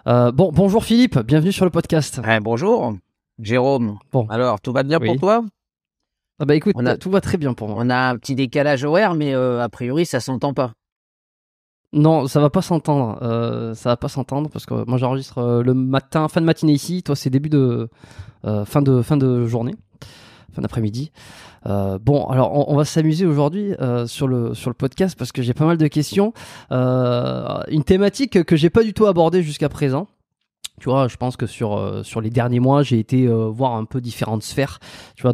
Bonjour Philippe, bienvenue sur le podcast. Bonjour, Jérôme. Bon, Alors, tout va bien pour oui. toi? Ah bah écoute, On a, tout va très bien pour moi. on a un petit décalage horaire, mais a priori, ça s'entend pas. Non, ça va pas s'entendre. Ça va pas s'entendre parce que moi j'enregistre le matin, fin de matinée ici. Toi, c'est début de fin de journée, fin d'après-midi. Alors on va s'amuser aujourd'hui sur le podcast parce que j'ai pas mal de questions. Une thématique que j'ai pas du tout abordée jusqu'à présent. Tu vois, je pense que sur les derniers mois, j'ai été voir un peu différentes sphères, tu vois,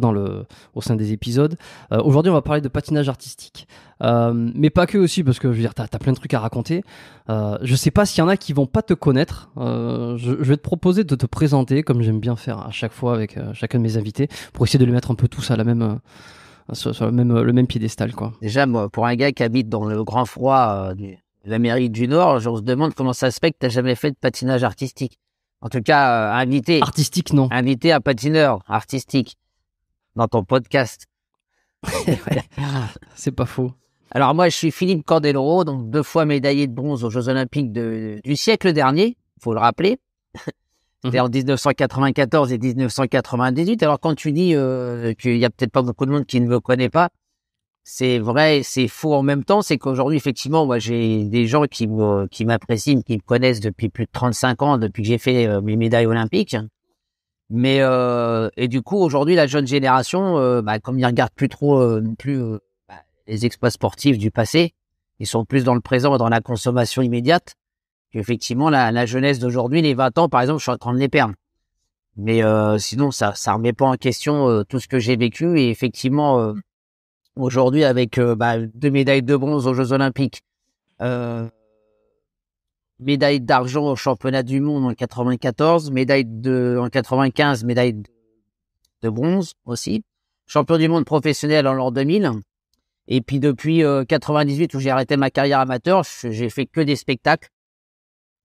au sein des épisodes. Aujourd'hui, on va parler de patinage artistique. Mais pas que aussi, parce que je veux dire, t'as plein de trucs à raconter. Je sais pas s'il y en a qui vont pas te connaître. Je vais te proposer de te présenter, comme j'aime bien faire à chaque fois avec chacun de mes invités, pour essayer de les mettre un peu tous à la même, sur le même piédestal, quoi. Déjà, moi, pour un gars qui habite dans le grand froid de l'Amérique du Nord, on se demande comment ça se fait que tu n'as jamais fait de patinage artistique. En tout cas, Artistique, non. invité un patineur artistique dans ton podcast. Ouais, c'est pas faux. Alors moi, je suis Philippe Candeloro, donc 2 fois médaillé de bronze aux Jeux Olympiques du siècle dernier, faut le rappeler. C'était en 1994 et 1998. Alors quand tu dis qu'il y a peut-être pas beaucoup de monde qui ne me connaît pas, c'est vrai et c'est faux en même temps. C'est qu'aujourd'hui, effectivement, moi j'ai des gens qui m'apprécient, qui me connaissent depuis plus de 35 ans, depuis que j'ai fait mes médailles olympiques. Mais et du coup, aujourd'hui, la jeune génération, comme ils regardent plus trop non plus les exploits sportifs du passé, ils sont plus dans le présent et dans la consommation immédiate. Effectivement, la jeunesse d'aujourd'hui, les 20 ans, par exemple, je suis en train de les perdre. Mais sinon, ça remet pas en question tout ce que j'ai vécu. Et effectivement, aujourd'hui, avec 2 médailles de bronze aux Jeux Olympiques, médaille d'argent au championnat du monde en 94, en 95, médaille de bronze aussi, champion du monde professionnel en l'an 2000. Et puis depuis 98, où j'ai arrêté ma carrière amateur, j'ai fait que des spectacles.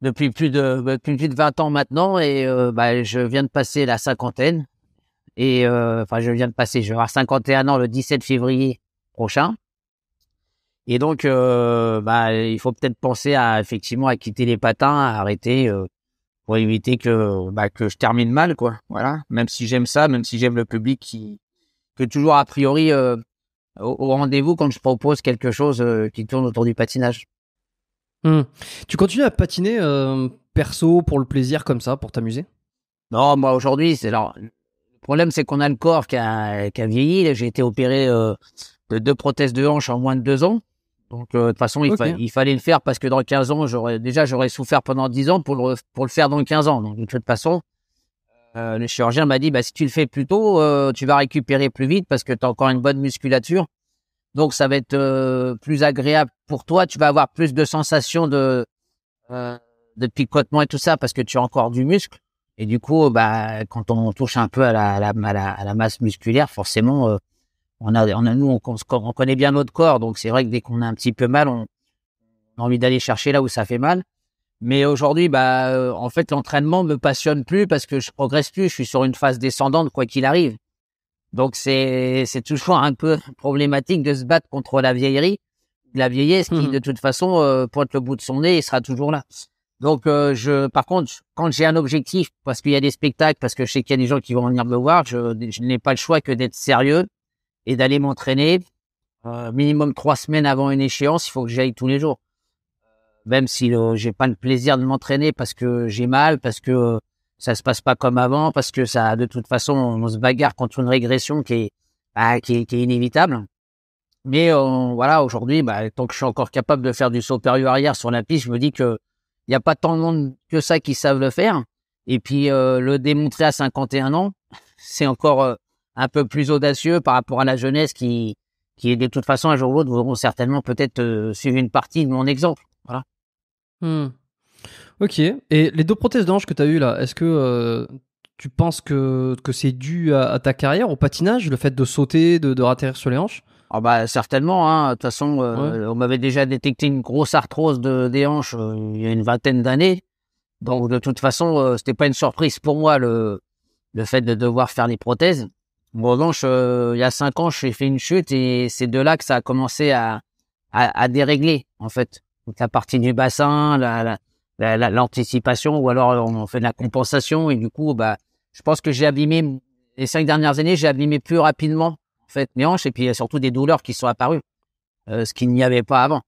Depuis plus de 20 ans maintenant et je viens de passer la cinquantaine et je vais avoir 51 ans le 17 février prochain et donc il faut peut-être penser à effectivement à quitter les patins, à arrêter pour éviter que je termine mal, quoi. Voilà, même si j'aime ça, même si j'aime le public que toujours a priori au rendez-vous quand je propose quelque chose qui tourne autour du patinage. Tu continues à patiner perso pour le plaisir comme ça, pour t'amuser? Non, moi aujourd'hui, le problème, c'est qu'on a le corps qui a vieilli. J'ai été opéré de 2 prothèses de hanche en moins de 2 ans. Donc de toute façon, il fallait le faire parce que dans 15 ans, j'aurais souffert pendant 10 ans pour le faire dans 15 ans. Donc de toute façon, le chirurgien m'a dit si tu le fais plus tôt, tu vas récupérer plus vite parce que tu as encore une bonne musculature. Donc ça va être plus agréable pour toi. Tu vas avoir plus de sensations de picotement et tout ça parce que tu as encore du muscle. Et du coup, quand on touche un peu à la masse musculaire, forcément, on connaît bien notre corps. Donc c'est vrai que dès qu'on a un petit peu mal, on a envie d'aller chercher là où ça fait mal. Mais aujourd'hui, en fait, l'entraînement me passionne plus parce que je progresse plus. Je suis sur une phase descendante quoi qu'il arrive. Donc c'est toujours un peu problématique de se battre contre la vieillerie, la vieillesse qui de toute façon pointe le bout de son nez et sera toujours là. Donc par contre, quand j'ai un objectif, parce qu'il y a des spectacles, parce que je sais qu'il y a des gens qui vont venir me voir, je n'ai pas le choix que d'être sérieux et d'aller m'entraîner minimum 3 semaines avant une échéance. Il faut que j'aille tous les jours, même si j'ai pas le plaisir de m'entraîner parce que j'ai mal, parce que ça se passe pas comme avant, parce que ça, de toute façon, on se bagarre contre une régression qui est inévitable. Mais voilà, aujourd'hui, tant que je suis encore capable de faire du saut périlleux arrière sur la piste, je me dis que il y a pas tant de monde que ça qui savent le faire. Et puis le démontrer à 51 ans, c'est encore un peu plus audacieux par rapport à la jeunesse qui de toute façon un jour ou l'autre voudront certainement peut-être suivre une partie de mon exemple. Voilà. Ok. Et les 2 prothèses de hanche que tu as eues là, est-ce que tu penses que c'est dû à ta carrière, au patinage, le fait de sauter, de ratterrir sur les hanches? Certainement, hein. De toute façon, Ouais. on m'avait déjà détecté une grosse arthrose des hanches il y a une vingtaine d'années. Donc de toute façon, c'était pas une surprise pour moi le fait de devoir faire les prothèses. En revanche, il y a 5 ans, j'ai fait une chute et c'est de là que ça a commencé à dérégler en fait. Donc la partie du bassin, l'anticipation, ou alors on fait de la compensation, et du coup, je pense que j'ai abîmé les 5 dernières années, j'ai abîmé plus rapidement en fait mes hanches, et puis il y a surtout des douleurs qui sont apparues, ce qu'il n'y avait pas avant.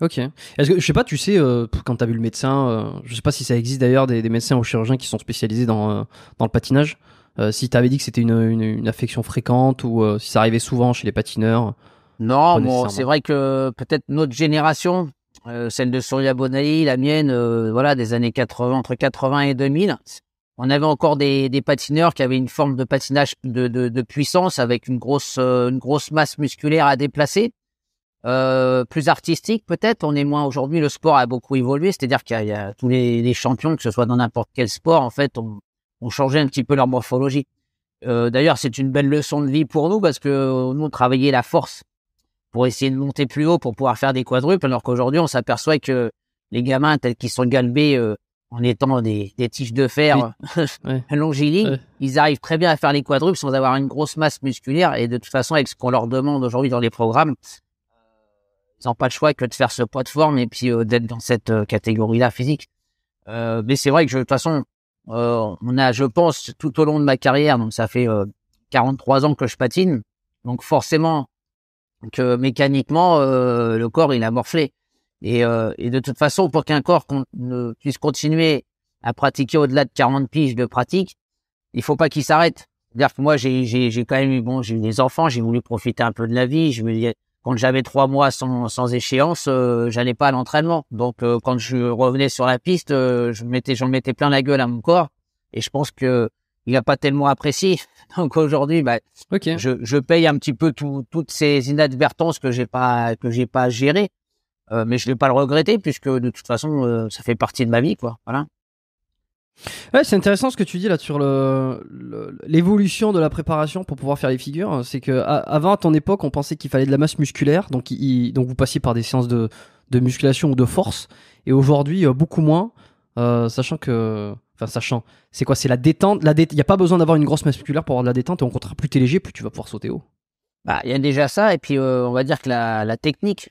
Ok. Est-ce que, je sais pas, tu sais, quand t'as vu le médecin, je sais pas si ça existe d'ailleurs des médecins ou chirurgiens qui sont spécialisés dans le patinage, si t'avais dit que c'était une affection fréquente ou si ça arrivait souvent chez les patineurs. Non, Pas bon, c'est nécessairement. vrai que peut-être notre génération, celle de Surya Bonaly, la mienne, voilà, des années 80, entre 80 et 2000, on avait encore des patineurs qui avaient une forme de patinage de puissance, avec une grosse masse musculaire à déplacer. Plus artistique peut-être, on est moins aujourd'hui, le sport a beaucoup évolué, c'est-à-dire qu'il y a tous les champions, que ce soit dans n'importe quel sport, en fait, ont changé un petit peu leur morphologie. D'ailleurs, c'est une belle leçon de vie pour nous, parce que nous, on travaillait la force pour essayer de monter plus haut pour pouvoir faire des quadruples, alors qu'aujourd'hui, on s'aperçoit que les gamins tels qu'ils sont galbés en étant des tiges de fer Ouais. longilignes, Ouais. ils arrivent très bien à faire les quadruples sans avoir une grosse masse musculaire, et de toute façon, avec ce qu'on leur demande aujourd'hui dans les programmes, ils n'ont pas le choix que de faire ce poids de forme et puis d'être dans cette catégorie-là physique. Mais c'est vrai que de toute façon, on a, je pense, tout au long de ma carrière, donc ça fait 43 ans que je patine, donc forcément que mécaniquement, le corps, il a morflé. Et de toute façon, pour qu'un corps puisse continuer à pratiquer au-delà de 40 piges de pratique, il faut pas qu'il s'arrête. C'est-à-dire que moi, j'ai quand même eu, j'ai eu des enfants, j'ai voulu profiter un peu de la vie. Je me dis, quand j'avais 3 mois sans échéance, j'allais pas à l'entraînement. Donc, quand je revenais sur la piste, j'en mettais plein la gueule à mon corps. Et je pense que il a pas tellement apprécié. Donc aujourd'hui, Ok. je paye un petit peu toutes ces inadvertances que j'ai pas gérées. Mais je vais pas le regretter, puisque de toute façon, ça fait partie de ma vie, quoi. Voilà. Ouais, c'est intéressant ce que tu dis là sur l'évolution de la préparation pour pouvoir faire les figures. C'est que avant, à ton époque, on pensait qu'il fallait de la masse musculaire, donc donc vous passiez par des séances de musculation ou de force, et aujourd'hui beaucoup moins, sachant, c'est quoi, c'est la détente, il y a pas besoin d'avoir une grosse masse musculaire pour avoir de la détente, et au contraire, plus t'es léger, plus tu vas pouvoir sauter haut. Il y a déjà ça, et puis on va dire que la technique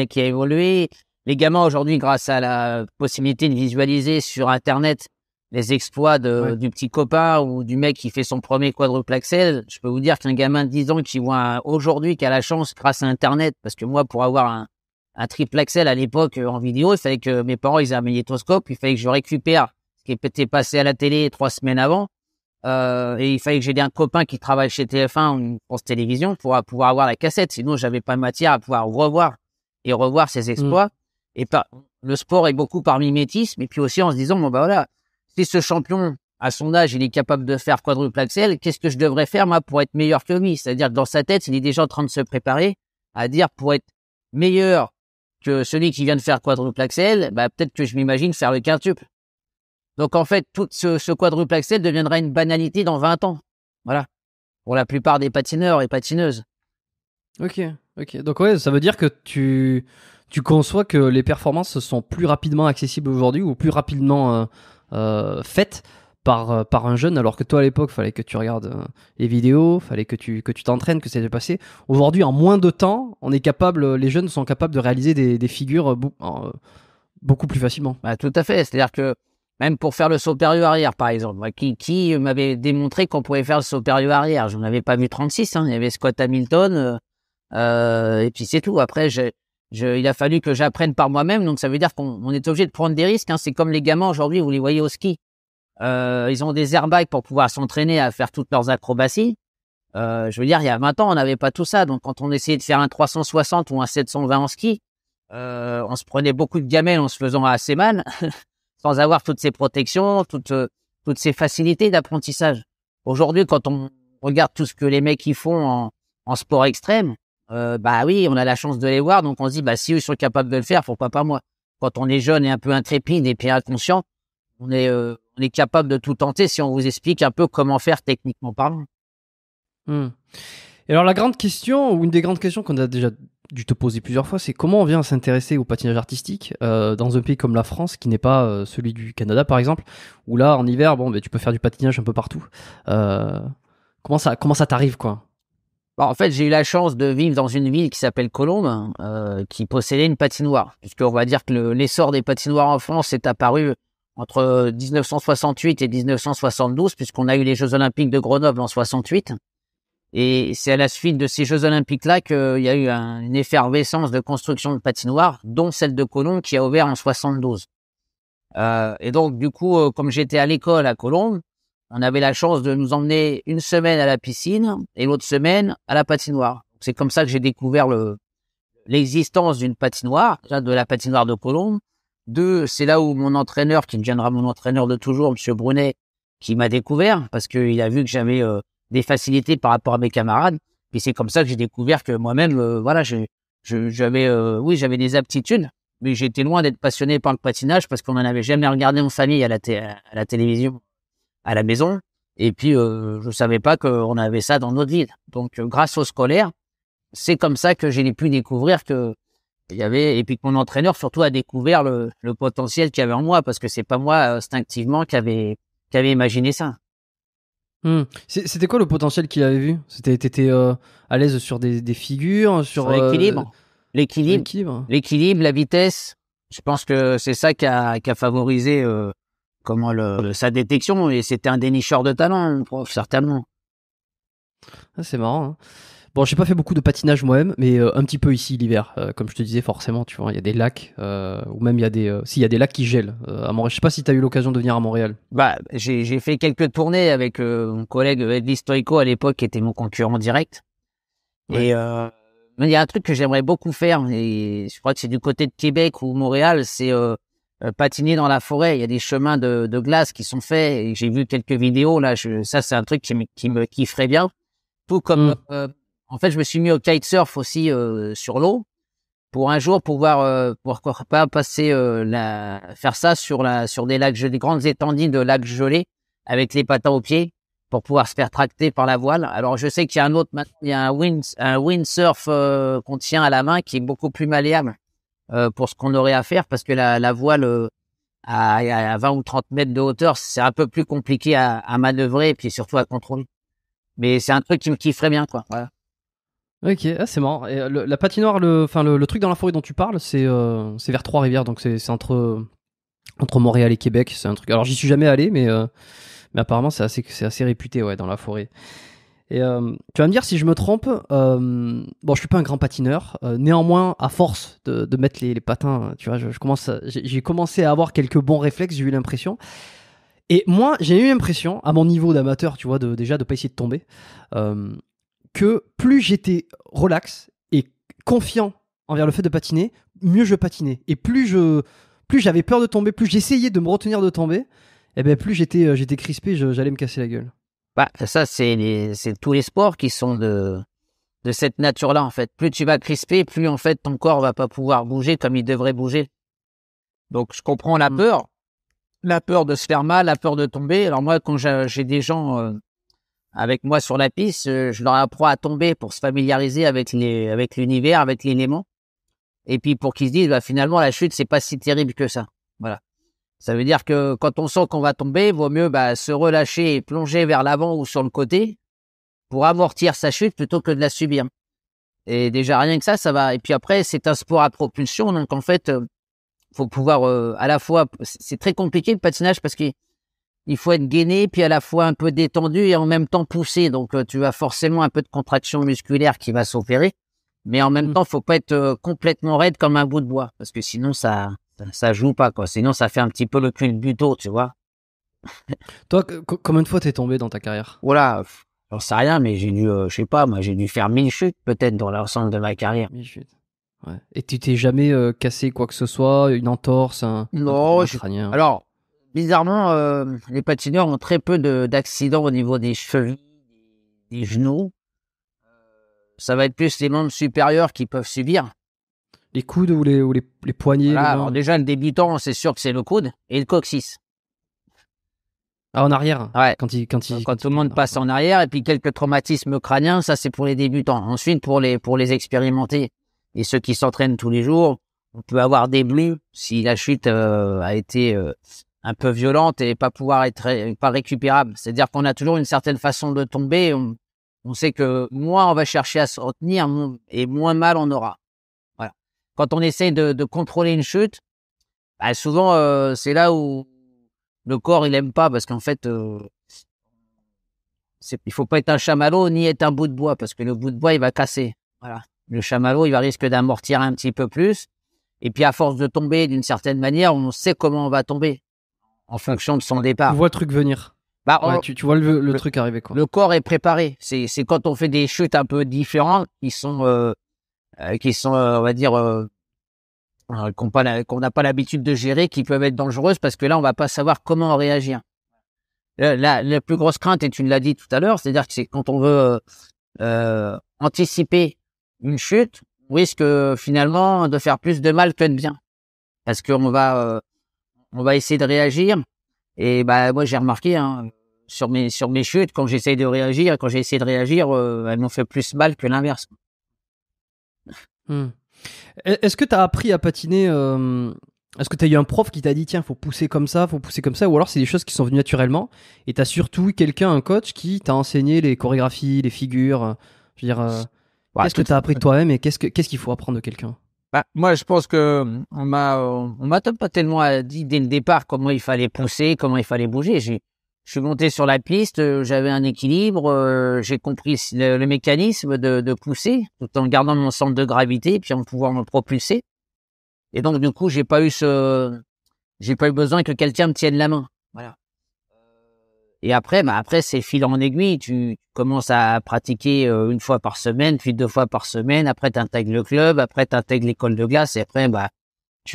qui a évolué. Les gamins aujourd'hui, grâce à la possibilité de visualiser sur Internet les exploits Ouais. du petit copain ou du mec qui fait son premier quadruple axel, je peux vous dire qu'un gamin de 10 ans qui voit aujourd'hui, qui a la chance grâce à Internet, parce que moi, pour avoir un triple axel à l'époque en vidéo, il fallait que mes parents ils aient un magnétoscope, il fallait que je récupère ce qui était passé à la télé 3 semaines avant. Et il fallait que j'ai un copain qui travaille chez TF1 ou une France Télévisions pour pouvoir avoir la cassette. Sinon, j'avais pas matière à pouvoir revoir ses Mm. exploits. Et le sport est beaucoup par mimétisme. Et puis aussi en se disant, bon, voilà, si ce champion, à son âge, il est capable de faire quadruple axel, qu'est-ce que je devrais faire, moi, pour être meilleur que lui? C'est-à-dire que dans sa tête, il est déjà en train de se préparer à dire, pour être meilleur que celui qui vient de faire quadruple axel, peut-être que je m'imagine faire le quintuple. Donc, en fait, tout ce quadruple axel deviendra une banalité dans 20 ans. Voilà. Pour la plupart des patineurs et patineuses. Ok, ok. Donc ouais, ça veut dire que tu conçois que les performances sont plus rapidement accessibles aujourd'hui ou plus rapidement faites par un jeune, alors que toi à l'époque, fallait que tu regardes les vidéos, fallait que tu t'entraînes, que ça s'est passé. Aujourd'hui, en moins de temps, les jeunes sont capables de réaliser des figures beaucoup plus facilement. Tout à fait. C'est-à-dire que même pour faire le saut périlleux arrière, par exemple, moi, qui m'avait démontré qu'on pouvait faire le saut périlleux arrière? Je n'en avais pas vu 36. Hein. Il y avait Scott Hamilton, et puis c'est tout. Après, il a fallu que j'apprenne par moi-même. Donc ça veut dire qu'on est obligé de prendre des risques. Hein. C'est comme les gamins aujourd'hui, vous les voyez au ski. Ils ont des airbags pour pouvoir s'entraîner à faire toutes leurs acrobaties. Je veux dire, il y a 20 ans, on n'avait pas tout ça. Donc quand on essayait de faire un 360 ou un 720 en ski, on se prenait beaucoup de gamelles en se faisant assez mal, sans avoir toutes ces protections, toutes ces facilités d'apprentissage. Aujourd'hui, quand on regarde tout ce que les mecs y font en sport extrême, oui, on a la chance de les voir, donc on se dit, si eux sont capables de le faire, pourquoi pas moi? Quand on est jeune et un peu intrépide et puis inconscient, on est capable de tout tenter si on vous explique un peu comment faire techniquement parlant. Hmm. Et alors la grande question, ou une des grandes questions qu'on a déjà dû te poser plusieurs fois, c'est comment on vient à s'intéresser au patinage artistique dans un pays comme la France, qui n'est pas celui du Canada par exemple, où là en hiver, tu peux faire du patinage un peu partout. Comment ça t'arrive quoi? En fait, j'ai eu la chance de vivre dans une ville qui s'appelle Colombes, qui possédait une patinoire. Puisqu'on va dire que l'essor des patinoires en France est apparu entre 1968 et 1972, puisqu'on a eu les Jeux Olympiques de Grenoble en 68. Et c'est à la suite de ces Jeux Olympiques-là qu'il y a eu une effervescence de construction de patinoires, dont celle de Colombes qui a ouvert en 72. Et donc, du coup, comme j'étais à l'école à Colombes, on avait la chance de nous emmener une semaine à la piscine et l'autre semaine à la patinoire. C'est comme ça que j'ai découvert l'existence d'une patinoire, déjà de la patinoire de Colombes. Deux, c'est là où mon entraîneur, qui deviendra mon entraîneur de toujours, Monsieur Brunet, qui m'a découvert parce qu'il a vu que j'avais des facilités par rapport à mes camarades. Puis c'est comme ça que j'ai découvert que moi-même, voilà, j'avais des aptitudes, mais j'étais loin d'être passionné par le patinage parce qu'on n'en avait jamais regardé en famille à la télévision, à la maison. Et puis, je savais pas qu'on avait ça dans notre ville. Donc, grâce au scolaire, c'est comme ça que j'ai pu découvrir que il y avait, et puis que mon entraîneur surtout a découvert le potentiel qu'il y avait en moi, parce que c'est pas moi instinctivement qui avait imaginé ça. C'était quoi le potentiel qu'il avait vu? T'étais à l'aise sur des figures, sur l'équilibre, la vitesse. Je pense que c'est ça qui a favorisé sa détection, et c'était un dénicheur de talent, certainement. Ah, c'est marrant. Hein. Bon, j'ai pas fait beaucoup de patinage moi-même, mais un petit peu ici l'hiver. Comme je te disais, forcément, tu vois, il y a des lacs, ou même il y a il y a des lacs qui gèlent à Montréal. Je sais pas si tu as eu l'occasion de venir à Montréal. J'ai fait quelques tournées avec mon collègue Edlis Stoico à l'époque, qui était mon concurrent direct. Ouais. Et il y a un truc que j'aimerais beaucoup faire, et je crois que c'est du côté de Québec ou Montréal, c'est patiner dans la forêt. Il y a des chemins de glace qui sont faits, et j'ai vu quelques vidéos là. Ça, c'est un truc qui me kifferait bien. Tout comme en fait, je me suis mis au kitesurf aussi sur l'eau pour un jour pouvoir pourquoi pas passer faire ça sur des lacs gelés, des grandes étendues de lacs gelés avec les patins aux pieds pour pouvoir se faire tracter par la voile. Alors, je sais qu'il y a il y a un windsurf qu'on tient à la main qui est beaucoup plus malléable pour ce qu'on aurait à faire, parce que la voile à 20 ou 30 mètres de hauteur, c'est un peu plus compliqué à manœuvrer et puis surtout à contrôler. Mais c'est un truc qui me kifferait bien, quoi. Voilà. Ok, c'est marrant. Et la patinoire, le truc dans la forêt dont tu parles, c'est vers Trois-Rivières, donc c'est entre Montréal et Québec. C'est un truc. Alors j'y suis jamais allé, mais apparemment c'est assez réputé, ouais, dans la forêt. Et tu vas me dire si je me trompe. Bon, je suis pas un grand patineur. Néanmoins, à force de mettre les patins, tu vois, j'ai commencé à avoir quelques bons réflexes. J'ai eu l'impression. Et moi, j'ai eu l'impression, à mon niveau d'amateur, tu vois, déjà de pas essayer de tomber. Que plus j'étais relax et confiant envers le fait de patiner, mieux je patinais. Et plus j'avais peur de tomber, plus j'essayais de me retenir de tomber, et ben plus j'étais crispé, j'allais me casser la gueule. Ça, c'est tous les sports qui sont de cette nature-là, en fait. Plus tu vas crisper, plus en fait ton corps va pas pouvoir bouger comme il devrait bouger. Donc je comprends la peur de se faire mal, la peur de tomber. Alors moi, quand j'ai des gens avec moi sur la piste, je leur apprends à tomber pour se familiariser avec l'univers, avec l'élément. Et puis pour qu'ils se disent, finalement, la chute, c'est pas si terrible que ça. Voilà. Ça veut dire que quand on sent qu'on va tomber, vaut mieux se relâcher et plonger vers l'avant ou sur le côté pour amortir sa chute plutôt que de la subir. Et déjà, rien que ça va. Et puis après, c'est un sport à propulsion. Donc en fait, faut pouvoir à la fois... C'est très compliqué le patinage parce qu'il faut être gainé, puis à la fois un peu détendu et en même temps poussé. Donc, tu as forcément un peu de contraction musculaire qui va s'opérer. Mais en même temps, faut pas être complètement raide comme un bout de bois. Parce que sinon, ça joue pas, quoi. Sinon, ça fait un petit peu le cul de buteau, tu vois. Toi, combien de fois t'es tombé dans ta carrière? Voilà. J'en sais rien, mais j'ai dû, je sais pas, moi, j'ai dû faire 1000 chutes, peut-être, dans l'ensemble de ma carrière. 1000 chutes. Ouais. Et tu t'es jamais cassé quoi que ce soit, une entorse, non, crânien? Alors, bizarrement, les patineurs ont très peu d'accidents au niveau des chevilles, des genoux. Ça va être plus les membres supérieurs qui peuvent subir. Les coudes ou les poignets? Voilà, alors déjà, le débutant, c'est sûr que c'est le coude et le coccyx. Ah, en arrière? Ouais. Quand tout le monde passe en arrière, et puis quelques traumatismes crâniens, ça c'est pour les débutants. Ensuite, pour les expérimentés et ceux qui s'entraînent tous les jours, on peut avoir des bleus si la chute a été un peu violente et pas récupérable. C'est-à-dire qu'on a toujours une certaine façon de tomber. on sait que moins on va chercher à se retenir et moins mal on aura. Voilà. Quand on essaie de contrôler une chute, bah, souvent c'est là où le corps il aime pas parce qu'en fait il faut pas être un chamallow ni être un bout de bois parce que le bout de bois il va casser. Voilà. Le chamallow il va risquer d'amortir un petit peu plus et puis à force de tomber d'une certaine manière, on sait comment on va tomber en fonction de son départ. Tu vois le truc venir. Bah, ouais, tu vois le truc arriver quoi. Le corps est préparé. C'est quand on fait des chutes un peu différentes qui sont on va dire qu'on n'a pas l'habitude de gérer, qui peuvent être dangereuses parce que là on va pas savoir comment réagir. La plus grosse crainte, et tu l'as dit tout à l'heure, c'est-à-dire que c'est quand on veut anticiper une chute, on risque finalement de faire plus de mal que de bien parce qu'on va essayer de réagir. Et bah moi j'ai remarqué sur mes chutes quand j'ai essayé de réagir, elles m'ont fait plus mal que l'inverse. Est-ce que tu as appris à patiner est-ce que tu as eu un prof qui t'a dit tiens faut pousser comme ça, ou alors c'est des choses qui sont venues naturellement et tu as surtout eu un coach qui t'a enseigné les chorégraphies, les figures, je veux dire qu'est-ce que tu as appris de toi-même et qu'est-ce qu'il faut apprendre de quelqu'un? Bah, moi, je pense que on m'a pas tellement dit dès le départ comment il fallait pousser, comment il fallait bouger. Je suis monté sur la piste, j'avais un équilibre, j'ai compris le mécanisme de pousser, tout en gardant mon centre de gravité, puis en pouvant me propulser. Et donc, du coup, j'ai pas eu besoin que quelqu'un me tienne la main. Voilà. Et après, c'est fil en aiguille. Tu commences à pratiquer une fois par semaine, puis 2 fois par semaine. Après, tu intègres le club. Après, tu intègres l'école de glace. Et après,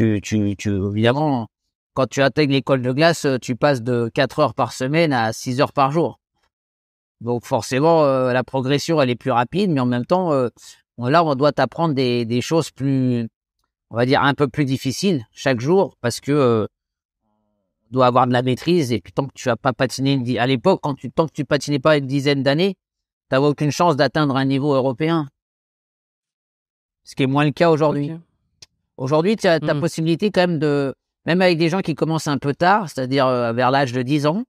évidemment, quand tu intègres l'école de glace, tu passes de 4 heures par semaine à 6 heures par jour. Donc, forcément, la progression, elle est plus rapide. Mais en même temps, là, on doit t'apprendre des choses plus, on va dire, un peu plus difficiles chaque jour parce que doit avoir de la maîtrise et puis tant que tu vas pas patiner à l'époque tant que tu patinais pas une dizaine d'années, tu n'avais aucune chance d'atteindre un niveau européen. Ce qui est moins le cas aujourd'hui. Okay. Aujourd'hui, tu as ta possibilité quand même même avec des gens qui commencent un peu tard, c'est-à-dire vers l'âge de 10 ans,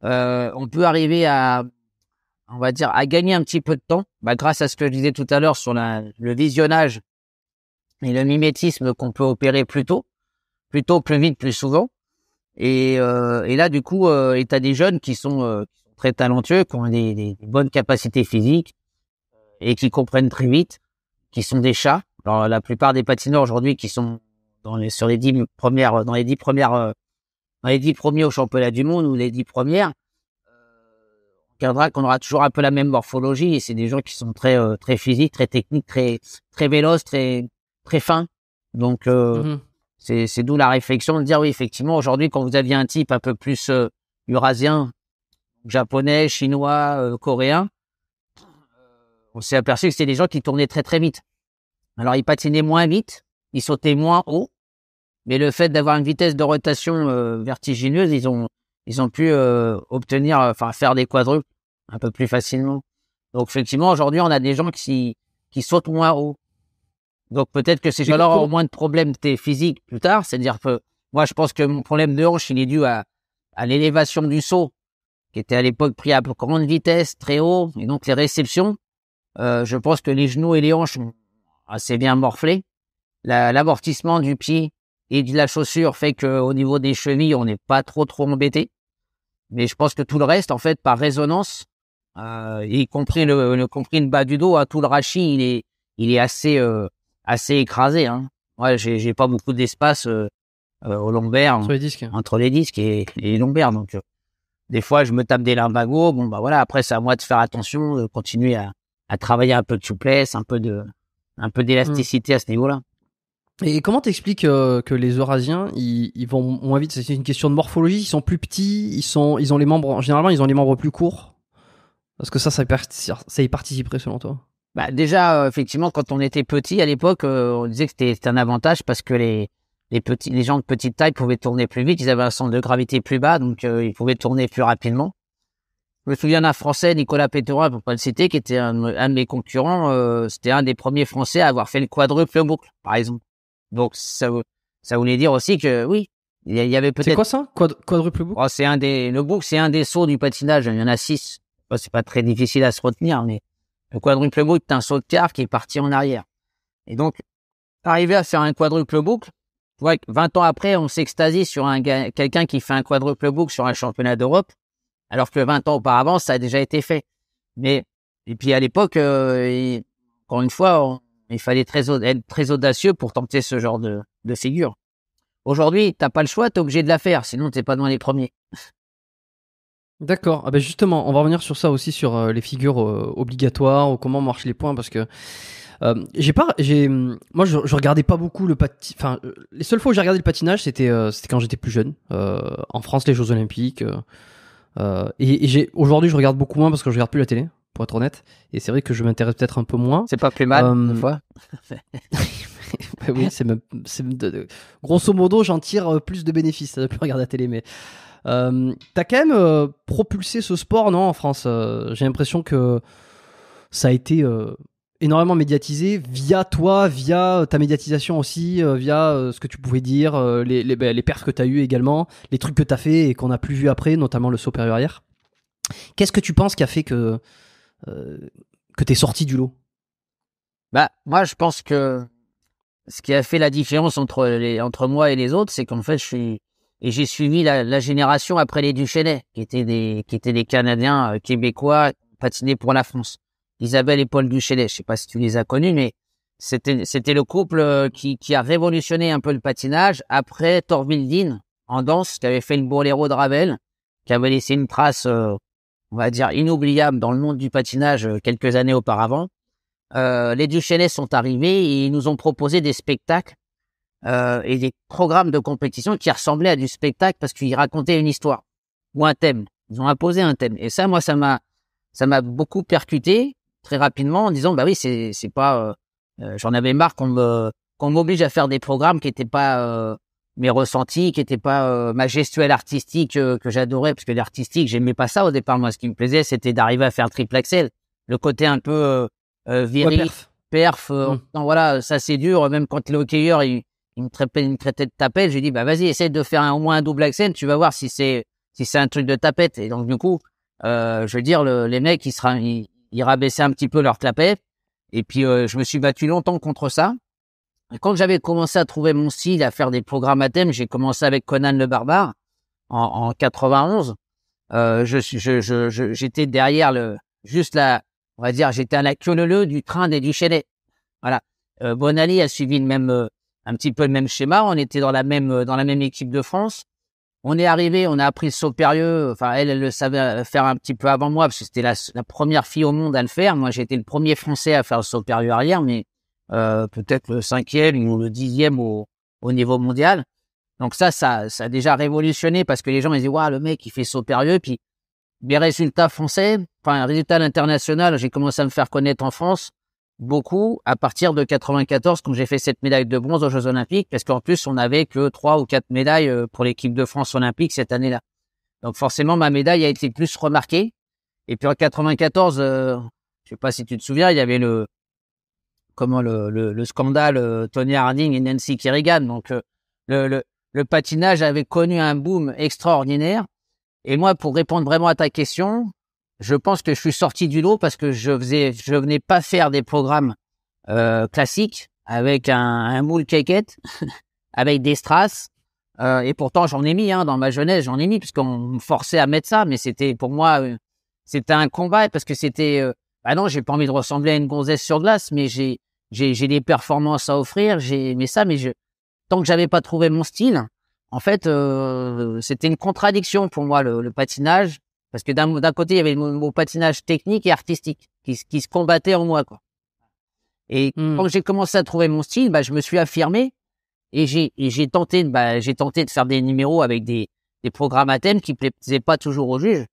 on peut arriver à gagner un petit peu de temps, grâce à ce que je disais tout à l'heure sur le visionnage et le mimétisme qu'on peut opérer plus tôt, plus vite, plus souvent. Et là, du coup, t'as des jeunes qui sont très talentueux, qui ont des bonnes capacités physiques et qui comprennent très vite, qui sont des chats. Alors, la plupart des patineurs aujourd'hui qui sont dans les 10 premiers au championnat du monde ou les 10 premières, on regardera qu'on aura toujours un peu la même morphologie et c'est des gens qui sont très physiques, très techniques, très véloces, très fins. Donc c'est d'où la réflexion de dire oui, effectivement, aujourd'hui, quand vous aviez un type un peu plus eurasien, japonais, chinois, coréen, on s'est aperçu que c'était des gens qui tournaient très très vite. Alors, ils patinaient moins vite, ils sautaient moins haut, mais le fait d'avoir une vitesse de rotation vertigineuse, ils ont pu faire des quadruples un peu plus facilement. Donc, effectivement, aujourd'hui, on a des gens qui sautent moins haut. Donc peut-être que ces gens-là auront moins de problèmes physiques plus tard. C'est-à-dire que moi, je pense que mon problème de hanche, il est dû à l'élévation du saut, qui était à l'époque pris à grande vitesse, très haut, et donc les réceptions. Je pense que les genoux et les hanches sont assez bien morflés. L'amortissement du pied et de la chaussure fait qu'au niveau des chevilles, on n'est pas trop embêté. Mais je pense que tout le reste, en fait, par résonance, y compris le bas du dos, tout le rachis, il est assez écrasé. Ouais, j'ai pas beaucoup d'espace au lombaire entre les disques et les lombaires. Donc des fois je me tape des lumbagos. Bon voilà, après c'est à moi de faire attention, de continuer à travailler un peu de souplesse, un peu d'élasticité à ce niveau-là. Et comment t'expliques que les Eurasiens ils vont moins vite? C'est une question de morphologie, ils sont plus petits, ils ont les membres, généralement ils ont les membres plus courts. Est-ce que ça y participerait selon toi? Déjà, effectivement, quand on était petit à l'époque, on disait que c'était un avantage parce que les gens de petite taille pouvaient tourner plus vite, ils avaient un centre de gravité plus bas, donc ils pouvaient tourner plus rapidement. Je me souviens d'un Français, Nicolas Péterin, pour pas le citer, qui était un de mes concurrents, c'était un des premiers Français à avoir fait le quadruple boucle, par exemple. Donc ça voulait dire aussi que oui, il y avait peut-être... C'est quoi ça, quadruple boucle? Le boucle, c'est un des sauts du patinage, il y en a 6. c'est pas très difficile à se retenir, mais le quadruple boucle, c'est un saut de quart qui est parti en arrière. Et donc, arriver à faire un quadruple boucle, tu vois, 20 ans après, on s'extasie sur quelqu'un qui fait un quadruple boucle sur un championnat d'Europe, alors que 20 ans auparavant, ça a déjà été fait. Et puis à l'époque, encore une fois, il fallait être très audacieux pour tenter ce genre de figure. Aujourd'hui, t'as pas le choix, t'es obligé de la faire, sinon t'es pas dans les premiers. D'accord. Ah ben justement, on va revenir sur ça aussi, sur les figures obligatoires, ou comment marchent les points, parce que moi je regardais pas beaucoup enfin les seules fois où j'ai regardé le patinage, c'était quand j'étais plus jeune, en France, les Jeux Olympiques, et aujourd'hui je regarde beaucoup moins parce que je regarde plus la télé, pour être honnête, et c'est vrai que je m'intéresse peut-être un peu moins. C'est pas plus mal, des fois. Bah oui, grosso modo, j'en tire plus de bénéfices de plus regarder la télé, mais t'as quand même propulsé ce sport, non, en France. J'ai l'impression que ça a été énormément médiatisé via toi, via ta médiatisation aussi, via ce que tu pouvais dire, les perfs que t'as eu également, les trucs que t'as fait et qu'on a plus vu après, notamment le saut périlleux arrière. Qu'est-ce que tu penses qui a fait que t'es sorti du lot? Bah, moi, je pense que ce qui a fait la différence entre moi et les autres, c'est qu'en fait, j'ai suivi la génération après les Duchesnay, qui étaient des Canadiens, québécois, patinés pour la France. Isabelle et Paul Duchesnay. Je sais pas si tu les as connus, mais c'était le couple qui a révolutionné un peu le patinage après Thorvald Dean en danse, qui avait fait le Boléro de Ravel, qui avait laissé une trace, on va dire, inoubliable dans le monde du patinage quelques années auparavant. Les Duchesnay sont arrivés et ils nous ont proposé des spectacles et des programmes de compétition qui ressemblaient à du spectacle parce qu'ils racontaient une histoire ou un thème. Ils ont imposé un thème. Et ça, moi, ça m'a beaucoup percuté très rapidement en disant, bah oui, c'est pas, j'en avais marre qu'on m'oblige à faire des programmes qui étaient pas mes ressentis, qui étaient pas ma gestuelle artistique que j'adorais, parce que l'artistique, j'aimais pas ça au départ. Moi, ce qui me plaisait, c'était d'arriver à faire triple axel. Le côté un peu viril, perf. Non, voilà, ça c'est dur. Même quand le hockeyeur, il me traitait de tapette, j'ai dit, bah vas-y, essaie de faire au moins un double axel, tu vas voir si c'est un truc de tapette. Et donc du coup, je veux dire, les mecs, ils rabaissaient un petit peu leur clapet. Et puis, je me suis battu longtemps contre ça. Et quand j'avais commencé à trouver mon style, à faire des programmes à thème, j'ai commencé avec Conan le Barbare en 91. J'étais derrière on va dire, j'étais à la queue leu du train des Duchesnay. Voilà. Bonali a suivi un petit peu le même schéma. On était dans la même équipe de France. On est arrivé, on a appris le saut périlleux. Enfin, elle le savait faire un petit peu avant moi parce que c'était la première fille au monde à le faire. Moi, j'ai été le premier Français à faire le saut périlleux arrière, mais peut-être le 5e ou le 10e au niveau mondial. Donc ça a déjà révolutionné parce que les gens ils disaient, waouh, le mec il fait saut périlleux. Puis les résultats français, enfin résultats à l'international, j'ai commencé à me faire connaître en France beaucoup à partir de 94 quand j'ai fait cette médaille de bronze aux Jeux Olympiques, parce qu'en plus on avait que 3 ou 4 médailles pour l'équipe de France olympique cette année-là. Donc forcément ma médaille a été plus remarquée. Et puis en 94, je sais pas si tu te souviens, il y avait le scandale Tony Harding et Nancy Kerrigan. Donc le patinage avait connu un boom extraordinaire. Et moi, pour répondre vraiment à ta question, je pense que je suis sorti du lot parce que je venais pas faire des programmes classiques avec un moule caquette, avec des strass. Et pourtant, j'en ai mis dans ma jeunesse, j'en ai mis puisqu'on me forçait à mettre ça. Mais c'était pour moi, c'était un combat parce que c'était. Bah non, j'ai pas envie de ressembler à une gonzesse sur glace, mais j'ai des performances à offrir. Tant que j'avais pas trouvé mon style. En fait, c'était une contradiction pour moi le patinage, parce que d'un côté il y avait le mot patinage technique et artistique qui se combattaient en moi, quoi. Et quand j'ai commencé à trouver mon style, bah je me suis affirmé et j'ai tenté de faire des numéros avec des programmes à thème qui plaisaient pas toujours aux juges,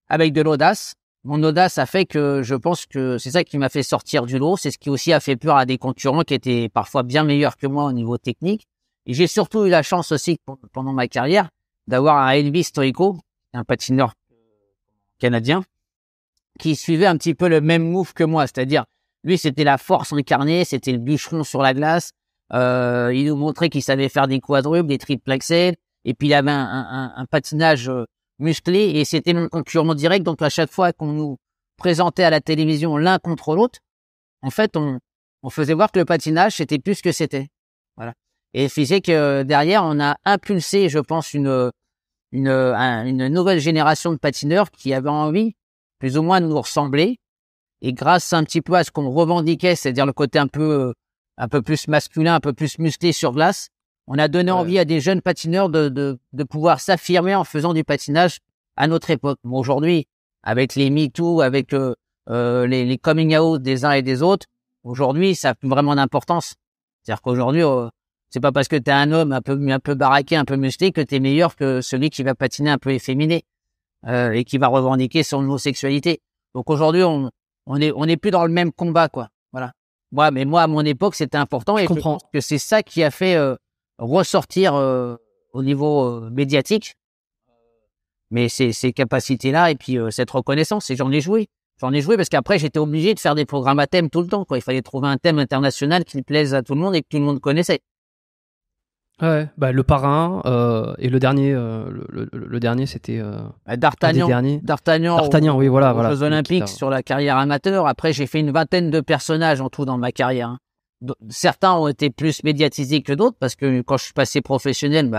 avec de l'audace. Mon audace a fait que je pense que c'est ça qui m'a fait sortir du lot. C'est ce qui aussi a fait peur à des concurrents qui étaient parfois bien meilleurs que moi au niveau technique. Et j'ai surtout eu la chance aussi, pendant ma carrière, d'avoir un Elvis Stoico, un patineur canadien, qui suivait un petit peu le même move que moi. C'est-à-dire, lui, c'était la force incarnée, c'était le bûcheron sur la glace. Il nous montrait qu'il savait faire des quadruples, des triples axels. Et puis, il avait un patinage musclé, et c'était mon concurrent direct. Donc à chaque fois qu'on nous présentait à la télévision l'un contre l'autre, en fait, on faisait voir que le patinage, c'était plus ce que c'était. Voilà. Et faisait que derrière, on a impulsé, je pense, une nouvelle génération de patineurs qui avaient envie, plus ou moins, de nous ressembler. Et grâce un petit peu à ce qu'on revendiquait, c'est-à-dire le côté un peu plus masculin, un peu plus musclé sur glace, on a donné envie à des jeunes patineurs de pouvoir s'affirmer en faisant du patinage à notre époque. Bon, aujourd'hui, avec les MeToo, avec les coming out des uns et des autres, aujourd'hui, ça a plus vraiment d'importance. C'est-à-dire qu'aujourd'hui, c'est pas parce que t'es un homme un peu baraqué, un peu musclé que t'es meilleur que celui qui va patiner un peu efféminé et qui va revendiquer son homosexualité. Donc aujourd'hui, on est plus dans le même combat, quoi. Voilà. Mais moi, à mon époque, c'était important, et je pense que c'est ça qui a fait ressortir au niveau médiatique, mais ces capacités-là, et puis cette reconnaissance. Et j'en ai joué parce qu'après, j'étais obligé de faire des programmes à thème tout le temps, quoi. Il fallait trouver un thème international qui plaise à tout le monde et que tout le monde connaissait. Ouais, le parrain et le dernier, le dernier, c'était D'Artagnan. D'Artagnan, oui, voilà. Aux Jeux Olympiques, sur la carrière amateur. Après, j'ai fait une vingtaine de personnages en tout dans ma carrière, hein. Certains ont été plus médiatisés que d'autres, parce que quand je suis passé professionnel,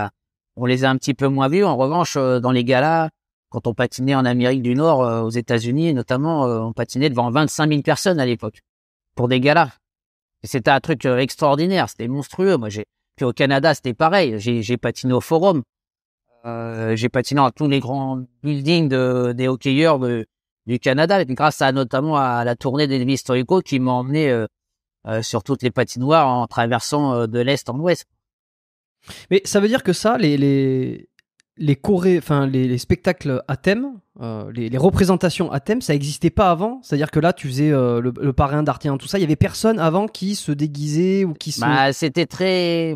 on les a un petit peu moins vus. En revanche, dans les galas, quand on patinait en Amérique du Nord, aux États-Unis notamment, on patinait devant 25 000 personnes à l'époque pour des galas. Et c'était un truc extraordinaire, c'était monstrueux. Puis au Canada, c'était pareil. J'ai patiné au Forum. J'ai patiné dans tous les grands buildings des hockeyeurs du Canada, grâce notamment à la tournée d'Elvis Storico qui m'a emmené sur toutes les patinoires en traversant de l'est en ouest. Mais ça veut dire que ça, les spectacles à thème, les représentations à thème, ça n'existait pas avant. C'est-à-dire que là, tu faisais le parrain d'Artagnan, tout ça. Il y avait personne avant qui se déguisait ou qui se. C'était très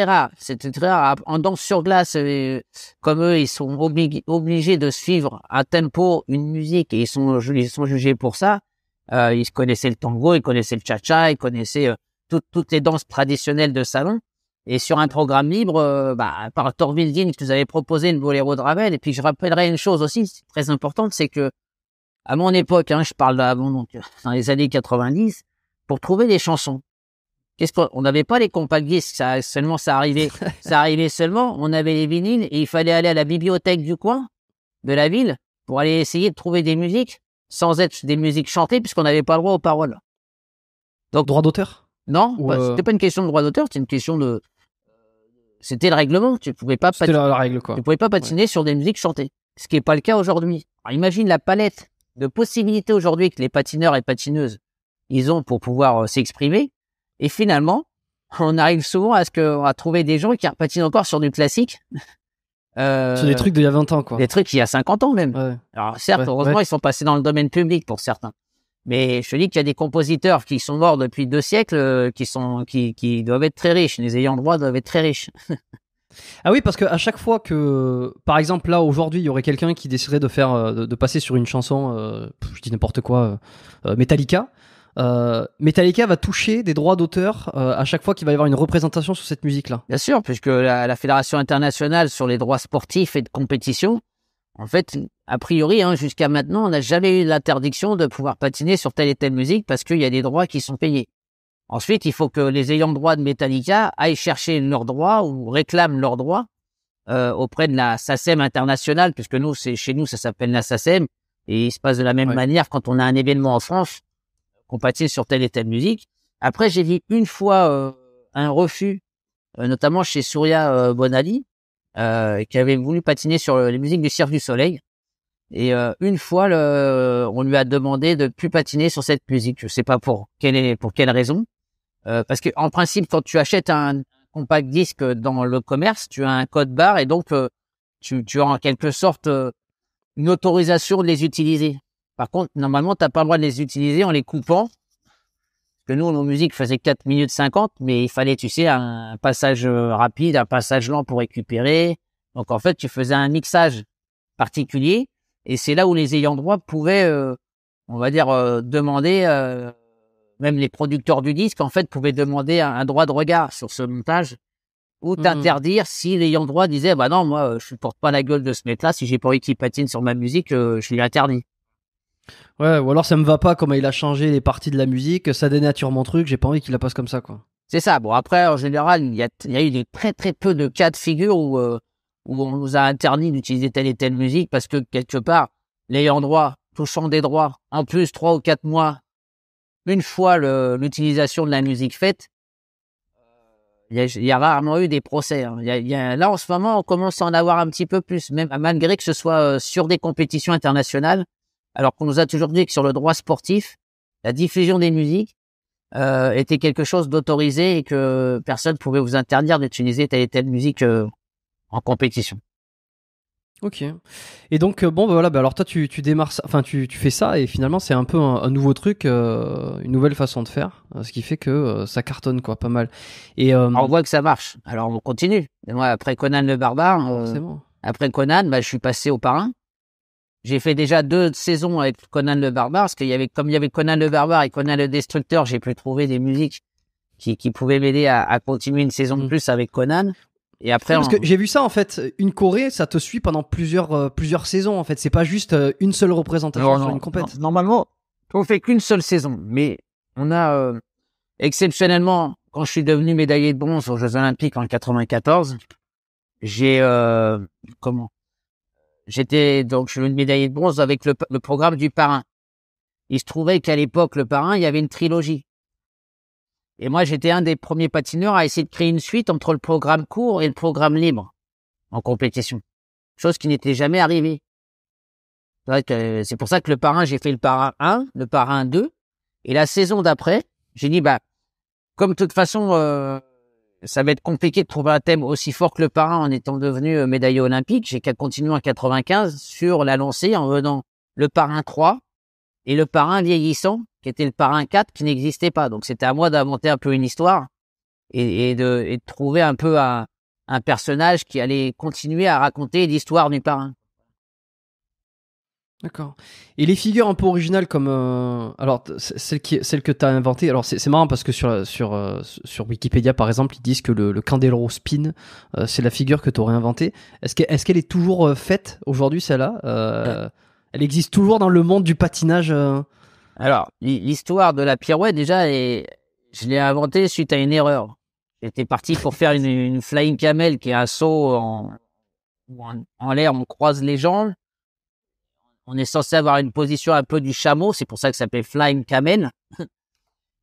rare. C'était très rare. En danse sur glace, comme eux, ils sont obligés de suivre à tempo une musique, et ils sont jugés pour ça. Ils connaissaient le tango, ils connaissaient le cha-cha, ils connaissaient toutes les danses traditionnelles de salon. Et sur un programme libre, par Thorville Dean, qui nous avait proposé une boléro de Ravel. Et puis je rappellerai une chose aussi très importante, c'est que à mon époque, je parle d'avant, donc dans les années 90, pour trouver des chansons, on n'avait pas les compact disques, ça arrivait seulement. On avait les vinyles, et il fallait aller à la bibliothèque du coin de la ville pour aller essayer de trouver des musiques sans être des musiques chantées, puisqu'on n'avait pas le droit aux paroles. Donc droit d'auteur? Non, c'était pas une question de droit d'auteur, c'était une question c'était le règlement. Tu pouvais pas patiner. C'était la règle, quoi. Tu pouvais pas patiner sur des musiques chantées, ce qui est pas le cas aujourd'hui. Alors imagine la palette de possibilités aujourd'hui que les patineurs et patineuses ils ont pour pouvoir s'exprimer. Et finalement, on arrive souvent à trouver des gens qui patinent encore sur du classique. Sur des trucs d'il y a 20 ans, quoi. Des trucs d'il y a 50 ans même. Ouais. Alors certes, heureusement, ils sont passés dans le domaine public pour certains. Mais je te dis qu'il y a des compositeurs qui sont morts depuis 2 siècles, qui doivent être très riches. Les ayants droit doivent être très riches. Ah oui, parce que à chaque fois que, par exemple, là aujourd'hui, il y aurait quelqu'un qui déciderait de faire, de passer sur une chanson, je dis n'importe quoi, Metallica. Metallica va toucher des droits d'auteur à chaque fois qu'il va y avoir une représentation sur cette musique-là. Bien sûr, puisque la Fédération internationale sur les droits sportifs et de compétition, en fait, a priori, jusqu'à maintenant, on n'a jamais eu l'interdiction de pouvoir patiner sur telle et telle musique, parce qu'il y a des droits qui sont payés. Ensuite, il faut que les ayants droit de Metallica aillent chercher leurs droits ou réclament leurs droits auprès de la SACEM internationale, puisque chez nous, ça s'appelle la SACEM, et il se passe de la même manière quand on a un événement en France, qu'on patine sur telle et telle musique. Après, j'ai vu une fois un refus, notamment chez Surya Bonali, qui avait voulu patiner sur les musiques du Cirque du Soleil. Et une fois, on lui a demandé de plus patiner sur cette musique. Je sais pas pour quelle raison. Parce que en principe, quand tu achètes un compact disque dans le commerce, tu as un code barre, et donc tu as en quelque sorte une autorisation de les utiliser. Par contre, normalement, t'as pas le droit de les utiliser en les coupant. Parce que nous, nos musiques faisaient 4 minutes 50, mais il fallait, tu sais, un passage rapide, un passage lent pour récupérer. Donc en fait, tu faisais un mixage particulier. Et c'est là où les ayants droit pouvaient, on va dire, demander, même les producteurs du disque, en fait, pouvaient demander un droit de regard sur ce montage, ou t'interdire si l'ayant droit disait bah non, moi je supporte pas la gueule de ce mec-là, si j'ai pas envie qu'il patine sur ma musique, je lui interdis. Ouais, ou alors ça me va pas comment il a changé les parties de la musique, ça dénature mon truc, j'ai pas envie qu'il la passe comme ça, quoi. C'est ça. Bon, après, en général, il y a eu des très très peu de cas de figure où on nous a interdit d'utiliser telle et telle musique parce que quelque part, l'ayant droit, touchant des droits, en plus 3 ou 4 mois, une fois l'utilisation de la musique faite, il y a rarement eu des procès. Hein. Là, en ce moment, on commence à en avoir un petit peu plus, même malgré que ce soit sur des compétitions internationales, alors qu'on nous a toujours dit que sur le droit sportif, la diffusion des musiques était quelque chose d'autorisé et que personne pouvait vous interdire d'utiliser telle et telle musique en compétition. Ok. Et donc bon bah voilà, bah alors toi tu démarres ça, enfin tu fais ça et finalement c'est un peu un nouveau truc, une nouvelle façon de faire, ce qui fait que ça cartonne quoi, pas mal. Et On voit que ça marche. Alors on continue. Et moi après Conan le Barbare, après Conan, bah je suis passé au Parrain. J'ai fait déjà 2 saisons avec Conan le Barbare parce qu'il y avait Conan le Barbare et Conan le Destructeur, j'ai pu trouver des musiques qui pouvaient m'aider à continuer une saison de plus avec Conan. Et après, parce que j'ai vu ça en fait, une choré, ça te suit pendant plusieurs saisons en fait. C'est pas juste une seule représentation sur une compète. Normalement, on fait qu'une seule saison, mais on a exceptionnellement, quand je suis devenu médaillé de bronze aux Jeux Olympiques en 94, j'étais donc je suis devenu médaillé de bronze avec le programme du Parrain. Il se trouvait qu'à l'époque, le Parrain, il y avait une trilogie. Et moi, j'étais un des premiers patineurs à essayer de créer une suite entre le programme court et le programme libre en compétition. Chose qui n'était jamais arrivée. C'est pour ça que le Parrain, j'ai fait le Parrain 1, le Parrain 2. Et la saison d'après, j'ai dit, bah, comme de toute façon, ça va être compliqué de trouver un thème aussi fort que le Parrain en étant devenu médaillé olympique, j'ai qu'à continuer en 95 sur la lancée en venant le Parrain 3 et le Parrain vieillissant, qui était le Parrain 4, qui n'existait pas. Donc, c'était à moi d'inventer un peu une histoire et de trouver un peu un personnage qui allait continuer à raconter l'histoire du Parrain. D'accord. Et les figures un peu originales comme alors celle que tu as inventée, alors c'est marrant parce que sur Wikipédia par exemple, ils disent que le Candeloro Spin c'est la figure que tu aurais inventée. Est-ce qu'elle est toujours faite aujourd'hui celle-là elle existe toujours dans le monde du patinage Alors, l'histoire de la pirouette déjà je l'ai inventée suite à une erreur. J'étais parti pour faire une flying camel qui est un saut en l'air, on croise les jambes. On est censé avoir une position un peu du chameau, c'est pour ça que ça s'appelle flying camel.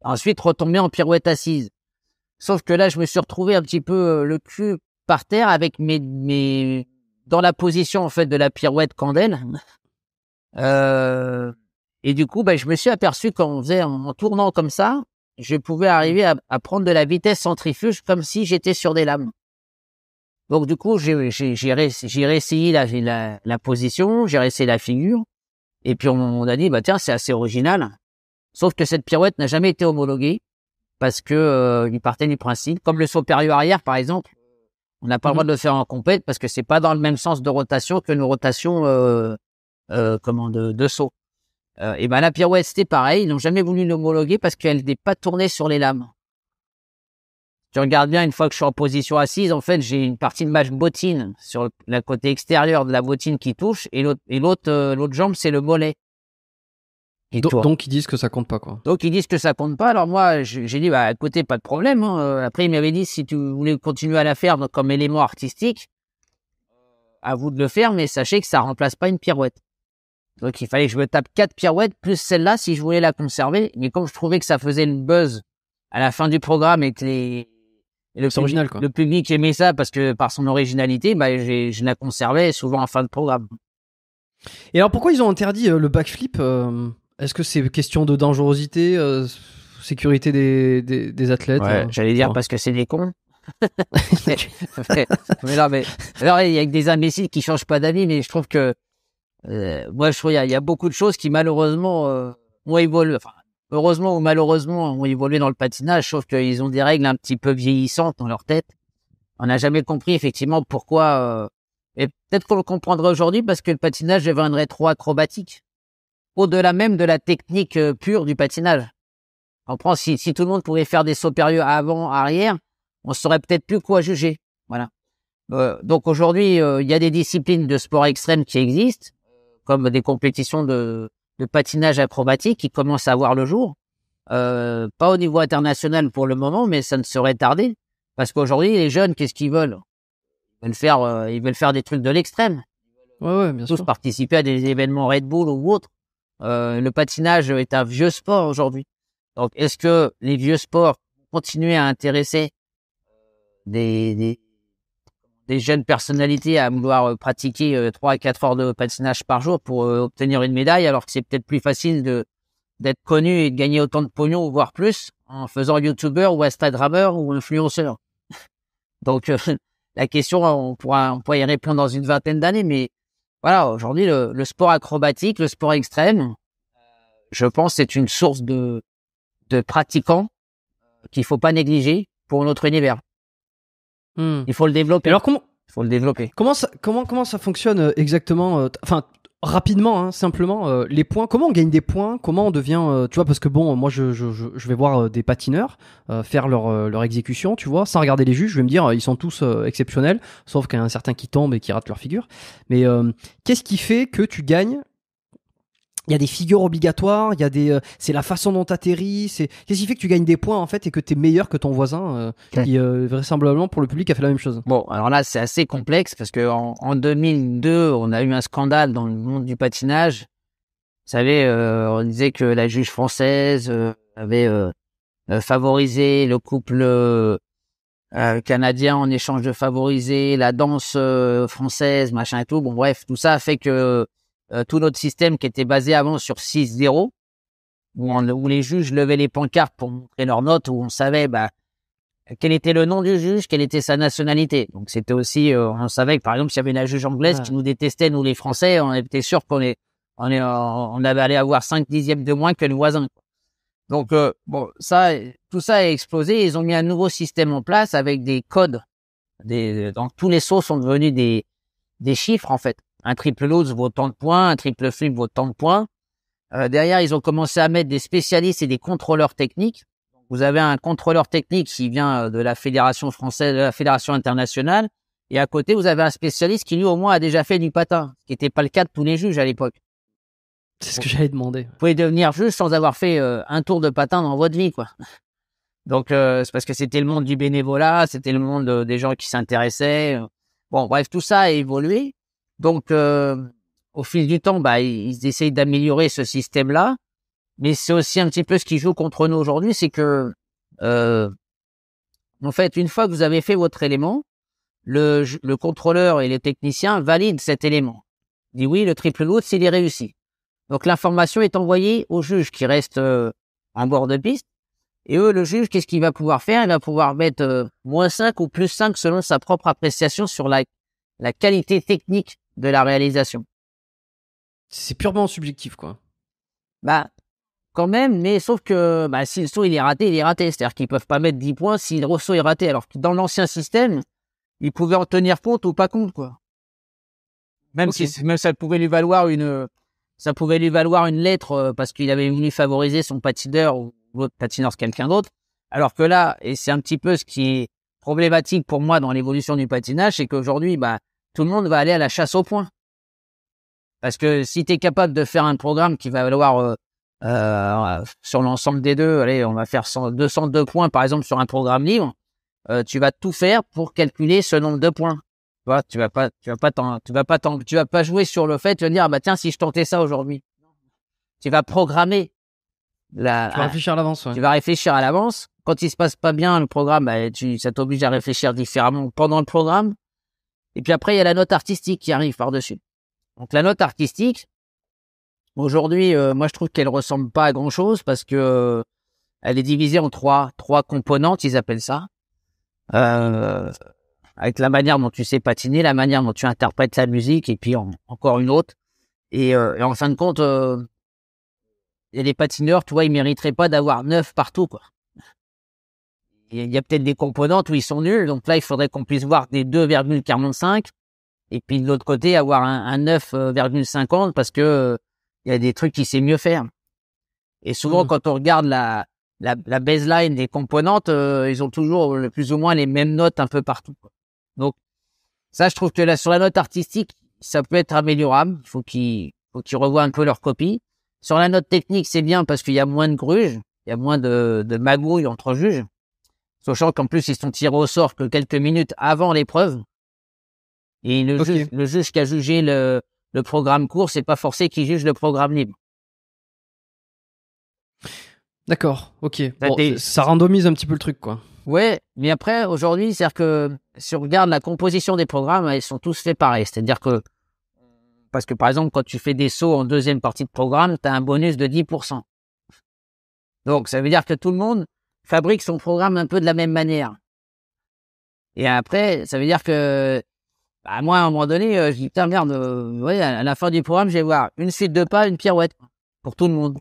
Ensuite, retomber en pirouette assise. Sauf que là, je me suis retrouvé un petit peu le cul par terre avec dans la position en fait de la pirouette candelle. Et du coup, je me suis aperçu qu'en tournant comme ça, je pouvais arriver à prendre de la vitesse centrifuge comme si j'étais sur des lames. Donc du coup, j'ai réessayé la position, j'ai réessayé la figure, et puis on a dit tiens, c'est assez original. Sauf que cette pirouette n'a jamais été homologuée parce que il partait du principe, comme le saut période-arrière par exemple, on n'a pas le droit de le faire en compète parce que c'est pas dans le même sens de rotation que nos rotations de saut. Et la pirouette c'était pareil, ils n'ont jamais voulu l'homologuer parce qu'elle n'est pas tournée sur les lames. Tu regardes bien, une fois que je suis en position assise, en fait, j'ai une partie de ma bottine sur le côté extérieur de la bottine qui touche, et l'autre jambe, c'est le mollet. Donc ils disent que ça compte pas, quoi. Donc ils disent que ça compte pas. Alors moi, j'ai dit, à côté, pas de problème. Hein. Après, il m'avait dit, si tu voulais continuer à la faire comme élément artistique, à vous de le faire, mais sachez que ça remplace pas une pirouette. Donc il fallait que je me tape 4 pirouettes plus celle-là si je voulais la conserver. Mais comme je trouvais que ça faisait une buzz à la fin du programme et que le public aimait ça parce que par son originalité, je la conservais souvent en fin de programme. Et alors pourquoi ils ont interdit le backflip Est-ce que c'est question de dangerosité, sécurité des athlètes j'allais dire parce que c'est des cons. mais alors il y a des imbéciles qui changent pas d'avis, mais je trouve que moi je trouve il y a beaucoup de choses qui malheureusement ont évolué. Enfin, heureusement ou malheureusement, ont évolué dans le patinage, sauf qu'ils ont des règles un petit peu vieillissantes dans leur tête. On n'a jamais compris effectivement pourquoi. Et peut-être qu'on le comprendrait aujourd'hui parce que le patinage deviendrait trop acrobatique, au-delà même de la technique pure du patinage. On prend si tout le monde pouvait faire des sauts périlleux avant, arrière, on saurait peut-être plus quoi juger. Voilà. Donc aujourd'hui, il y a des disciplines de sport extrême qui existent, comme des compétitions de patinage acrobatique qui commencent à voir le jour. Pas au niveau international pour le moment, mais ça ne saurait tarder. Parce qu'aujourd'hui, les jeunes, qu'est-ce qu'ils veulent? Ils veulent faire des trucs de l'extrême. Ouais, bien sûr. Tous participer à des événements Red Bull ou autres. Le patinage est un vieux sport aujourd'hui. Donc, est-ce que les vieux sports vont continuer à intéresser des jeunes personnalités à vouloir pratiquer 3 à 4 heures de patinage par jour pour obtenir une médaille, alors que c'est peut-être plus facile d'être connu et de gagner autant de pognon, voire plus, en faisant youtubeur ou instagrammeur ou influenceur. Donc, la question, on pourra y répondre dans une vingtaine d'années, mais voilà, aujourd'hui, le sport acrobatique, le sport extrême, je pense, c'est une source de pratiquants qu'il faut pas négliger pour notre univers. Il faut le développer. Alors il faut le développer. Comment ça fonctionne exactement? Enfin, rapidement, hein, simplement, les points. Comment on gagne des points? Comment on devient, tu vois, parce que bon, moi, je vais voir des patineurs faire leur exécution, tu vois, sans regarder les juges. Je vais me dire, ils sont tous exceptionnels, sauf qu'il y en a certains qui tombent et qui ratent leur figure. Mais qu'est-ce qui fait que tu gagnes? Il y a des figures obligatoires, il y a c'est la façon dont tu atterris, qu'est-ce qui fait que tu gagnes des points en fait et que tu es meilleur que ton voisin qui vraisemblablement pour le public a fait la même chose. Bon, alors là c'est assez complexe parce que en 2002, on a eu un scandale dans le monde du patinage. Vous savez, on disait que la juge française avait favorisé le couple canadien en échange de favoriser la danse française, machin et tout. Bon bref, tout ça a fait que tout notre système qui était basé avant sur 6-0, où les juges levaient les pancartes pour montrer leurs notes, où on savait quel était le nom du juge, quelle était sa nationalité. Donc c'était aussi, on savait que par exemple, s'il y avait la juge anglaise qui nous détestait, nous les Français, on était sûr on avait allé avoir 5/10 de moins que le voisin. Donc tout ça a explosé. Ils ont mis un nouveau système en place avec des codes. Donc tous les sauts sont devenus des chiffres en fait. Un triple load vaut tant de points, un triple flip vaut tant de points. Derrière, ils ont commencé à mettre des spécialistes et des contrôleurs techniques. Vous avez un contrôleur technique qui vient de la fédération française, de la fédération internationale. Et à côté, vous avez un spécialiste qui, lui, au moins, a déjà fait du patin, ce qui n'était pas le cas de tous les juges à l'époque. C'est ce que j'allais demander. Vous pouvez devenir juge sans avoir fait un tour de patin dans votre vie, quoi. Donc, c'est parce que c'était le monde du bénévolat, c'était le monde des gens qui s'intéressaient. Bon, bref, tout ça a évolué. Donc, au fil du temps, ils essayent d'améliorer ce système-là. Mais c'est aussi un petit peu ce qui joue contre nous aujourd'hui, c'est que, en fait, une fois que vous avez fait votre élément, le contrôleur et les techniciens valident cet élément. Il dit oui, le triple load, s'il est réussi. Donc, l'information est envoyée au juge qui reste en bord de piste. Et eux, le juge, qu'est-ce qu'il va pouvoir faire? Il va pouvoir mettre -5 ou +5 selon sa propre appréciation sur la qualité technique de la réalisation. C'est purement subjectif, quoi. Quand même, mais sauf que si le saut il est raté, il est raté. C'est-à-dire qu'ils peuvent pas mettre 10 points si le saut est raté. Alors que dans l'ancien système, ils pouvaient en tenir compte ou pas compte, quoi. Même si ça pouvait lui valoir une lettre parce qu'il avait voulu favoriser son patineur ou l'autre patineur, c'est quelqu'un d'autre. Alors que là, et c'est un petit peu ce qui est problématique pour moi dans l'évolution du patinage, c'est qu'aujourd'hui, tout le monde va aller à la chasse aux points. Parce que si tu es capable de faire un programme qui va valoir sur l'ensemble des deux, allez, on va faire 202 points par exemple sur un programme libre, tu vas tout faire pour calculer ce nombre de points. Tu vas pas jouer sur le fait, tu vas dire tiens, si je tentais ça aujourd'hui. Tu vas programmer tu vas réfléchir à l'avance, ouais. Tu vas réfléchir à l'avance. Quand il se passe pas bien le programme, ça t'oblige à réfléchir différemment pendant le programme. Et puis après, il y a la note artistique qui arrive par-dessus. Donc la note artistique, aujourd'hui, moi je trouve qu'elle ressemble pas à grand-chose parce que elle est divisée en trois composantes, ils appellent ça. Avec la manière dont tu sais patiner, la manière dont tu interprètes la musique, et puis encore une autre. Et en fin de compte, il y a des patineurs, tu vois, ils mériteraient pas d'avoir 9 partout, quoi. Il y a peut-être des composantes où ils sont nuls, donc là, il faudrait qu'on puisse voir des 2,45, et puis de l'autre côté, avoir un 9,50, parce que il y a des trucs qu'il sait mieux faire. Et souvent, quand on regarde la baseline des composantes, ils ont toujours plus ou moins les mêmes notes un peu partout, quoi. Donc, ça, je trouve que là, sur la note artistique, ça peut être améliorable. Il faut qu'ils revoient un peu leur copie. Sur la note technique, c'est bien parce qu'il y a moins de gruges, il y a moins de magouilles entre juges. Sachant qu'en plus, ils sont tirés au sort que quelques minutes avant l'épreuve. Et le juge qui a jugé le programme court, c'est pas forcé qu'il juge le programme libre. D'accord, ok. Bon, ça randomise un petit peu le truc, quoi. Ouais, mais après, aujourd'hui, c'est-à-dire que si on regarde la composition des programmes, ils sont tous faits pareil. C'est-à-dire que, parce que par exemple, quand tu fais des sauts en deuxième partie de programme, tu as un bonus de 10%. Donc, ça veut dire que tout le monde fabrique son programme un peu de la même manière. Et après, ça veut dire que, moi, à un moment donné, je dis, putain, merde, à la fin du programme, je vais voir une suite de pas, une pirouette pour tout le monde.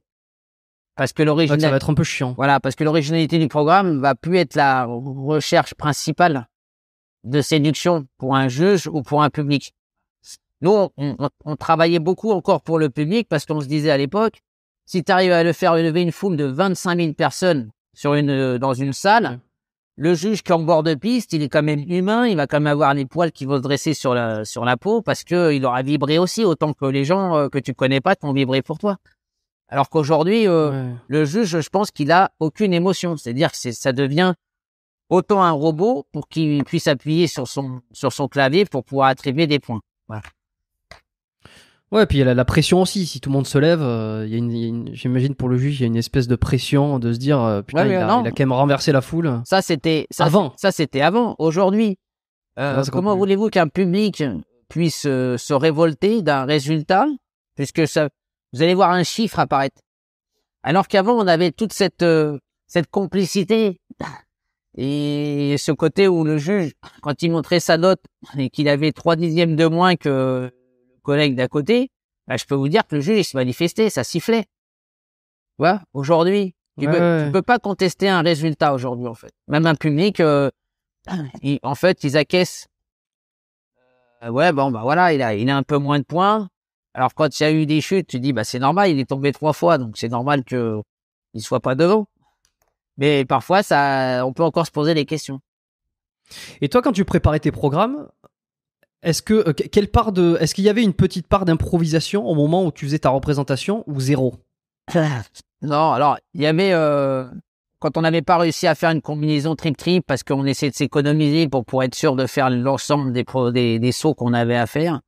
Parce que l'originalité, ça va être un peu chiant. Voilà, parce que l'originalité du programme va plus être la recherche principale de séduction pour un juge ou pour un public. Nous, on travaillait beaucoup encore pour le public parce qu'on se disait à l'époque, si tu arrives à le faire lever une foule de 25 000 personnes dans une salle, le juge qui est en bord de piste, il est quand même humain, il va quand même avoir les poils qui vont se dresser sur la peau parce que il aura vibré aussi autant que les gens que tu connais pas t'ont vibré pour toi. Alors qu'aujourd'hui, le juge, je pense qu'il a aucune émotion. C'est-à-dire que ça devient autant un robot pour qu'il puisse appuyer sur son clavier pour pouvoir attribuer des points. Voilà. Ouais, puis il y a la pression aussi. Si tout le monde se lève, j'imagine pour le juge, il y a une espèce de pression de se dire putain, il a quand même renversé la foule. Ça, c'était avant. Aujourd'hui, comment voulez-vous qu'un public puisse se révolter d'un résultat, puisque vous allez voir un chiffre apparaître. Alors qu'avant, on avait toute cette complicité et ce côté où le juge, quand il montrait sa note et qu'il avait 3/10 de moins que le collègue d'à côté, je peux vous dire que le juge il se manifestait, ça sifflait. Ouais. Aujourd'hui, tu peux pas contester un résultat aujourd'hui en fait. Même un public, en fait, ils acquiescent. Voilà, il a un peu moins de points. Alors, quand il y a eu des chutes, tu dis, c'est normal, il est tombé 3 fois, donc c'est normal qu'il soit pas devant. Mais parfois, on peut encore se poser des questions. Et toi, quand tu préparais tes programmes, est-ce qu'il y avait une petite part d'improvisation au moment où tu faisais ta représentation ou zéro? Non, alors, il y avait, quand on n'avait pas réussi à faire une combinaison trip-trip parce qu'on essayait de s'économiser pour être sûr de faire l'ensemble des sauts qu'on avait à faire.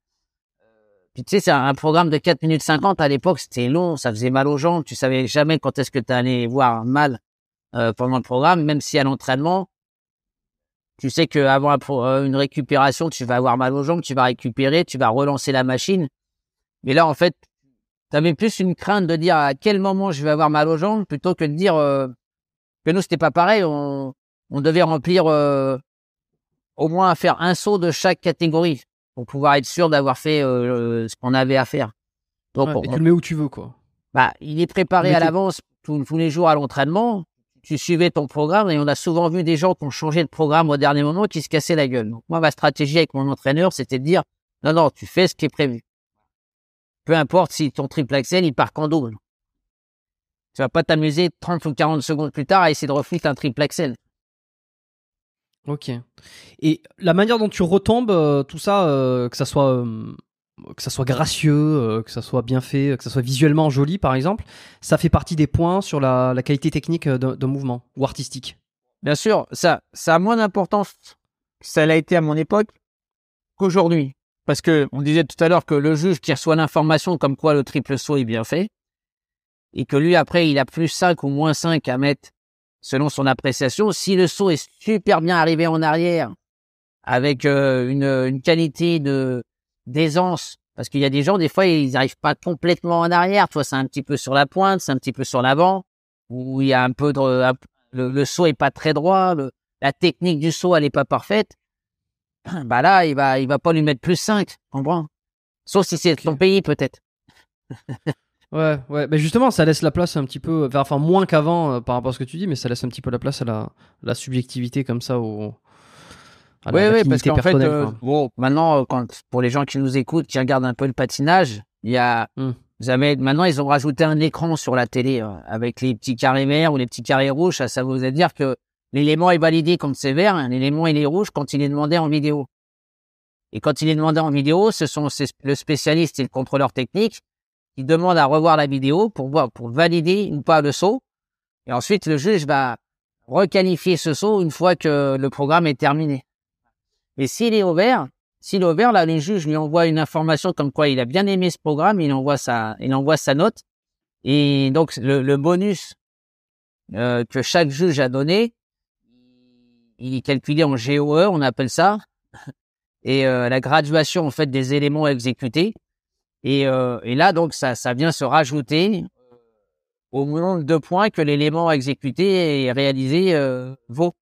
Puis tu sais, c'est un programme de 4 minutes 50 à l'époque, c'était long, ça faisait mal aux jambes, tu savais jamais quand est-ce que tu allais voir mal pendant le programme, même si à l'entraînement, tu sais qu'avant une récupération, tu vas avoir mal aux jambes, tu vas récupérer, tu vas relancer la machine. Mais là, en fait, tu avais plus une crainte de dire à quel moment je vais avoir mal aux jambes plutôt que de dire que nous, c'était pas pareil, on devait remplir au moins à faire un saut de chaque catégorie pour pouvoir être sûr d'avoir fait ce qu'on avait à faire. Donc, et tu le mets où tu veux, quoi. Il est préparé à l'avance tous les jours à l'entraînement. Tu suivais ton programme et on a souvent vu des gens qui ont changé de programme au dernier moment qui se cassaient la gueule. Donc, moi, ma stratégie avec mon entraîneur, c'était de dire non, tu fais ce qui est prévu. Peu importe si ton triple axel, il part qu'en double. Tu vas pas t'amuser 30 ou 40 secondes plus tard à essayer de refouler un triple axel. Ok. Et la manière dont tu retombes, tout ça, que ça soit gracieux, que ça soit bien fait, que ça soit visuellement joli, par exemple, ça fait partie des points sur la qualité technique d'un mouvement ou artistique. Bien sûr, ça a moins d'importance que ça l'a été à mon époque qu'aujourd'hui. Parce que on disait tout à l'heure que le juge qui reçoit l'information comme quoi le triple saut est bien fait, et que lui, après, il a plus 5 ou moins 5 à mettre selon son appréciation. Si le saut est super bien arrivé en arrière, avec une qualité d'aisance, parce qu'il y a des gens, des fois, ils n'arrivent pas complètement en arrière. Toi, c'est un petit peu sur la pointe, c'est un petit peu sur l'avant, où il y a un peu le saut est pas très droit, la technique du saut, elle est pas parfaite. Là, il va pas lui mettre plus 5, comprends? Sauf si c'est ton pays, peut-être. Ouais, mais justement, ça laisse la place un petit peu, enfin moins qu'avant par rapport à ce que tu dis, mais ça laisse un petit peu la place à la subjectivité comme ça, oui, parce qu'en fait, maintenant, pour les gens qui nous écoutent, qui regardent un peu le patinage, il y a, maintenant, ils ont rajouté un écran sur la télé avec les petits carrés verts ou les petits carrés rouges. Ça veut dire que l'élément est validé quand c'est vert, l'élément il est rouge quand il est demandé en vidéo. Et quand il est demandé en vidéo, c'est le spécialiste et le contrôleur technique qui demande à revoir la vidéo pour valider ou pas le saut. Et ensuite, le juge va requalifier ce saut une fois que le programme est terminé. Mais s'il est ouvert, là, les juges lui envoient une information comme quoi il a bien aimé ce programme, il envoie sa note. Et donc, le bonus que chaque juge a donné, il est calculé en GOE, on appelle ça. Et la graduation, en fait, des éléments à exécuter. Et là, donc, ça vient se rajouter au nombre de points que l'élément à exécuter et réalisé vaut.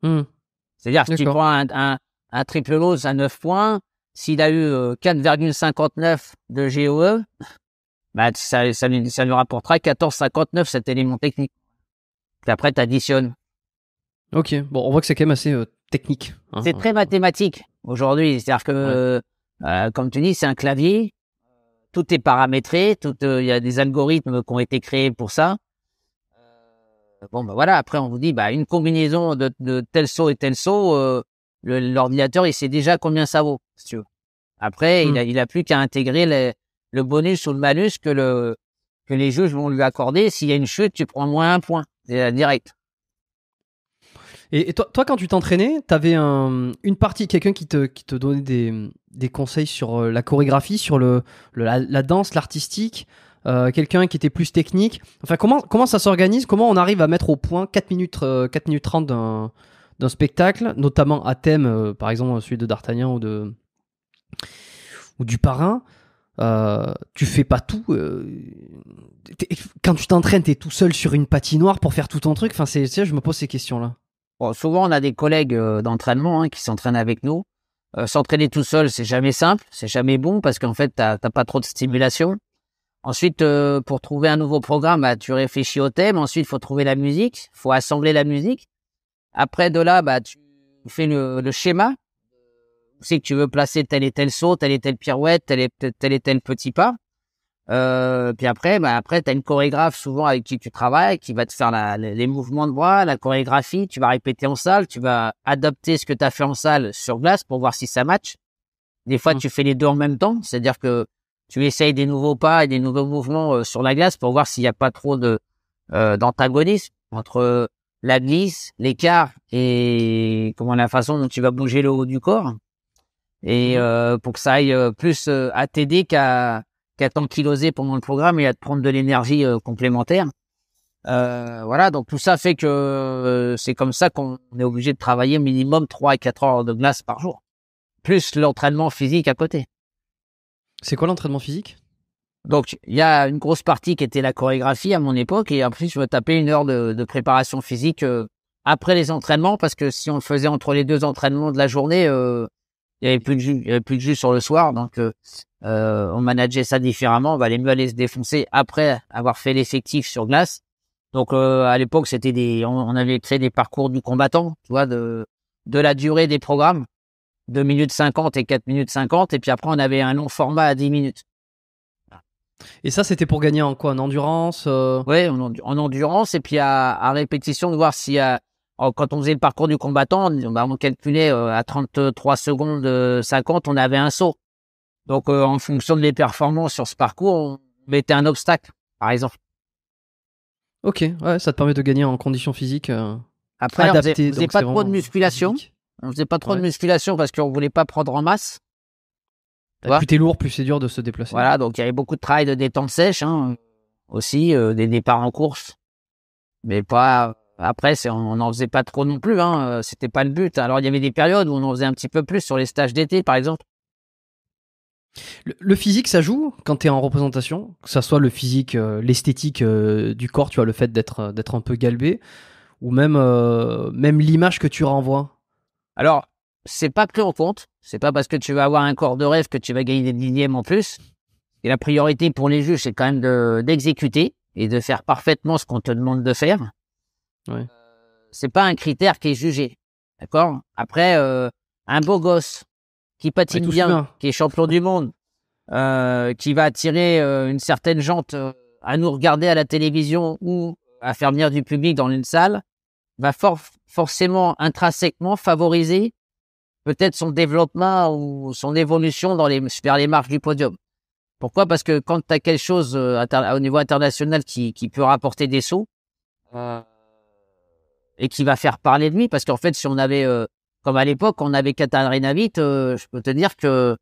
C'est-à-dire, si tu prends un triple nose à 9 points, s'il a eu 4,59 de GOE, bah, ça lui rapportera 14,59 cet élément technique. Puis après, tu additionnes. Ok, bon, on voit que c'est quand même assez technique. Hein, c'est très mathématique aujourd'hui. C'est-à-dire que, comme tu dis, c'est un clavier. Tout est paramétré. Il y a des algorithmes qui ont été créés pour ça. Bon, bah voilà. Après, on vous dit, bah, une combinaison de tel saut et tel saut, l'ordinateur, il sait déjà combien ça vaut, si tu veux. Après, il a plus qu'à intégrer le bonus ou le malus que les juges vont lui accorder. S'il y a une chute, tu prends moins 1 point. C'est direct. Et toi, quand tu t'entraînais, t'avais une partie, quelqu'un qui te donnait des conseils sur la chorégraphie, sur la danse, l'artistique, quelqu'un qui était plus technique. Enfin, comment ça s'organise? Comment on arrive à mettre au point 4 minutes 30 d'un spectacle, notamment à thème, par exemple celui de D'Artagnan ou du Parrain? Tu fais pas tout. Quand tu t'entraînes, t'es tout seul sur une patinoire pour faire tout ton truc. Enfin, je me pose ces questions-là. Bon, souvent, on a des collègues d'entraînement qui s'entraînent avec nous. S'entraîner tout seul, c'est jamais simple, c'est jamais bon parce qu'en fait, t'as pas trop de stimulation. Ensuite, pour trouver un nouveau programme, bah, tu réfléchis au thème. Ensuite, il faut trouver la musique, il faut assembler la musique. Après, de là, bah, tu fais le schéma. Tu sais que tu veux placer tel et tel saut, telle et telle pirouette, tel et tel petit pas. Puis après, t'as une chorégraphe souvent avec qui tu travailles, qui va te faire les mouvements de bras, la chorégraphie. Tu vas répéter en salle, tu vas adapter ce que tu as fait en salle sur glace pour voir si ça match. Des fois, tu fais les deux en même temps, c'est-à-dire que tu essayes des nouveaux pas et des nouveaux mouvements sur la glace pour voir s'il n'y a pas trop d'antagonisme entre la glisse, l'écart et la façon dont tu vas bouger le haut du corps. Et pour que ça aille plus à t'aider qu'à t'ankyloser pendant le programme et à te prendre de l'énergie complémentaire. Voilà, donc tout ça fait que c'est comme ça qu'on est obligé de travailler minimum 3 à 4 heures de glace par jour. Plus l'entraînement physique à côté. C'est quoi l'entraînement physique? Donc, il y a une grosse partie qui était la chorégraphie à mon époque et après, je me tapais 1 heure de préparation physique après les entraînements parce que si on le faisait entre les 2 entraînements de la journée, il y avait plus de jus sur le soir, donc on manageait ça différemment. On valait mieux aller se défoncer après avoir fait l'effectif sur glace. Donc à l'époque, on avait créé des parcours du combattant, tu vois, de la durée des programmes, 2 minutes 50 et 4 minutes 50, et puis après on avait un long format à 10 minutes. Et ça, c'était pour gagner en quoi? En endurance Ouais, en endurance, et puis à répétition de voir s'il y a. Quand on faisait le parcours du combattant, on calculait à 33 secondes 50, on avait un saut. Donc, en fonction de les performances sur ce parcours, on mettait un obstacle, par exemple. Ok, ouais, ça te permet de gagner en conditions physiques. Après, adaptées, on faisait pas trop de musculation. On faisait pas trop de musculation parce qu'on voulait pas prendre en masse. Plus t'es lourd, plus c'est dur de se déplacer. Voilà, donc il y avait beaucoup de travail de détente sèche, aussi, des départs en course. Mais pas... Après, on n'en faisait pas trop non plus, c'était pas le but. Alors, il y avait des périodes où on en faisait un petit peu plus sur les stages d'été, par exemple. Le physique, ça joue quand tu es en représentation, que ça soit le physique, l'esthétique du corps, tu vois, le fait d'être un peu galbé, ou même l'image que tu renvoies. Alors, c'est pas pris en compte. C'est pas parce que tu vas avoir un corps de rêve que tu vas gagner des millièmes en plus. Et la priorité pour les juges, c'est quand même d'exécuter et de faire parfaitement ce qu'on te demande de faire. Ouais. C'est pas un critère qui est jugé. D'accord? Après, un beau gosse qui patine bien, qui est champion du monde, qui va attirer une certaine gente à nous regarder à la télévision ou à faire venir du public dans une salle, va forcément, intrinsèquement favoriser peut-être son développement ou son évolution vers les marches du podium. Pourquoi? Parce que quand tu as quelque chose au niveau international qui peut rapporter des sous et qui va faire parler de lui, parce qu'en fait, si on avait, comme à l'époque, on avait Katarinavit, je peux te dire que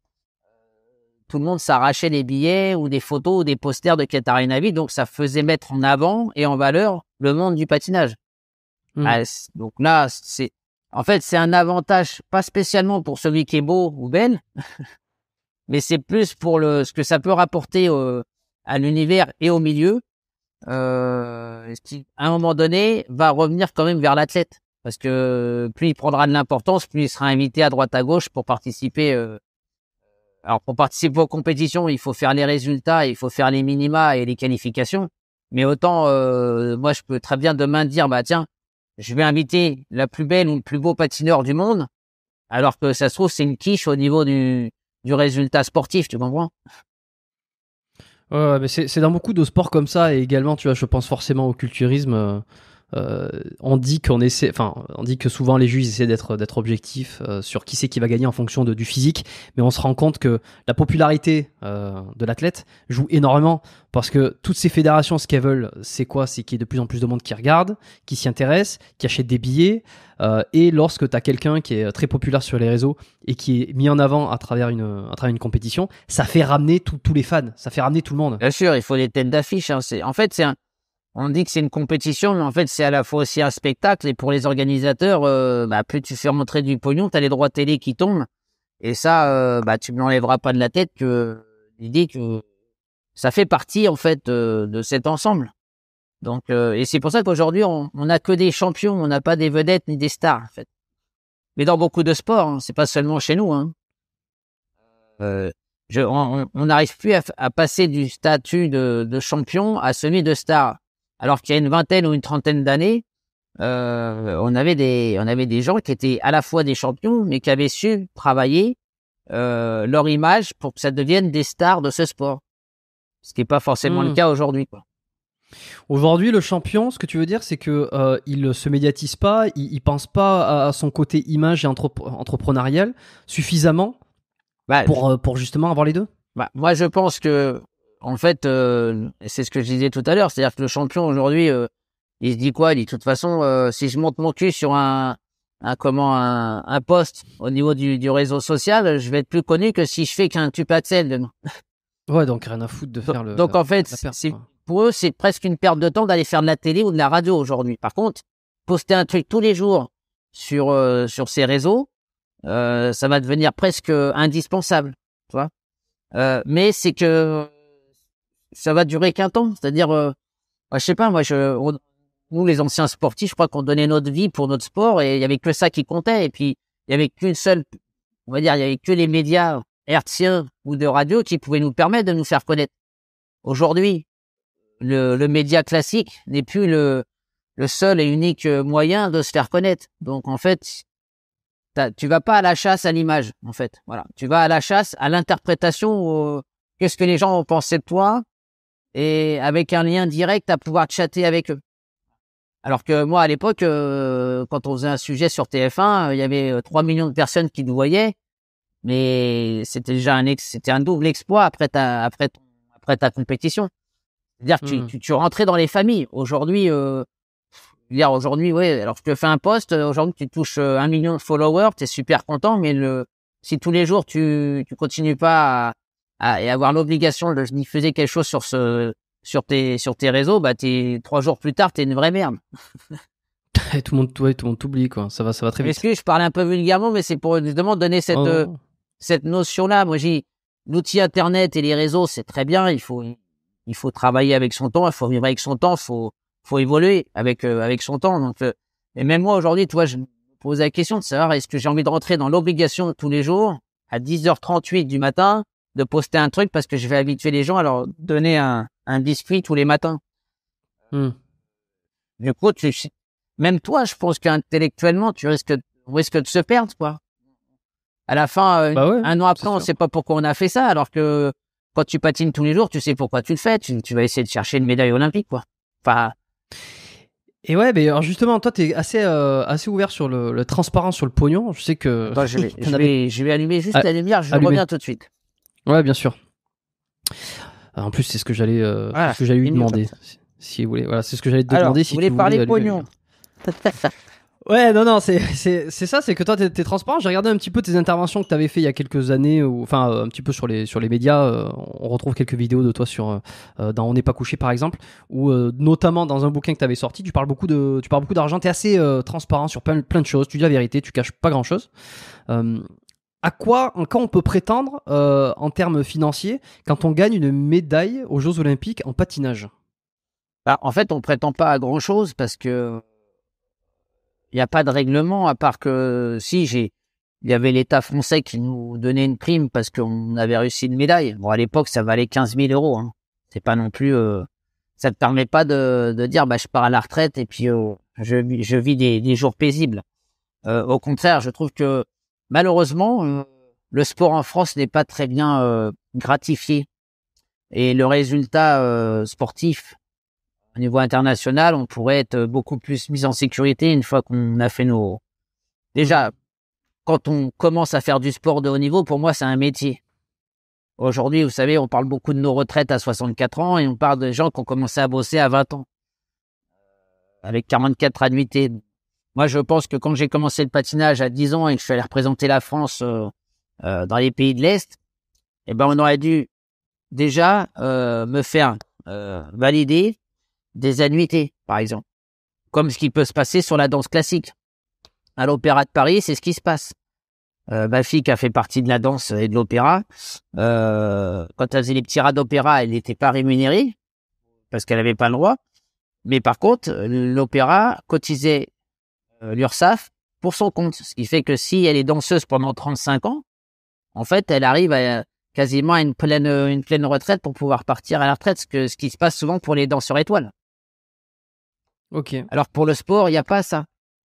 tout le monde s'arrachait les billets ou des photos ou des posters de Katarinavit, donc ça faisait mettre en avant et en valeur le monde du patinage. Donc là, c'est un avantage, pas spécialement pour celui qui est beau ou belle, mais c'est plus pour ce que ça peut rapporter à l'univers et au milieu, qui, à un moment donné, va revenir quand même vers l'athlète. Parce que plus il prendra de l'importance, plus il sera invité à droite à gauche pour participer. Alors, pour participer aux compétitions, il faut faire les résultats, il faut faire les minima et les qualifications. Mais autant, moi, je peux très bien demain dire, bah tiens, je vais inviter la plus belle ou le plus beau patineur du monde, alors que ça se trouve, c'est une quiche au niveau du résultat sportif, tu comprends? Ouais, mais c'est dans beaucoup de sports comme ça, et également, tu vois, je pense forcément au culturisme. On dit que souvent les juges essaient d'être objectifs sur qui c'est qui va gagner en fonction du physique, mais on se rend compte que la popularité de l'athlète joue énormément, parce que toutes ces fédérations, ce qu'elles veulent, c'est quoi? C'est qu'il y ait de plus en plus de monde qui regarde, qui s'y intéresse, qui achète des billets, et lorsque tu as quelqu'un qui est très populaire sur les réseaux et qui est mis en avant à travers une compétition, ça fait ramener tous les fans, ça fait ramener tout le monde. Bien sûr, il faut des têtes d'affiche, hein. On dit que c'est une compétition, mais en fait, c'est à la fois aussi un spectacle. Et pour les organisateurs, plus tu fais remontrer du pognon, tu as les droits télé qui tombent. Et ça, tu ne m'enlèveras pas de la tête que l'idée que ça fait partie, en fait, de cet ensemble. Donc, et c'est pour ça qu'aujourd'hui, on n'a que des champions, on n'a pas des vedettes ni des stars, en fait. Mais dans beaucoup de sports, hein, c'est pas seulement chez nous. Hein. On n'arrive plus à passer du statut de champion à celui de star. Alors qu'il y a une vingtaine ou une trentaine d'années, on avait des gens qui étaient à la fois des champions, mais qui avaient su travailler leur image pour que ça devienne des stars de ce sport. Ce qui n'est pas forcément le cas aujourd'hui, quoi. Aujourd'hui, le champion, ce que tu veux dire, c'est que il se médiatise pas, il pense pas à son côté image et entrepreneurial suffisamment pour justement avoir les deux. Moi, je pense que en fait, c'est ce que je disais tout à l'heure, c'est-à-dire que le champion aujourd'hui, il se dit quoi? Il dit de toute façon, si je monte mon cul sur un post au niveau du réseau social, je vais être plus connu que si je fais qu'un tupatzel demain. Ouais, donc rien à foutre de faire Donc en fait, pour eux, c'est presque une perte de temps d'aller faire de la télé ou de la radio aujourd'hui. Par contre, poster un truc tous les jours sur ces réseaux, ça va devenir presque indispensable, tu vois. Mais c'est que ça va durer qu'un temps, c'est-à-dire, je sais pas, nous les anciens sportifs, je crois qu'on donnait notre vie pour notre sport et il y avait que ça qui comptait. Et puis il y avait qu'une seule, on va dire, il y avait que les médias hertziens ou de radio qui pouvaient nous permettre de nous faire connaître. Aujourd'hui, le média classique n'est plus le seul et unique moyen de se faire connaître. Donc en fait, tu vas pas à la chasse à l'image, en fait. Voilà, tu vas à la chasse à l'interprétation. Qu'est-ce que les gens ont pensé de toi, et avec un lien direct à pouvoir chatter avec eux. Alors que moi, à l'époque, quand on faisait un sujet sur TF1, il y avait 3 millions de personnes qui nous voyaient, mais c'était déjà un double exploit après ta compétition. C'est-à-dire que tu rentrais dans les familles. Aujourd'hui, ouais, alors je te fais un post, aujourd'hui tu touches 1 million de followers, t'es super content, mais si tous les jours tu continues pas à avoir l'obligation de diffuser quelque chose sur tes réseaux, 3 jours plus tard, t'es une vraie merde. Et tout le monde t'oublie, quoi. Ça va très vite. Excuse, je parle un peu vulgairement, mais c'est pour justement donner cette notion-là. Moi, l'outil Internet et les réseaux, c'est très bien. Il faut travailler avec son temps, il faut vivre avec son temps, faut évoluer avec son temps. Donc, et même moi aujourd'hui, tu vois, je me pose la question de savoir est-ce que j'ai envie de rentrer dans l'obligation tous les jours à 10h38 du matin de poster un truc parce que je vais habituer les gens à leur donner un biscuit tous les matins. Du coup, même toi, je pense qu'intellectuellement, on risque de se perdre, quoi. À la fin, un an après, on ne sait pas pourquoi on a fait ça, alors que quand tu patines tous les jours, tu sais pourquoi tu le fais. Tu vas essayer de chercher une médaille olympique, quoi. Enfin. Et ouais, mais alors justement, toi, t'es assez ouvert sur le transparent sur le pognon. Je sais que. Attends, je vais allumer juste la lumière, je reviens tout de suite. Ouais, bien sûr. En plus, c'est ce que j'allais lui demander. Si vous voulez, voilà, c'est ce que j'allais te demander. Si vous voulez parler pognon. Ouais, non, c'est ça, c'est que toi, t'es transparent. J'ai regardé un petit peu tes interventions que t'avais fait il y a quelques années, un petit peu sur les médias. On retrouve quelques vidéos de toi dans On n'est pas couché, par exemple, ou notamment dans un bouquin que t'avais sorti, tu parles beaucoup d'argent. T'es assez transparent sur plein de choses. Tu dis la vérité, tu caches pas grand chose. À quoi on peut prétendre en termes financiers quand on gagne une médaille aux Jeux Olympiques en patinage? En fait, on prétend pas à grand chose parce que il n'y a pas de règlement, à part que il y avait l'État français qui nous donnait une prime parce qu'on avait réussi une médaille. Bon, à l'époque, ça valait 15 000 euros. Hein. C'est pas non plus, ça te permet pas de dire, je pars à la retraite et puis je vis des jours paisibles. Au contraire, je trouve que malheureusement, le sport en France n'est pas très bien gratifié et le résultat sportif au niveau international, on pourrait être beaucoup plus mis en sécurité une fois qu'on a fait nos... Déjà, quand on commence à faire du sport de haut niveau, pour moi, c'est un métier. Aujourd'hui, vous savez, on parle beaucoup de nos retraites à 64 ans et on parle de gens qui ont commencé à bosser à 20 ans, avec 44 annuités. Moi, je pense que quand j'ai commencé le patinage à 10 ans et que je suis allé représenter la France dans les pays de l'Est, on aurait dû déjà me faire valider des annuités, par exemple. Comme ce qui peut se passer sur la danse classique. À l'Opéra de Paris, c'est ce qui se passe. Ma fille qui a fait partie de la danse et de l'opéra, quand elle faisait les petits rats d'opéra, elle n'était pas rémunérée parce qu'elle n'avait pas le droit. Mais par contre, l'opéra cotisait l'URSSAF pour son compte. Ce qui fait que si elle est danseuse pendant 35 ans, en fait, elle arrive à quasiment à une pleine retraite pour pouvoir partir à la retraite, ce qui se passe souvent pour les danseurs étoiles. Ok. Alors pour le sport, il n'y a pas ça.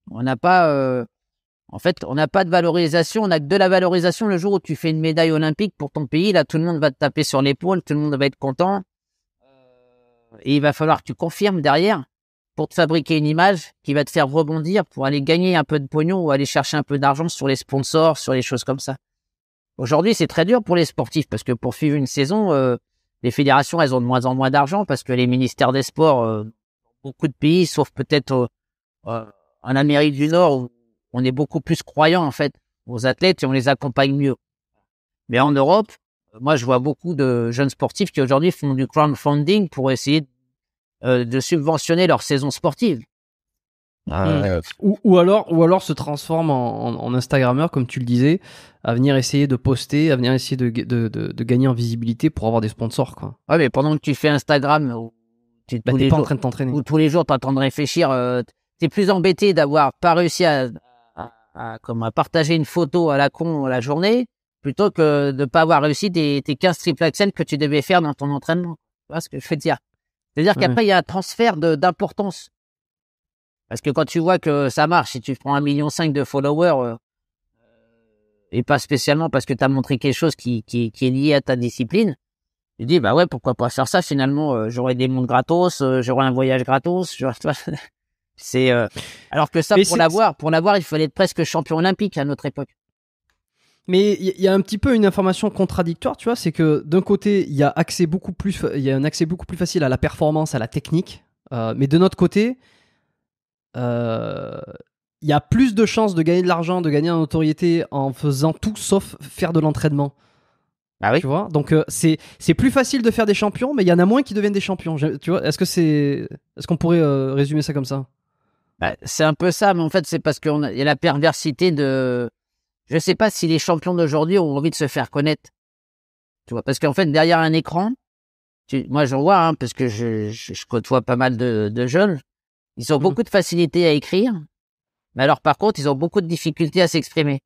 On n'a pas, en fait, on n'a pas de valorisation. On n'a que de la valorisation le jour où tu fais une médaille olympique pour ton pays. Là, tout le monde va te taper sur l'épaule, tout le monde va être content. Et il va falloir que tu confirmes derrière pour te fabriquer une image qui va te faire rebondir pour aller gagner un peu de pognon ou aller chercher un peu d'argent sur les sponsors, sur les choses comme ça. Aujourd'hui, c'est très dur pour les sportifs parce que pour suivre une saison, les fédérations, elles ont de moins en moins d'argent parce que les ministères des sports, beaucoup de pays, sauf peut-être en Amérique du Nord, où on est beaucoup plus croyant en fait aux athlètes et on les accompagne mieux. Mais en Europe, moi, je vois beaucoup de jeunes sportifs qui aujourd'hui font du crowdfunding pour essayer de subventionner leur saison sportive. Ou alors se transforme en Instagrammeur, comme tu le disais, à venir essayer de poster, à venir essayer de gagner en visibilité pour avoir des sponsors, quoi. Ouais, mais pendant que tu fais Instagram, t'es pas en train de t'entraîner. Ou tous les jours, t'es en train de réfléchir, t'es plus embêté d'avoir pas réussi à partager une photo à la con la journée, plutôt que de pas avoir réussi tes 15 triple axel que tu devais faire dans ton entraînement. Tu vois ce que je veux dire? C'est-à-dire qu'après, il y a un transfert d'importance. Parce que quand tu vois que ça marche, si tu prends 1,5 million de followers, et pas spécialement parce que tu as montré quelque chose qui est lié à ta discipline, tu dis, ouais, pourquoi pas faire ça finalement, j'aurais des montres gratos, j'aurais un voyage gratos, c'est, alors que ça, pour l'avoir, il fallait être presque champion olympique à notre époque. Mais il y a un petit peu une information contradictoire, tu vois, c'est que d'un côté, il y a un accès beaucoup plus facile à la performance, à la technique, mais de notre côté, il y a plus de chances de gagner de l'argent, de gagner en notoriété en faisant tout sauf faire de l'entraînement. Ah oui. Tu vois, donc c'est plus facile de faire des champions, mais il y en a moins qui deviennent des champions. Tu vois, est-ce qu'on pourrait résumer ça comme ça? C'est un peu ça, mais en fait, c'est parce qu'il y a la perversité de... Je sais pas si les champions d'aujourd'hui ont envie de se faire connaître. Tu vois, parce qu'en fait, derrière un écran, moi, j'en vois, parce que je côtoie pas mal de jeunes, ils ont beaucoup de facilité à écrire, mais alors, par contre, ils ont beaucoup de difficultés à s'exprimer.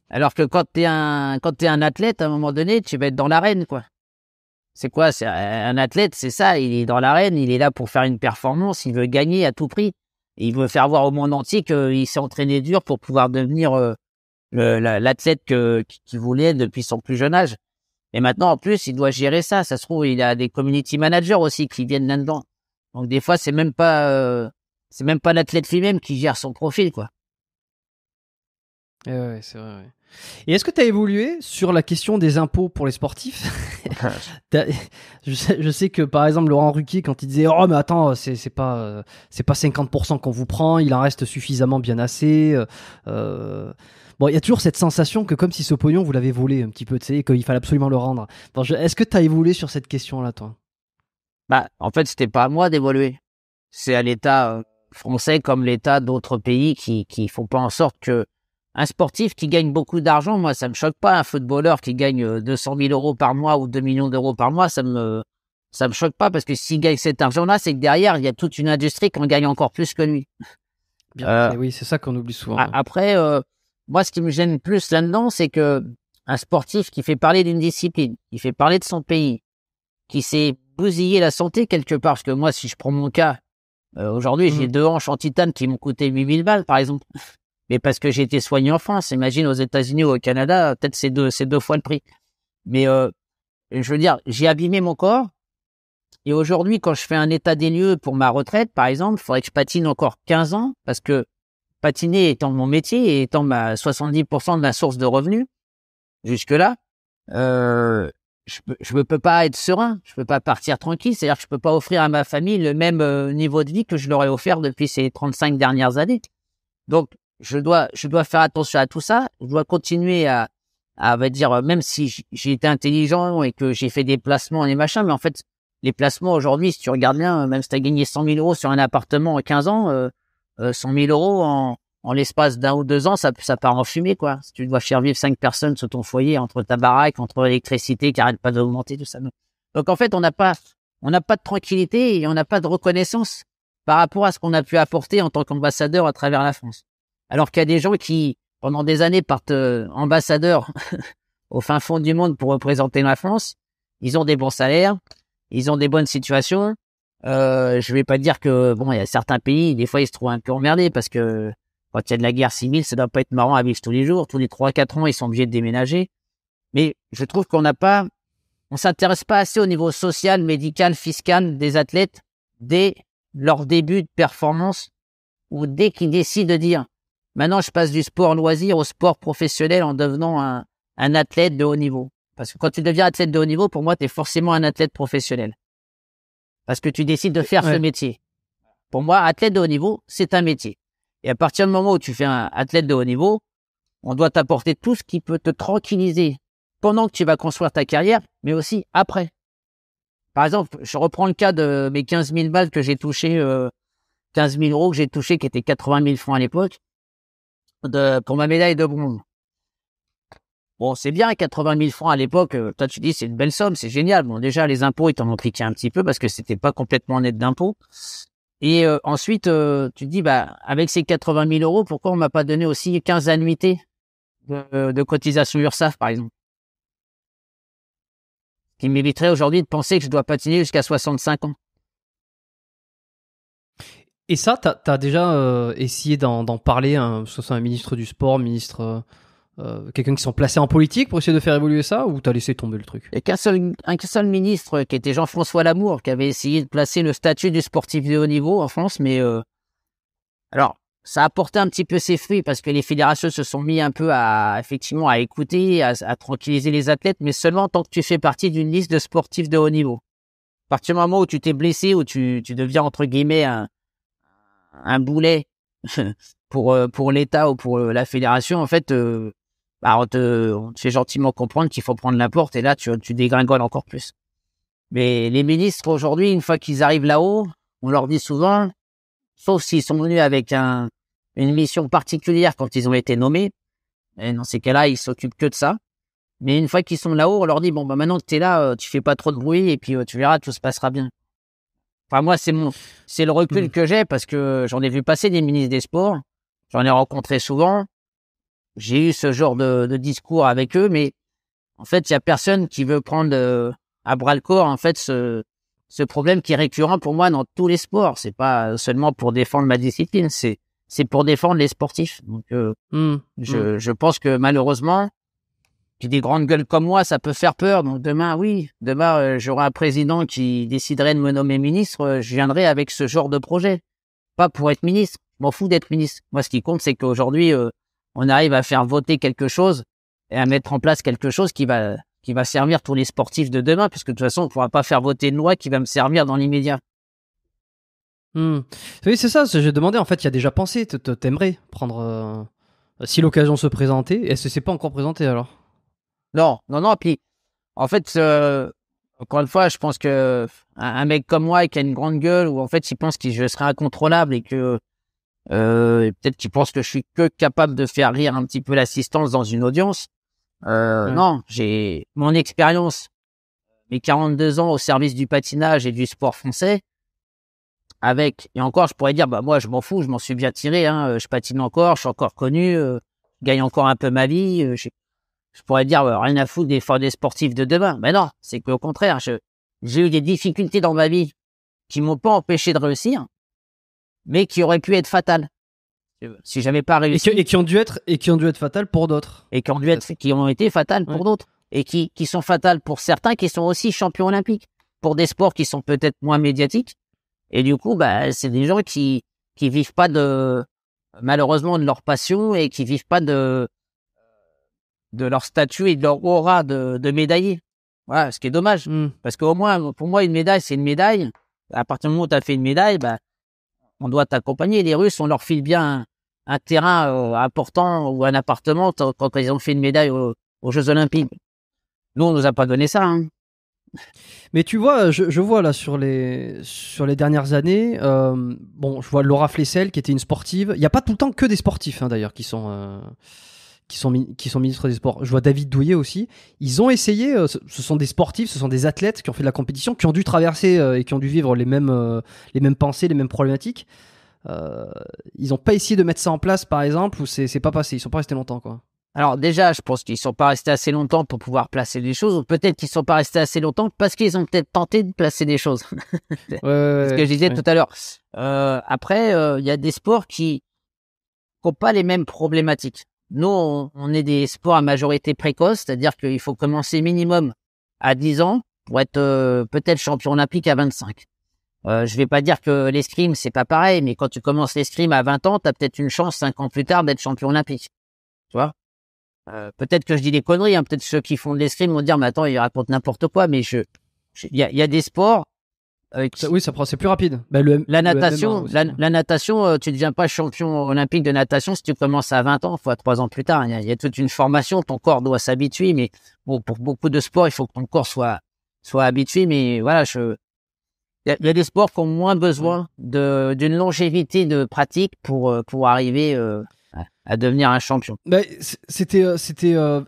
Alors que quand t'es un athlète, à un moment donné, tu vas être dans l'arène, quoi. C'est quoi? C'est un athlète, c'est ça. Il est dans l'arène, il est là pour faire une performance, il veut gagner à tout prix. Et il veut faire voir au monde entier qu'il s'est entraîné dur pour pouvoir devenir l'athlète qu'il voulait depuis son plus jeune âge. Et maintenant, en plus, il doit gérer ça. Ça se trouve, il a des community managers aussi qui viennent là-dedans. Donc des fois, c'est même pas l'athlète lui-même qui gère son profil, quoi. Ouais, c'est vrai. Ouais. Et est-ce que tu as évolué sur la question des impôts pour les sportifs? Je sais que par exemple Laurent Ruquier, quand il disait oh mais attends, c'est pas 50% qu'on vous prend, il en reste suffisamment bien assez. Bon, il y a toujours cette sensation que comme si ce pognon vous l'avez volé un petit peu, tu sais, qu'il fallait absolument le rendre. Bon, est-ce que tu as évolué sur cette question-là, toi? Bah, en fait, c'était pas à moi d'évoluer. C'est à l'État français comme l'État d'autres pays qui font pas en sorte que un sportif qui gagne beaucoup d'argent, moi, ça me choque pas. Un footballeur qui gagne 200 000 euros par mois ou 2 millions d'euros par mois, ça me choque pas parce que s'il gagne cet argent-là, c'est que derrière, il y a toute une industrie qui en gagne encore plus que lui. Bien, oui, c'est ça qu'on oublie souvent. Après, moi, ce qui me gêne plus là-dedans, c'est que un sportif qui fait parler d'une discipline, qui fait parler de son pays, qui s'est bousillé la santé quelque part, parce que moi, si je prends mon cas, aujourd'hui, j'ai 2 hanches en titane qui m'ont coûté 8 000 balles, par exemple. Mais parce que j'ai été soigné en France. Imagine aux États-Unis ou au Canada, peut-être c'est 2 fois le prix. Mais je veux dire, j'ai abîmé mon corps. Et aujourd'hui, quand je fais un état des lieux pour ma retraite, par exemple, il faudrait que je patine encore 15 ans parce que patiner étant mon métier et étant 70% de ma source de revenus, jusque-là, je ne peux pas être serein. Je peux pas partir tranquille. C'est-à-dire que je peux pas offrir à ma famille le même niveau de vie que je leur ai offert depuis ces 35 dernières années. Donc, je dois faire attention à tout ça. Je dois continuer à on va dire, même si j'ai été intelligent et que j'ai fait des placements et machin, mais en fait, les placements aujourd'hui, si tu regardes bien, même si tu as gagné 100 000 euros sur un appartement en 15 ans, 100 000 euros en l'espace d'1 ou 2 ans, ça part en fumée, quoi. Si tu dois faire vivre 5 personnes sur ton foyer, entre ta baraque, entre l'électricité qui arrête pas d'augmenter, tout ça. Donc, en fait, on n'a pas de tranquillité et on n'a pas de reconnaissance par rapport à ce qu'on a pu apporter en tant qu'ambassadeur à travers la France. Alors qu'il y a des gens qui, pendant des années, partent ambassadeurs au fin fond du monde pour représenter la France. Ils ont des bons salaires, ils ont des bonnes situations. Je vais pas dire que, bon, il y a certains pays, des fois, ils se trouvent un peu emmerdés parce que quand il y a de la guerre civile, ça doit pas être marrant à vivre tous les jours. Tous les 3-4 ans, ils sont obligés de déménager. Mais je trouve on s'intéresse pas assez au niveau social, médical, fiscal des athlètes dès leur début de performance ou dès qu'ils décident de dire maintenant, je passe du sport loisir au sport professionnel en devenant un athlète de haut niveau. Parce que quand tu deviens athlète de haut niveau, pour moi, tu es forcément un athlète professionnel. Parce que tu décides de faire ce métier. Pour moi, athlète de haut niveau, c'est un métier. Et à partir du moment où tu fais un athlète de haut niveau, on doit t'apporter tout ce qui peut te tranquilliser pendant que tu vas construire ta carrière, mais aussi après. Par exemple, je reprends le cas de mes 15 000 balles que j'ai touchées, 15 000 euros que j'ai touchés, qui étaient 80 000 francs à l'époque. Pour ma médaille de bronze. Bon, c'est bien, 80 000 francs à l'époque, toi tu dis c'est une belle somme, c'est génial. Bon, déjà les impôts ils t'en ont triqué un petit peu parce que c'était pas complètement net d'impôts. Et ensuite, tu te dis bah avec ces 80 000 euros, pourquoi on m'a pas donné aussi 15 annuités de cotisation URSSAF par exemple, qui m'éviterait aujourd'hui de penser que je dois patiner jusqu'à 65 ans. Et ça, t'as déjà essayé d'en parler, que ce soit un ministre du sport, quelqu'un qui sont placés en politique pour essayer de faire évoluer ça, ou t'as laissé tomber le truc? Il n'y a qu'un seul ministre qui était Jean-François Lamour, qui avait essayé de placer le statut du sportif de haut niveau en France, mais alors ça a porté un petit peu ses fruits parce que les fédérations se sont mis un peu à écouter, à tranquilliser les athlètes, mais seulement tant que tu fais partie d'une liste de sportifs de haut niveau. À partir du moment où tu t'es blessé, où tu deviens entre guillemets un boulet pour l'État ou pour la fédération, en fait, on te fait gentiment comprendre qu'il faut prendre la porte et là, tu dégringoles encore plus. Mais les ministres, aujourd'hui, une fois qu'ils arrivent là-haut, on leur dit souvent, sauf s'ils sont venus avec une mission particulière quand ils ont été nommés, et dans ces cas-là, ils s'occupent que de ça. Mais une fois qu'ils sont là-haut, on leur dit, bon, bah, maintenant que t'es là, tu fais pas trop de bruit et puis tu verras, tout se passera bien. Enfin, moi, c'est le recul que j'ai parce que j'en ai vu passer des ministres des Sports. J'en ai rencontré souvent. J'ai eu ce genre de discours avec eux, mais en fait, il y a personne qui veut prendre à bras le corps, en fait, ce problème qui est récurrent pour moi dans tous les sports. C'est pas seulement pour défendre ma discipline, c'est pour défendre les sportifs. Donc, je pense que malheureusement, Puis des grandes gueules comme moi, ça peut faire peur. Donc demain, j'aurai un président qui déciderait de me nommer ministre. Je viendrai avec ce genre de projet. Pas pour être ministre. Je m'en fous d'être ministre. Moi, ce qui compte, c'est qu'aujourd'hui, on arrive à faire voter quelque chose et à mettre en place quelque chose qui va servir tous les sportifs de demain, puisque de toute façon, on ne pourra pas faire voter une loi qui va me servir dans l'immédiat. Oui, c'est ça. J'ai demandé. En fait, il y a déjà pensé. T'aimerais prendre si l'occasion se présentait. Est-ce que c'est pas encore présenté alors? Non. Puis, en fait, encore une fois, je pense que un mec comme moi qui a une grande gueule, ou en fait, il pense que je serai incontrôlable et que peut-être qu'il pense que je suis que capable de faire rire un petit peu l'assistance dans une audience. Non, j'ai mon expérience, mes 42 ans au service du patinage et du sport français. Et encore, je pourrais dire, moi, je m'en fous, je m'en suis bien tiré, hein, je patine encore, je suis encore connu, je gagne encore un peu ma vie, je pourrais dire, rien à foutre des sportifs de demain. Mais non, c'est qu'au contraire, j'ai eu des difficultés dans ma vie qui m'ont pas empêché de réussir, mais qui auraient pu être fatales. Si j'avais pas réussi. Et qui ont dû être fatales pour d'autres. Et qui ont été fatales pour d'autres. Et qui sont fatales pour certains qui sont aussi champions olympiques. Pour des sports qui sont peut-être moins médiatiques. Et du coup, c'est des gens qui vivent pas malheureusement de leur passion et qui vivent pas de leur statut et de leur aura de médaillé. Voilà, ce qui est dommage. Parce qu'au moins, pour moi, une médaille, c'est une médaille. À partir du moment où tu as fait une médaille, on doit t'accompagner. Les Russes, on leur file bien un terrain important ou un appartement quand ils ont fait une médaille aux Jeux Olympiques. Nous, on nous a pas donné ça. Hein. Mais tu vois, je vois là sur les dernières années, je vois Laura Flessel qui était une sportive. Il n'y a pas tout le temps que des sportifs d'ailleurs qui sont ministres des Sports. Je vois David Douillet aussi. Ils ont essayé, ce sont des sportifs, ce sont des athlètes qui ont fait de la compétition, qui ont dû traverser et qui ont dû vivre les mêmes pensées, les mêmes problématiques. Ils n'ont pas essayé de mettre ça en place, par exemple, ou c'est pas passé. Ils sont pas restés longtemps, quoi. Alors déjà, je pense qu'ils sont pas restés assez longtemps pour pouvoir placer des choses, ou peut-être qu'ils sont pas restés assez longtemps parce qu'ils ont peut-être tenté de placer des choses. C'est ce que je disais tout à l'heure. Après, il y a des sports qui n'ont pas les mêmes problématiques. Nous, on est des sports à majorité précoce, c'est-à-dire qu'il faut commencer minimum à 10 ans pour être peut-être champion olympique à 25. Je vais pas dire que l'escrime, c'est pas pareil, mais quand tu commences l'escrime à 20 ans, tu as peut-être une chance 5 ans plus tard d'être champion olympique. Tu vois? Peut-être que je dis des conneries, hein, peut-être ceux qui font de l'escrime vont dire, mais attends, ils racontent n'importe quoi, mais il y a des sports. C'est plus rapide. La natation, la natation, tu deviens pas champion olympique de natation si tu commences à 20 ans, fois 3 ans plus tard. Il y a toute une formation, ton corps doit s'habituer, mais bon, pour beaucoup de sports, il faut que ton corps soit habitué, mais voilà, il y a des sports qui ont moins besoin d'une longévité de pratique pour arriver à devenir un champion. C'était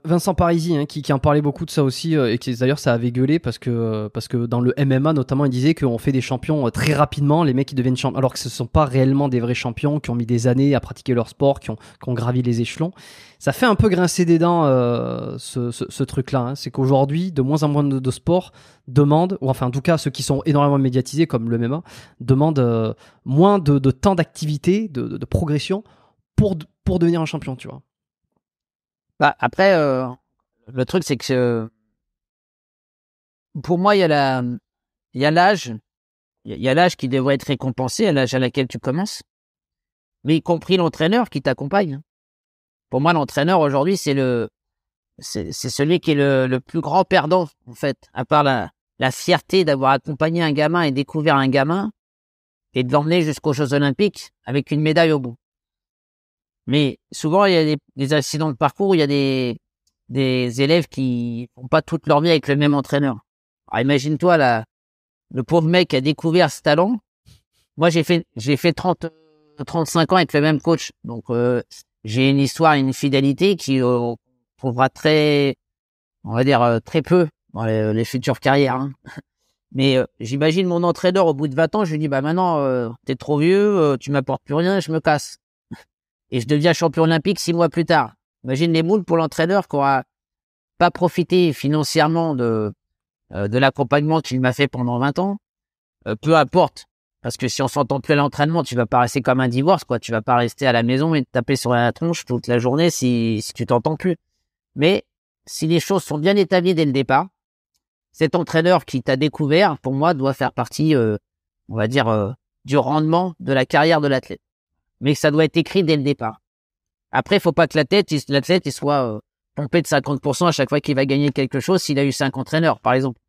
Vincent Parisi qui en parlait beaucoup de ça aussi et qui d'ailleurs ça avait gueulé parce que dans le MMA notamment il disait qu'on fait des champions très rapidement, les mecs qui deviennent champions alors que ce sont pas réellement des vrais champions qui ont mis des années à pratiquer leur sport, qui ont gravi les échelons. Ça fait un peu grincer des dents ce truc-là. C'est qu'aujourd'hui de moins en moins de sports demandent, ou enfin en tout cas ceux qui sont énormément médiatisés comme le MMA, demandent moins de temps d'activité, de progression pour devenir un champion, tu vois. Après, le truc, c'est que pour moi, il y a l'âge. Il y a l'âge qui devrait être récompensé, à l'âge à laquelle tu commences. Mais y compris l'entraîneur qui t'accompagne. Pour moi, l'entraîneur, aujourd'hui, c'est celui qui est le plus grand perdant, en fait. À part la fierté d'avoir accompagné un gamin et découvert un gamin et de l'emmener jusqu'aux Jeux Olympiques avec une médaille au bout. Mais souvent, il y a des accidents de parcours, il y a des élèves qui font pas toute leur vie avec le même entraîneur. Alors, imagine-toi, le pauvre mec qui a découvert ce talent. Moi, j'ai fait 35 ans avec le même coach. Donc, j'ai une histoire, une fidélité qui trouvera très peu dans les futures carrières. Hein. Mais j'imagine mon entraîneur au bout de 20 ans, je lui dis, maintenant, t'es trop vieux, tu m'apportes plus rien, je me casse. Et je deviens champion olympique 6 mois plus tard. Imagine les moules pour l'entraîneur qui aura pas profité financièrement de l'accompagnement qu'il m'a fait pendant 20 ans. Peu importe. Parce que si on s'entend plus à l'entraînement, tu vas pas rester comme un divorce, quoi. Tu vas pas rester à la maison et te taper sur la tronche toute la journée si tu t'entends plus. Mais si les choses sont bien établies dès le départ, cet entraîneur qui t'a découvert, pour moi, doit faire partie, on va dire, du rendement de la carrière de l'athlète. Mais ça doit être écrit dès le départ. Après, il faut pas que l'athlète il soit pompé de 50% à chaque fois qu'il va gagner quelque chose s'il a eu 5 entraîneurs, par exemple.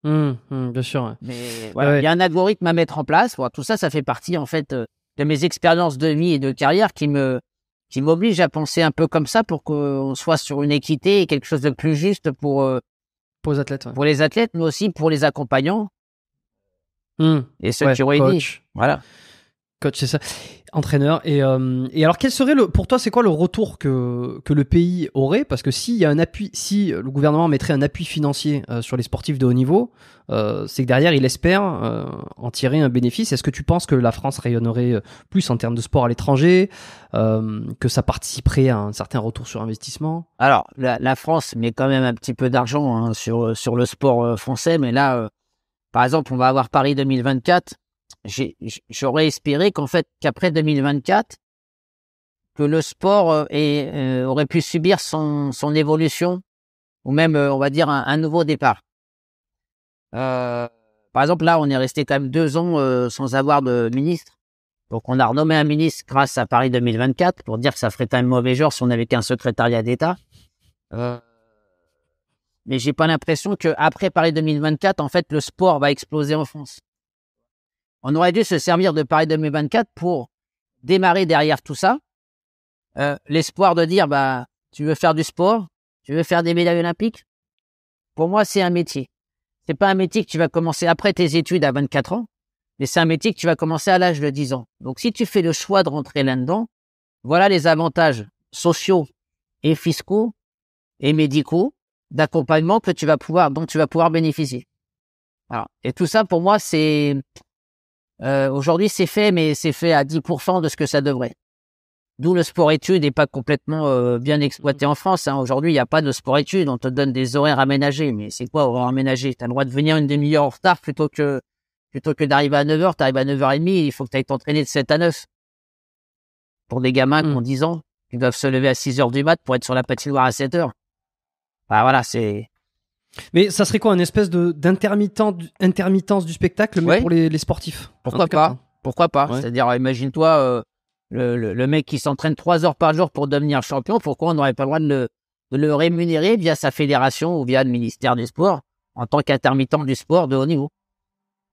Bien sûr. Ouais. Mais voilà, il y a un algorithme à mettre en place. Voilà, tout ça, ça fait partie en fait de mes expériences de vie et de carrière qui m'oblige à penser un peu comme ça pour qu'on soit sur une équité et quelque chose de plus juste pour les athlètes. Ouais. Pour les athlètes, mais aussi pour les accompagnants et ceux qui auraient dit. Voilà. Coach, c'est ça. Entraîneur. Et alors, quel serait pour toi, c'est quoi le retour que le pays aurait? Parce que s'il y a un appui, si le gouvernement mettrait un appui financier sur les sportifs de haut niveau, c'est que derrière, il espère en tirer un bénéfice. Est-ce que tu penses que la France rayonnerait plus en termes de sport à l'étranger, que ça participerait à un certain retour sur investissement? Alors, la France met quand même un petit peu d'argent sur le sport français, mais là, par exemple, on va avoir Paris 2024. J'aurais espéré qu'après 2024, que le sport aurait pu subir son évolution ou même, on va dire, un nouveau départ. Par exemple, là, on est resté quand même 2 ans sans avoir de ministre. Donc, on a renommé un ministre grâce à Paris 2024 pour dire que ça ferait quand même mauvais genre si on n'avait qu'un secrétariat d'État. Mais j'ai pas l'impression qu'après Paris 2024, en fait, le sport va exploser en France. On aurait dû se servir de Paris 2024 pour démarrer derrière tout ça. L'espoir de dire, tu veux faire du sport, tu veux faire des médailles olympiques. Pour moi, c'est un métier. C'est pas un métier que tu vas commencer après tes études à 24 ans, mais c'est un métier que tu vas commencer à l'âge de 10 ans. Donc, si tu fais le choix de rentrer là-dedans, voilà les avantages sociaux et fiscaux et médicaux d'accompagnement dont tu vas pouvoir bénéficier. Alors, et tout ça, pour moi, c'est aujourd'hui, c'est fait, mais c'est fait à 10% de ce que ça devrait. D'où le sport-études n'est pas complètement bien exploité en France. Aujourd'hui, il n'y a pas de sport-études. On te donne des horaires aménagés. Mais c'est quoi, horaires aménagés? Tu as le droit de venir une demi-heure en retard plutôt que d'arriver à 9h. Tu arrives à 9h30, il faut que tu ailles t'entraîner de 7 à 9. Pour des gamins qui ont 10 ans, qui doivent se lever à 6h du mat pour être sur la patinoire à 7h. Voilà, c'est... Mais ça serait quoi, une espèce d'intermittence du spectacle, mais pour les sportifs? Pourquoi pas ouais. C'est-à-dire, imagine-toi le mec qui s'entraîne 3 heures par jour pour devenir champion, pourquoi on n'aurait pas le droit de le rémunérer via sa fédération ou via le ministère des Sports en tant qu'intermittent du sport de haut niveau?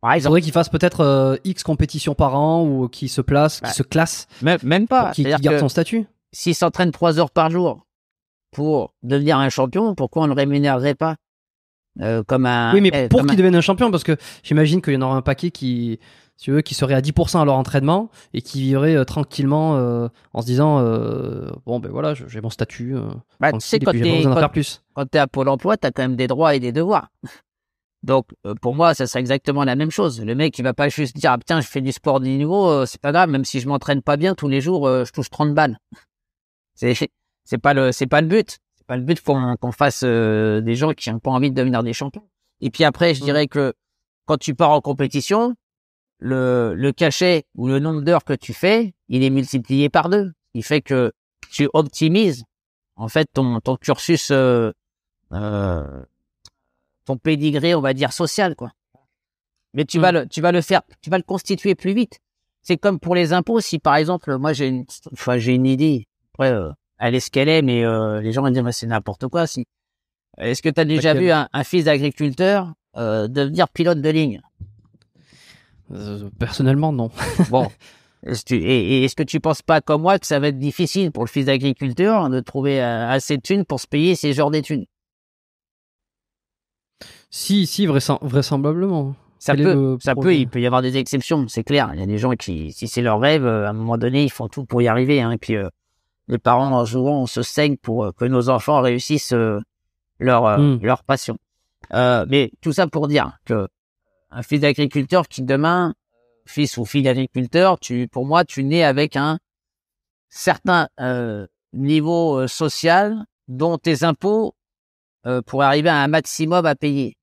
Par exemple. Il faudrait qu'il fasse peut-être X compétitions par an ou qu'il se classe. Même pas. Qu'il garde son statut. S'il s'entraîne 3 heures par jour pour devenir un champion, pourquoi on ne le rémunérerait pas? Oui, mais pour qu'il devienne un champion, parce que j'imagine qu'il y en aura un paquet qui serait à 10% à leur entraînement et qui vivrait tranquillement en se disant voilà, j'ai mon statut. Tu sais, quand t'es à Pôle emploi, t'as quand même des droits et des devoirs. Donc, pour moi, ça serait exactement la même chose. Le mec, il va pas juste dire, putain, je fais du sport de niveau, c'est pas grave, même si je m'entraîne pas bien tous les jours, je touche 30 balles. C'est pas le but. C'est pas le but qu'on fasse des gens qui n'ont pas envie de devenir des champions. Et puis après, je dirais que quand tu pars en compétition, le cachet ou le nombre d'heures que tu fais, il est multiplié par 2. Il fait que tu optimises, en fait, ton cursus, ton pédigré, on va dire, social, quoi. Mais tu vas le constituer plus vite. C'est comme pour les impôts. Si, par exemple, moi, j'ai une idée. Après, elle est ce qu'elle est, mais les gens vont dire, c'est n'importe quoi. Est-ce que tu as déjà vu un fils d'agriculteur devenir pilote de ligne? Personnellement, non. Bon. Est-ce que tu penses pas comme moi que ça va être difficile pour le fils d'agriculteur de trouver assez de thunes pour se payer ces genres d'études? Si, vraisemblablement. Ça peut, il peut y avoir des exceptions, c'est clair. Il y a des gens qui, si c'est leur rêve, à un moment donné, ils font tout pour y arriver. Et puis, les parents, souvent, on se saigne pour que nos enfants réussissent leur passion. Mais tout ça pour dire que un fils d'agriculteur qui demain, fils ou fille d'agriculteur, pour moi, tu nais avec un certain niveau social dont tes impôts pourraient arriver à un maximum à payer.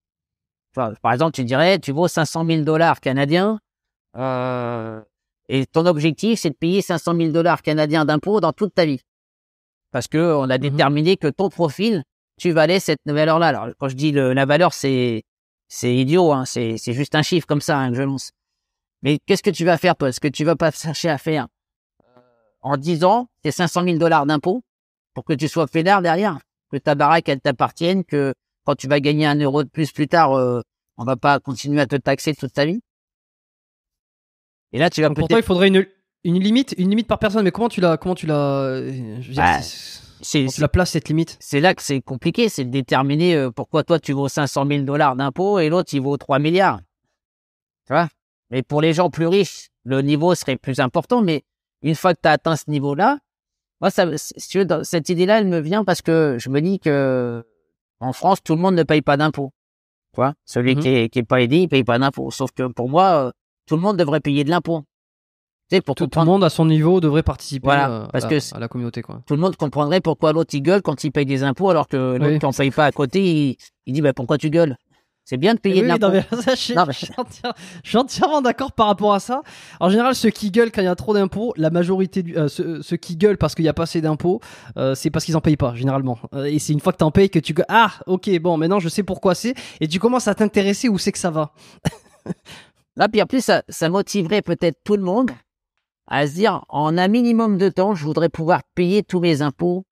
Enfin, par exemple, tu dirais, tu vaux 500 000 $ canadiens et ton objectif, c'est de payer 500 000 $ canadiens d'impôts dans toute ta vie. Parce que on a déterminé que ton profil tu valais cette valeur-là. Alors, quand je dis la valeur, c'est idiot, hein, c'est juste un chiffre comme ça, hein, que je lance. Mais qu'est-ce que tu vas faire, toi? Est-ce que tu vas pas chercher à faire, en 10 ans, tes $500 000 d'impôts pour que tu sois peinard derrière, que ta baraque, elle t'appartienne, que quand tu vas gagner 1 € de plus tard, on va pas continuer à te taxer toute ta vie? Et là, tu vas peut-être... Pourtant, il faudrait une limite par personne. Mais comment tu la, je veux dire, comment tu la places, cette limite? C'est là que c'est compliqué, c'est de déterminer pourquoi toi tu vaux $500 000 d'impôts et l'autre il vaut 3 milliards. Tu vois? Mais pour les gens plus riches, le niveau serait plus important. Mais une fois que tu as atteint ce niveau-là, moi, si tu veux, cette idée-là, elle me vient parce que je me dis que en France, tout le monde ne paye pas d'impôts. Tu vois? Celui qui est pas aidé, il paye pas d'impôts. Sauf que pour moi, tout le monde devrait payer de l'impôt. Tu sais, tout le monde à son niveau devrait participer parce à la communauté, quoi. Tout le monde comprendrait pourquoi l'autre il gueule quand il paye des impôts alors que l'autre qui en paye pas à côté, il dit pourquoi tu gueules? C'est bien de payer de l'impôt. Je suis entièrement d'accord par rapport à ça. En général, ceux qui gueulent quand il y a trop d'impôts, la majorité ceux qui gueulent parce qu'il n'y a pas assez d'impôts, c'est parce qu'ils en payent pas, généralement. Et c'est une fois que tu en payes que tu gueules. Ah, ok, bon, maintenant je sais pourquoi c'est. Et tu commences à t'intéresser où c'est que ça va. Là, puis en plus, ça motiverait peut-être tout le monde à se dire, en un minimum de temps, je voudrais pouvoir payer tous mes impôts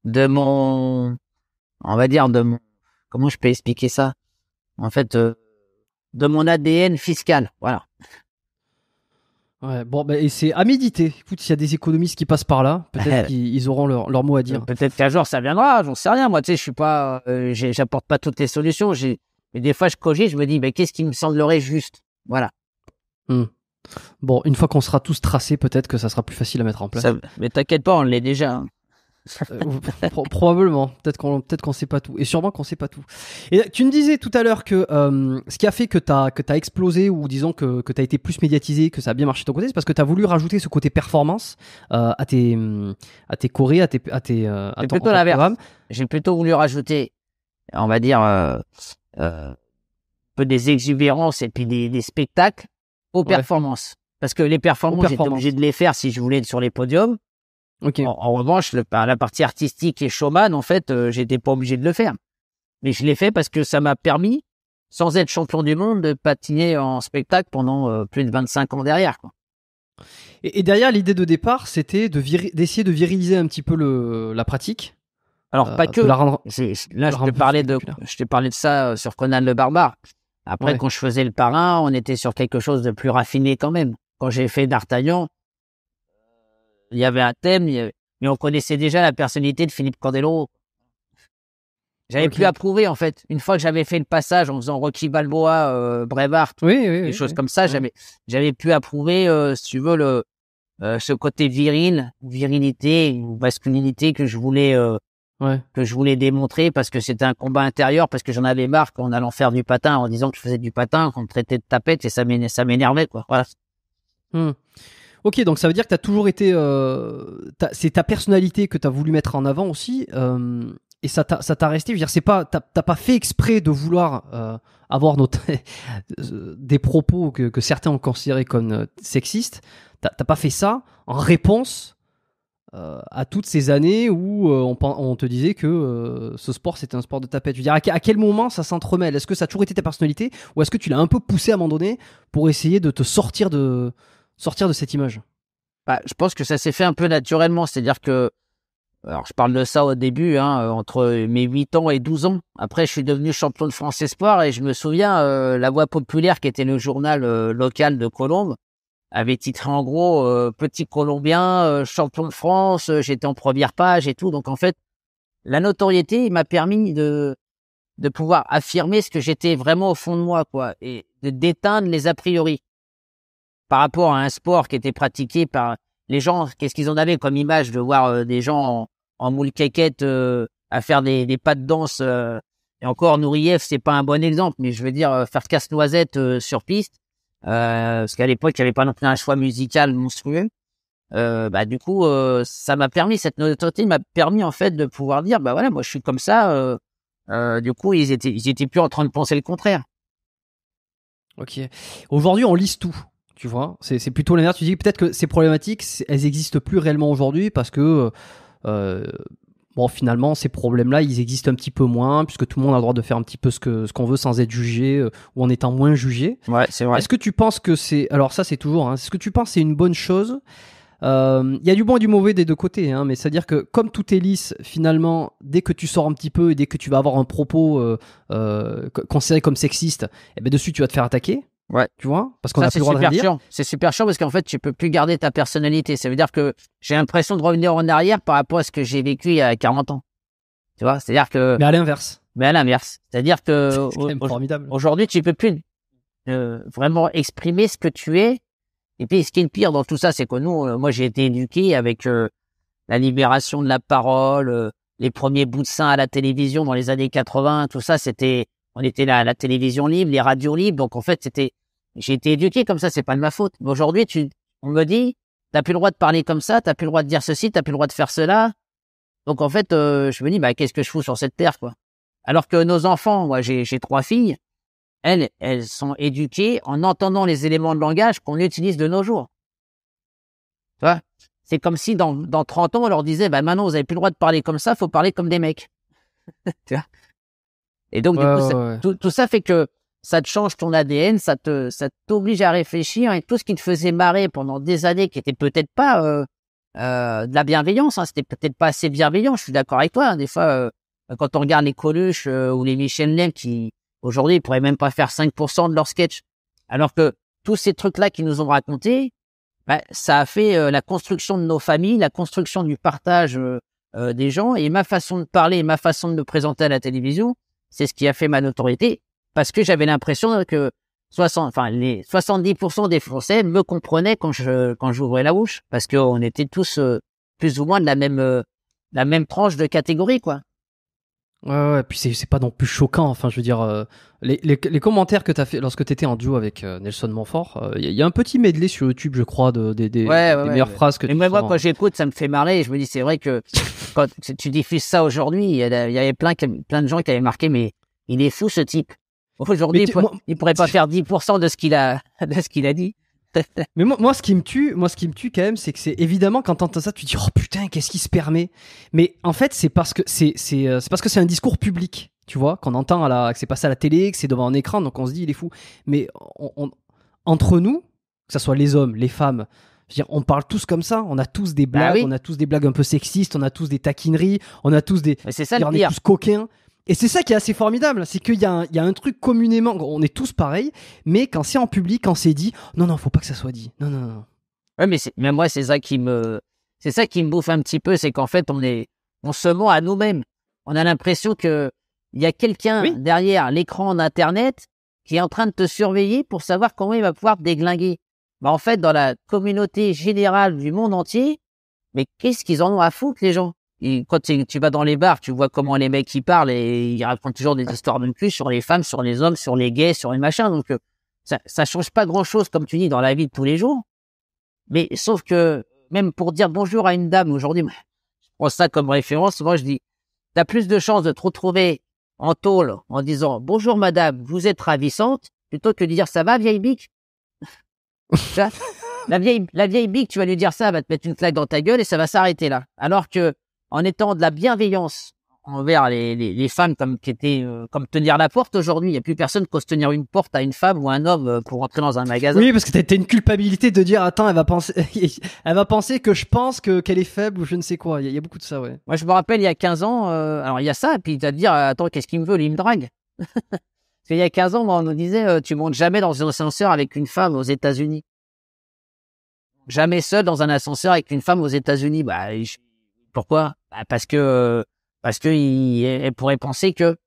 de mon, on va dire, comment je peux expliquer ça? En fait, de mon ADN fiscal. Voilà. Ouais, bon, et c'est à méditer. Écoute, s'il y a des économistes qui passent par là, peut-être qu'ils auront leur mot à dire. Peut-être qu'un jour ça viendra, j'en sais rien. Moi, tu sais, je suis pas, j'apporte pas toutes les solutions. Mais des fois, je cogite, je me dis, qu'est-ce qui me semblerait juste? Voilà. Bon, une fois qu'on sera tous tracés, peut-être que ça sera plus facile à mettre en place. Mais t'inquiète pas, on l'est déjà. Hein. Probablement. Peut-être qu'on sait pas tout. Et sûrement qu'on sait pas tout. Et tu me disais tout à l'heure que ce qui a fait que t'as explosé, ou disons que t'as été plus médiatisé, que ça a bien marché de ton côté, c'est parce que t'as voulu rajouter ce côté performance à tes chorés, à ton programme. J'ai plutôt voulu rajouter, on va dire, un peu des exubérances et puis des spectacles aux performances. Parce que les performances, j'étais obligé de les faire si je voulais être sur les podiums. Okay. En revanche, la partie artistique et showman, en fait, j'étais pas obligé de le faire. Mais je l'ai fait parce que ça m'a permis, sans être champion du monde, de patiner en spectacle pendant plus de 25 ans derrière, quoi. Et derrière, l'idée de départ, c'était d'essayer de viriliser un petit peu la pratique. Alors, pas que. Là, je t'ai parlé de ça sur Conan le Barbare. Après, quand je faisais le parrain, on était sur quelque chose de plus raffiné quand même. Quand j'ai fait D'Artagnan, il y avait un thème, mais on connaissait déjà la personnalité de Philippe Candeloro. J'avais plus à prouver, en fait. Une fois que j'avais fait le passage en faisant Rocky Balboa, Braveheart, des choses comme ça, j'avais plus à prouver, si tu veux, ce côté virilité ou masculinité que je voulais démontrer parce que c'était un combat intérieur, parce que j'en avais marre en allant faire du patin, en disant que je faisais du patin, qu'on me traitait de tapette, et ça m'énervait, quoi. Voilà. Ok, donc ça veut dire que tu as toujours été... c'est ta personnalité que tu as voulu mettre en avant aussi, et ça t'a resté. Je veux dire, t'as pas fait exprès de vouloir avoir des propos que certains ont considérés comme sexistes. T'as pas fait ça en réponse à toutes ces années où on te disait que ce sport c'était un sport de tapette. Je veux dire, à quel moment ça s'entremêle? Est-ce que ça a toujours été ta personnalité, ou est-ce que tu l'as un peu poussé à un moment donné pour essayer de te sortir de cette image? Je pense que ça s'est fait un peu naturellement, c'est-à-dire que, alors je parle de ça au début, entre mes 8 ans et 12 ans. Après, je suis devenu champion de France Espoir, et je me souviens, La Voix Populaire, qui était le journal local de Colombes, avait titré en gros petit Colombien, champion de France, j'étais en première page et tout. Donc en fait, la notoriété m'a permis de pouvoir affirmer ce que j'étais vraiment au fond de moi, quoi, et d'éteindre les a priori par rapport à un sport qui était pratiqué par les gens. Qu'est-ce qu'ils en avaient comme image de voir des gens en moule caquette à faire des pas de danse, et encore Nourieff, c'est pas un bon exemple, mais je veux dire faire casse-noisette sur piste. Parce qu'à l'époque, il n'y avait pas non plus un choix musical monstrueux. Du coup, ça m'a permis, cette notoriété m'a permis en fait de pouvoir dire, voilà, moi je suis comme ça. Du coup, ils étaient plus en train de penser le contraire. Ok. Aujourd'hui, on lisse tout. Tu vois, c'est plutôt l'inverse. Tu dis peut-être que ces problématiques, elles existent plus réellement aujourd'hui parce que bon, finalement, ces problèmes-là, ils existent un petit peu moins, puisque tout le monde a le droit de faire un petit peu ce qu'on veut sans être jugé, ou en étant moins jugé. Ouais, c'est vrai. Est-ce que tu penses que c'est... Alors ça, c'est toujours... Est-ce que tu penses que c'est une bonne chose? Il y a du bon et du mauvais des deux côtés, mais c'est-à-dire que comme tout est lisse, finalement, dès que tu sors un petit peu et dès que tu vas avoir un propos considéré comme sexiste, eh ben dessus, tu vas te faire attaquer. Ouais. Tu vois, parce qu'on a plus le droit de rien dire. C'est super chiant parce qu'en fait, tu peux plus garder ta personnalité. Ça veut dire que j'ai l'impression de revenir en arrière par rapport à ce que j'ai vécu il y a 40 ans. Tu vois, c'est-à-dire que... Mais à l'inverse. C'est-à-dire que c'est quand même formidable. Aujourd'hui, tu peux plus vraiment exprimer ce que tu es. Et puis, ce qui est le pire dans tout ça, c'est que nous, moi, j'ai été éduqué avec la libération de la parole, les premiers bouts de sein à la télévision dans les années 80, tout ça, on était là à la télévision libre, les radios libres. Donc, en fait, j'ai été éduqué comme ça, c'est pas de ma faute. Mais aujourd'hui, on me dit, t'as plus le droit de parler comme ça, t'as plus le droit de dire ceci, t'as plus le droit de faire cela. Donc, en fait, je me dis, qu'est-ce que je fous sur cette terre, quoi? Alors que nos enfants, moi, j'ai 3 filles, elles sont éduquées en entendant les éléments de langage qu'on utilise de nos jours. Tu vois? C'est comme si dans 30 ans, on leur disait, maintenant, vous avez plus le droit de parler comme ça, faut parler comme des mecs. Tu vois? Et donc, du coup, tout ça fait que ça te change ton ADN, ça t'oblige à réfléchir, et tout ce qui te faisait marrer pendant des années, qui était peut-être pas de la bienveillance, c'était peut-être pas assez bienveillant, je suis d'accord avec toi, des fois, quand on regarde les Coluche ou les Michel Leb qui, aujourd'hui, ils pourraient même pas faire 5% de leur sketch. Alors que tous ces trucs-là qu'ils nous ont racontés, ça a fait la construction de nos familles, la construction du partage des gens, et ma façon de parler, ma façon de me présenter à la télévision, c'est ce qui a fait ma notoriété, parce que j'avais l'impression que les 70% des Français me comprenaient quand j'ouvrais la bouche, parce qu'on était tous plus ou moins de la même tranche de catégorie, quoi. Ouais, puis c'est pas non plus choquant. Enfin, je veux dire, les commentaires que t'as fait lorsque t'étais en duo avec Nelson Montfort, il y a un petit medley sur YouTube, je crois, des meilleures phrases que tu moi, quand j'écoute, ça me fait marrer. Et je me dis, c'est vrai que quand tu diffuses ça aujourd'hui, il y avait plein de gens qui avaient marqué, mais il est fou, ce type. Aujourd'hui, il pourrait pas faire 10% de ce qu'il a dit. Mais moi, ce qui me tue quand même, c'est que c'est évidemment quand t'entends ça, tu te dis oh putain, qu'est-ce qu'il se permet. Mais en fait, c'est parce que c'est un discours public, tu vois, qu'on entend que c'est passé à la télé, que c'est devant un écran, donc on se dit il est fou. Mais entre nous, que ça soit les hommes, les femmes, je veux dire, on parle tous comme ça, on a tous des blagues, on a tous des blagues un peu sexistes, on a tous des taquineries, on a tous des, mais c'est ça, on est tous coquins. Et c'est ça qui est assez formidable, c'est qu'il y a un truc communément, on est tous pareils, mais quand c'est en public, quand c'est dit, non, faut pas que ça soit dit. Non. Ouais, mais moi, c'est ça qui me bouffe un petit peu, c'est qu'en fait, on se ment à nous-mêmes. On a l'impression que il y a quelqu'un derrière l'écran d'Internet qui est en train de te surveiller pour savoir comment il va pouvoir te déglinguer. En fait, dans la communauté générale du monde entier, mais qu'est-ce qu'ils en ont à foutre, les gens? Et quand tu vas dans les bars, tu vois comment les mecs ils parlent et ils racontent toujours des histoires de cul sur les femmes, sur les hommes, sur les gays, sur les machins. Donc ça change pas grand-chose, comme tu dis, dans la vie de tous les jours. Mais sauf que même pour dire bonjour à une dame aujourd'hui, je prends ça comme référence. Moi, je dis, t'as plus de chances de te retrouver en tôle en disant bonjour madame, vous êtes ravissante, plutôt que de dire ça va vieille bique. La vieille bique, tu vas lui dire ça, elle va te mettre une claque dans ta gueule et ça va s'arrêter là. Alors que en étant de la bienveillance envers les femmes comme tenir la porte aujourd'hui, il n'y a plus personne qui ose tenir une porte à une femme ou à un homme pour rentrer dans un magasin. Oui, parce que t'as une culpabilité de dire attends, elle va penser que je pense qu'elle est faible ou je ne sais quoi. Il y a beaucoup de ça, ouais. Moi, je me rappelle il y a 15 ans, alors il y a ça, et puis tu vas te dire attends, qu'est-ce qu'il me veut, lui, il me drague. Parce qu'il y a 15 ans, on nous disait tu montes jamais dans un ascenseur avec une femme aux États-Unis. Jamais seul dans un ascenseur avec une femme aux États-Unis. Pourquoi? Parce que elle pourrait penser que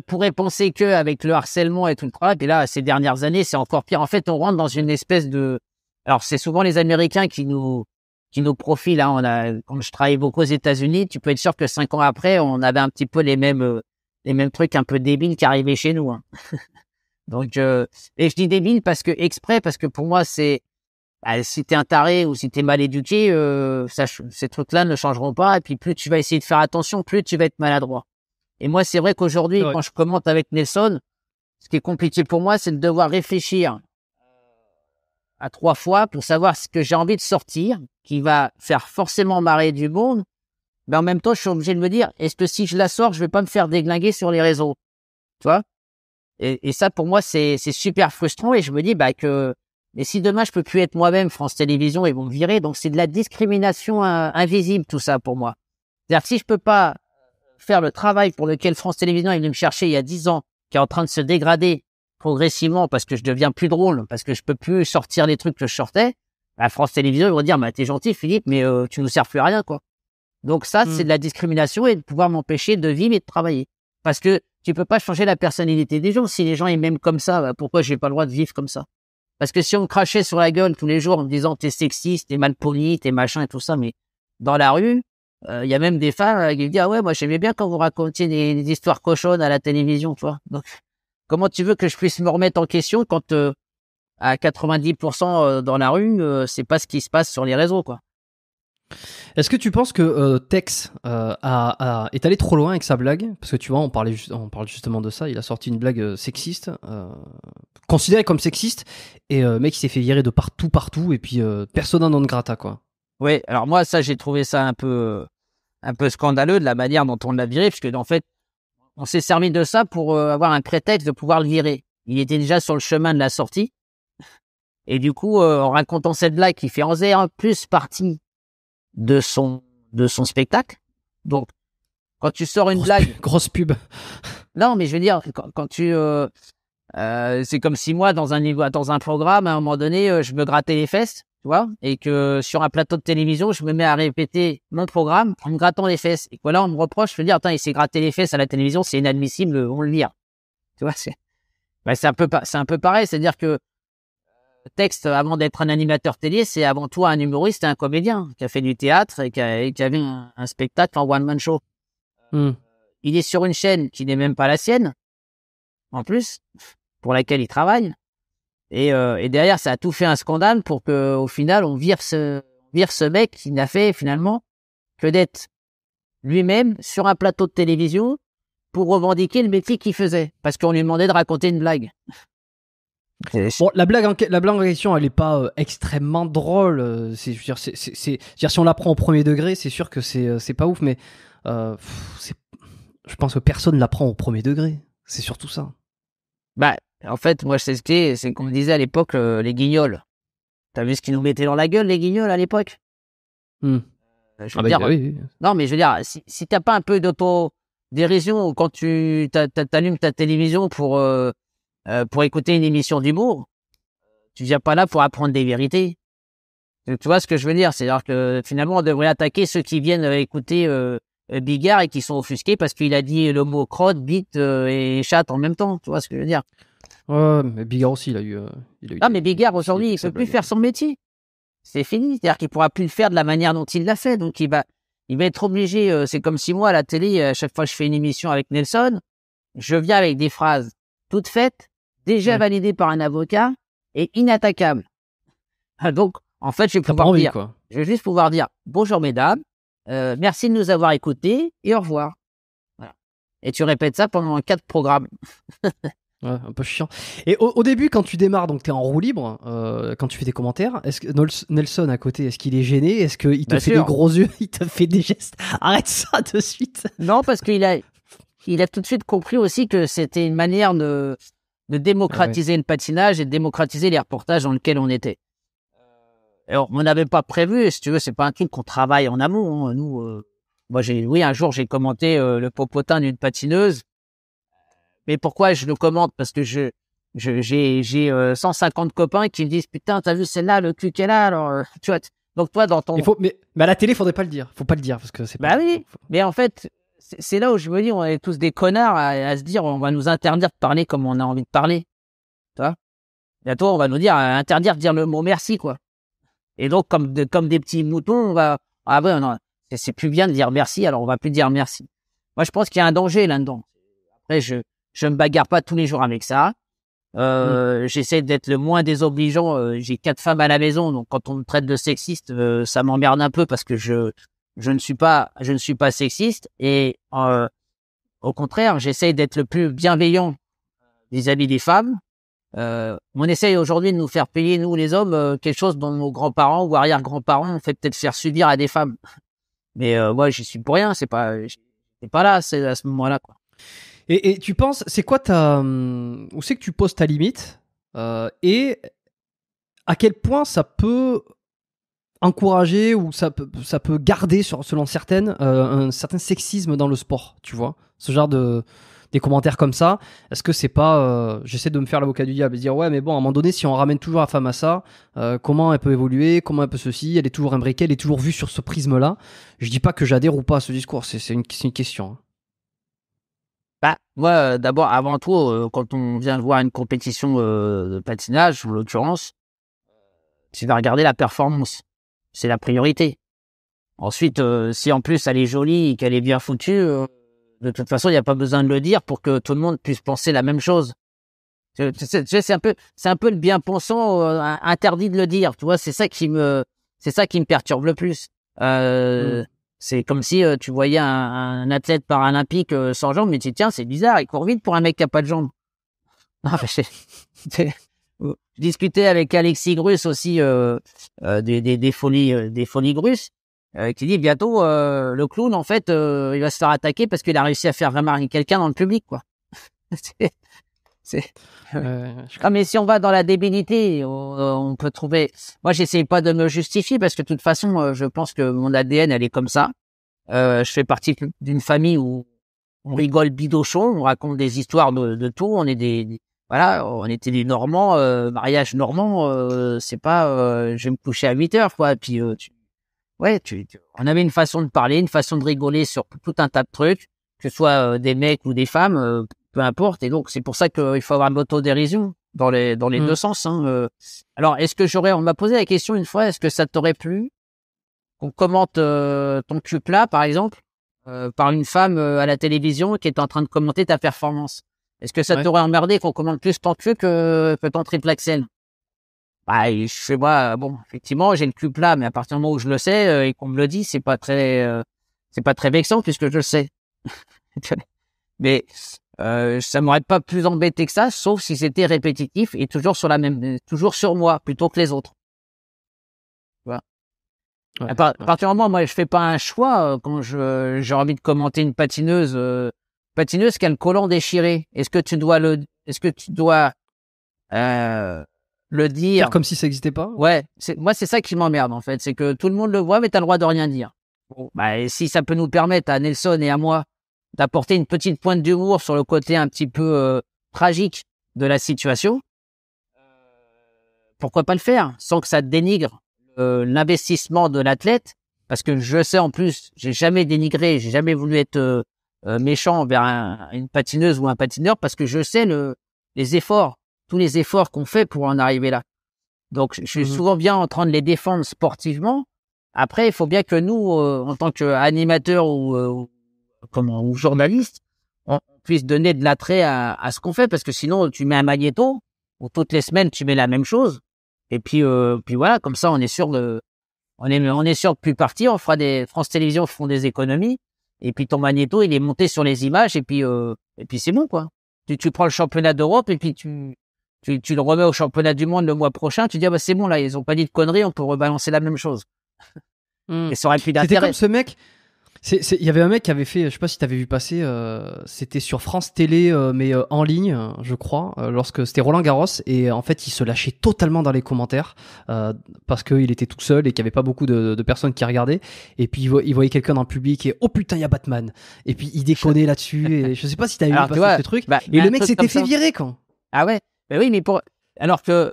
pourrait penser que avec le harcèlement et tout le travail. Et là, ces dernières années, c'est encore pire. En fait, on rentre dans une espèce de. Alors, c'est souvent les Américains qui nous profilent. Quand je travaille beaucoup aux États-Unis, tu peux être sûr que 5 ans après, on avait un petit peu les mêmes trucs un peu débiles qui arrivaient chez nous. Donc, et je dis débile parce que pour moi, c'est si t'es un taré ou si t'es mal éduqué, ces trucs-là ne changeront pas. Et puis plus tu vas essayer de faire attention, plus tu vas être maladroit. Et moi, c'est vrai qu'aujourd'hui, quand je commente avec Nelson, ce qui est compliqué pour moi, c'est de devoir réfléchir à 3 fois pour savoir ce que j'ai envie de sortir, qui va faire forcément marrer du monde, Mais en même temps, je suis obligé de me dire, est-ce que si je la sors, je vais pas me faire déglinguer sur les réseaux? Tu vois? Et ça, pour moi, c'est super frustrant. Et je me dis, mais si demain je peux plus être moi-même, France Télévisions, ils vont me virer. Donc c'est de la discrimination invisible, tout ça, pour moi. C'est-à-dire que si je peux pas faire le travail pour lequel France Télévisions est venu me chercher il y a 10 ans, qui est en train de se dégrader progressivement parce que je deviens plus drôle, parce que je peux plus sortir les trucs que je sortais, France Télévisions, ils vont dire, t'es gentil, Philippe, mais tu nous sers plus à rien, quoi. Donc ça, c'est de la discrimination et de pouvoir m'empêcher de vivre et de travailler. Parce que tu peux pas changer la personnalité des gens. Si les gens ils m'aiment comme ça, pourquoi j'ai pas le droit de vivre comme ça? Parce que si on me crachait sur la gueule tous les jours en me disant t'es sexiste, t'es mal poli, t'es machin et tout ça, mais dans la rue, il y a même des femmes qui me disent ah ouais, moi j'aimais bien quand vous racontiez des histoires cochonnes à la télévision, tu vois. Donc comment tu veux que je puisse me remettre en question quand à 90% dans la rue, c'est pas ce qui se passe sur les réseaux, quoi. Est-ce que tu penses que Tex est allé trop loin avec sa blague? Parce que tu vois, on parle justement de ça. Il a sorti une blague sexiste, considérée comme sexiste, et mec, il s'est fait virer de partout, et puis persona non grata, quoi. Oui, alors moi, ça, j'ai trouvé ça un peu scandaleux de la manière dont on l'a viré, puisque en fait, on s'est servi de ça pour avoir un prétexte de pouvoir le virer. Il était déjà sur le chemin de la sortie, et du coup, en racontant cette blague qui fait en plus partie de son spectacle. Donc, quand tu sors une blague... Grosse pub. Non, mais je veux dire, quand tu... c'est comme si moi, dans un programme, à un moment donné, je me grattais les fesses, tu vois, et que sur un plateau de télévision, je me mets à répéter mon programme en me grattant les fesses. Et que là, on me reproche, je veux dire, attends, il s'est gratté les fesses à la télévision, c'est inadmissible, on le vire. Tu vois, c'est un peu pareil, c'est-à-dire que Texte, avant d'être un animateur télé, c'est avant tout un humoriste et un comédien qui a fait du théâtre et qui avait un spectacle en one-man show. Il est sur une chaîne qui n'est même pas la sienne, en plus, pour laquelle il travaille. Et derrière, ça a tout fait un scandale pour que, au final, on vire ce mec qui n'a fait finalement que d'être lui-même sur un plateau de télévision pour revendiquer le métier qu'il faisait, parce qu'on lui demandait de raconter une blague. Bon, la blague en question, elle est pas extrêmement drôle. Je veux dire, si on la prend au premier degré, c'est sûr que c'est pas ouf, mais je pense que personne la prend au premier degré. C'est surtout ça. En fait, moi, c'est qu'on me disait à l'époque les guignols. T'as vu ce qu'ils nous mettaient dans la gueule, les guignols, à l'époque? Je veux dire, oui. Non, mais je veux dire, si t'as pas un peu d'auto-dérision ou quand tu t'allumes ta télévision pour écouter une émission d'humour, tu viens pas là pour apprendre des vérités. Tu vois ce que je veux dire? C'est-à-dire que finalement, on devrait attaquer ceux qui viennent écouter Bigard et qui sont offusqués parce qu'il a dit le mot crotte, bite et chatte en même temps. Tu vois ce que je veux dire? Ouais, mais Bigard aussi, il a eu. Ah, mais Bigard aujourd'hui, il peut plus faire son métier. C'est fini. C'est-à-dire qu'il pourra plus le faire de la manière dont il l'a fait. Donc il va être obligé. C'est comme si moi à la télé, à chaque fois que je fais une émission avec Nelson, je viens avec des phrases toutes faites, déjà validées par un avocat et inattaquables. Donc en fait, je vais juste pouvoir dire bonjour mesdames, merci de nous avoir écoutés et au revoir. Voilà. Et tu répètes ça pendant 4 programmes. Ouais, un peu chiant. Et au début, quand tu démarres, donc t'es en roue libre, quand tu fais tes commentaires, est-ce que Nelson à côté, est-ce qu'il est gêné? Est-ce qu'il te fait des gros yeux? Il te fait des gestes? Arrête ça de suite. Non, parce qu'il a tout de suite compris aussi que c'était une manière de démocratiser le patinage et de démocratiser les reportages dans lesquels on était. Alors, on n'avait pas prévu, si tu veux, c'est pas un truc qu'on travaille en amont. Hein. Nous, moi, un jour, j'ai commenté le popotin d'une patineuse. Mais pourquoi je le commente? Parce que j'ai 150 copains qui me disent putain, t'as vu celle-là, le cul qu'elle a, alors tu vois. Donc toi, dans ton... mais à la télé, faudrait pas le dire. Faut pas le dire parce que c'est. Oui. Mais en fait, c'est là où je me dis, on est tous des connards à se dire, on va nous interdire de parler comme on a envie de parler. Tu vois? Et à toi, on va nous dire interdire de dire le mot merci, quoi. Et donc, comme des petits moutons, on va non, c'est plus bien de dire merci, alors on va plus dire merci. Moi, je pense qu'il y a un danger là-dedans. Après, je me bagarre pas tous les jours avec ça. J'essaie d'être le moins désobligeant. J'ai 4 femmes à la maison, donc quand on me traite de sexiste, ça m'emmerde un peu parce que je ne suis pas sexiste. Et au contraire, j'essaie d'être le plus bienveillant vis-à-vis des femmes. On essaye aujourd'hui de nous faire payer, nous les hommes, quelque chose dont nos grands-parents ou arrière-grands-parents ont fait peut-être faire subir à des femmes. Mais moi, j'y suis pour rien. C'est pas là, c'est à ce moment-là, quoi. Et tu penses, c'est quoi où c'est que tu poses ta limite et à quel point ça peut encourager ou ça peut garder, selon certaines, un certain sexisme dans le sport, tu vois? Ce genre des commentaires comme ça, est-ce que c'est pas j'essaie de me faire l'avocat du diable et dire ouais mais bon à un moment donné si on ramène toujours la femme à ça, comment elle peut évoluer, comment elle peut ceci, elle est toujours imbriquée, elle est toujours vue sur ce prisme là. Je dis pas que j'adhère ou pas à ce discours, c'est une question, hein. Bah, moi, d'abord, avant tout, quand on vient voir une compétition de patinage, en l'occurrence, tu vas regarder la performance. C'est la priorité. Ensuite, si en plus elle est jolie et qu'elle est bien foutue, de toute façon, il n'y a pas besoin de le dire pour que tout le monde puisse penser la même chose. C'est un peu le bien-pensant interdit de le dire. Tu vois, c'est ça qui me perturbe le plus. C'est comme si tu voyais un athlète paralympique sans jambes, mais tu dis, tiens, c'est bizarre, il court vite pour un mec qui a pas de jambes. Non, je discutais avec Alexis Grus aussi des folies Grus, qui dit bientôt le clown en fait il va se faire attaquer parce qu'il a réussi à faire remarquer quelqu'un dans le public, quoi. Ah, mais si on va dans la débilité, on peut trouver. Moi, j'essaye pas de me justifier parce que de toute façon, je pense que mon ADN, elle est comme ça. Je fais partie d'une famille où on rigole bidochon, on raconte des histoires de tout. On est voilà, on était des Normands, mariage normand. C'est pas, je vais me coucher à 8 heures, quoi. Et puis, on avait une façon de parler, une façon de rigoler sur tout un tas de trucs, que ce soit des mecs ou des femmes. Peu importe, et donc c'est pour ça qu'il faut avoir de l'autodérision dans les deux sens, hein. Alors, on m'a posé la question une fois, est-ce que ça t'aurait plu qu'on commente ton cul plat, par exemple, par une femme à la télévision qui est en train de commenter ta performance? Est-ce que ça t'aurait emmerdé qu'on commente plus ton cul que ton triple axel? Bah, bon, effectivement, j'ai le cul plat, mais à partir du moment où je le sais et qu'on me le dit, c'est pas très vexant puisque je le sais. Mais ça m'aurait pas plus embêté que ça, sauf si c'était répétitif et toujours sur moi plutôt que les autres. Voilà. À partir du moment où moi je fais pas un choix quand j'ai envie de commenter une patineuse qui a le collant déchiré, est-ce que tu dois le dire faire comme si ça n'existait pas? Ouais, moi c'est ça qui m'emmerde en fait, c'est que tout le monde le voit mais t'as le droit de rien dire. Bon, bah, et si ça peut nous permettre à Nelson et à moi d'apporter une petite pointe d'humour sur le côté un petit peu tragique de la situation, pourquoi pas le faire sans que ça dénigre l'investissement de l'athlète, parce que je sais en plus, j'ai jamais dénigré, j'ai jamais voulu être méchant envers une patineuse ou un patineur, parce que je sais tous les efforts qu'on fait pour en arriver là. Donc je suis souvent bien en train de les défendre sportivement. Après, il faut bien que nous, en tant qu'animateurs ou journalistes, on puisse donner de l'attrait à ce qu'on fait, parce que sinon tu mets un magnéto où toutes les semaines tu mets la même chose, et puis voilà, comme ça on est sûr de plus partir. On fera France Télévisions font des économies, et puis ton magnéto il est monté sur les images, et puis c'est bon, quoi. Tu prends le championnat d'Europe et puis tu le remets au championnat du monde le mois prochain, tu dis c'est bon, là ils ont pas dit de conneries, on peut rebalancer la même chose. Et ça aurait plus d'intérêt. C'était comme ce mec. Il y avait un mec qui avait fait, je sais pas si t'avais vu passer, c'était sur France Télé, mais en ligne, je crois, lorsque c'était Roland Garros, et en fait il se lâchait totalement dans les commentaires parce qu'il était tout seul et qu'il y avait pas beaucoup de personnes qui regardaient, et puis il voyait quelqu'un dans le public et oh putain il y a Batman, et puis il déconnait là-dessus, et je sais pas si t'avais vu passer ce truc, et le mec s'était fait virer quand. Ah ouais, mais oui, mais alors que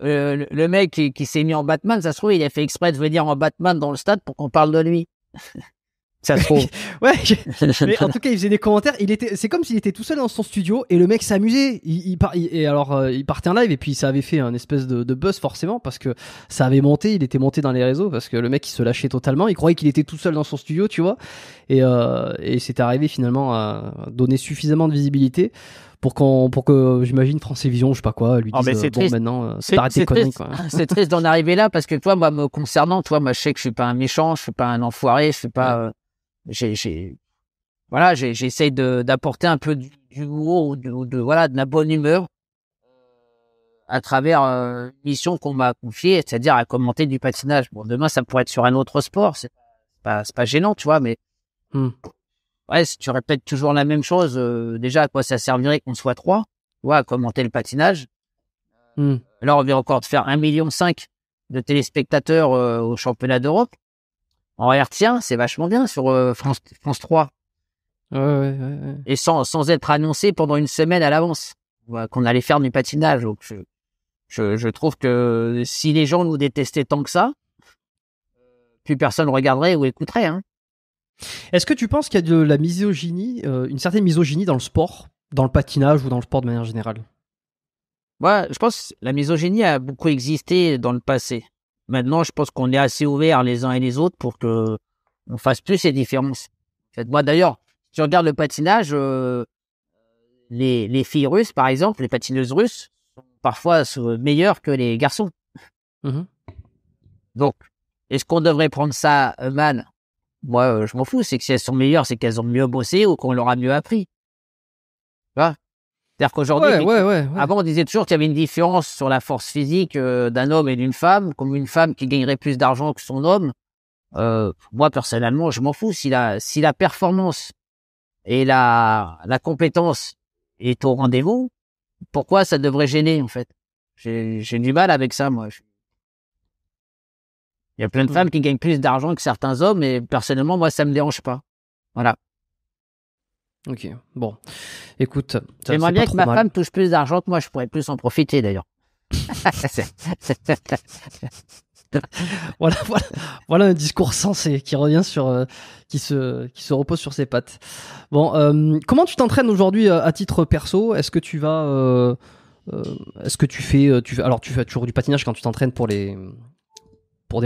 le mec qui s'est mis en Batman, ça se trouve il a fait exprès de venir en Batman dans le stade pour qu'on parle de lui. Ça se trouve. Ouais, mais en tout cas, il faisait des commentaires. C'est comme s'il était tout seul dans son studio et le mec s'amusait. Il partait en live et puis ça avait fait un espèce de buzz forcément parce que ça avait monté. Il était monté dans les réseaux parce que le mec il se lâchait totalement. Il croyait qu'il était tout seul dans son studio, tu vois. Et c'était arrivé finalement à donner suffisamment de visibilité pour que j'imagine France Télévisions, je sais pas quoi, lui dise bon maintenant c'est arrêté de conneries, quoi. C'est triste d'en arriver là parce que toi, moi me concernant, toi, moi je sais que je suis pas un méchant, je suis pas un enfoiré, je suis pas j'essaye d'apporter un peu d'humour ou de la bonne humeur à travers une mission qu'on m'a confiée, c'est-à-dire à commenter du patinage. Bon, demain ça pourrait être sur un autre sport, c'est pas gênant, tu vois, mais Ouais, si tu répètes toujours la même chose, déjà, à quoi ça servirait qu'on soit 3, tu vois, à commenter le patinage. Là, on vient encore de faire 1,5 million de téléspectateurs au championnat d'Europe. En RTien, c'est vachement bien sur France 3. Ouais. Et sans être annoncé pendant une semaine à l'avance, qu'on allait faire du patinage. Donc, je trouve que si les gens nous détestaient tant que ça, plus personne regarderait ou écouterait. Hein. Est-ce que tu penses qu'il y a de la misogynie, une certaine misogynie dans le sport, dans le patinage ou dans le sport de manière générale? Ouais, je pense que la misogynie a beaucoup existé dans le passé. Maintenant, je pense qu'on est assez ouverts les uns et les autres pour que on fasse plus ces différences. En fait, moi, d'ailleurs, si tu regardes le patinage, les filles russes, par exemple, les patineuses russes, sont parfois meilleures que les garçons. Donc, est-ce qu'on devrait prendre ça mal? Moi, je m'en fous. C'est que si elles sont meilleures, c'est qu'elles ont mieux bossé ou qu'on leur a mieux appris. Tu vois? C'est-à-dire qu'aujourd'hui, avant, on disait toujours qu'il y avait une différence sur la force physique d'un homme et d'une femme, comme une femme qui gagnerait plus d'argent que son homme. Moi, personnellement, je m'en fous. Si la performance et la compétence est au rendez-vous, pourquoi ça devrait gêner, en fait? J'ai du mal avec ça, moi. Il y a plein de femmes qui gagnent plus d'argent que certains hommes, et personnellement, moi, ça me dérange pas. Voilà. Ok, bon. Écoute, j'aimerais bien que ma femme touche plus d'argent que moi, je pourrais plus en profiter, d'ailleurs. Voilà un discours sensé qui revient sur, qui se repose sur ses pattes. Bon, comment tu t'entraînes aujourd'hui à titre perso? Est-ce que tu vas, est-ce que tu fais fais toujours du patinage quand tu t'entraînes pour des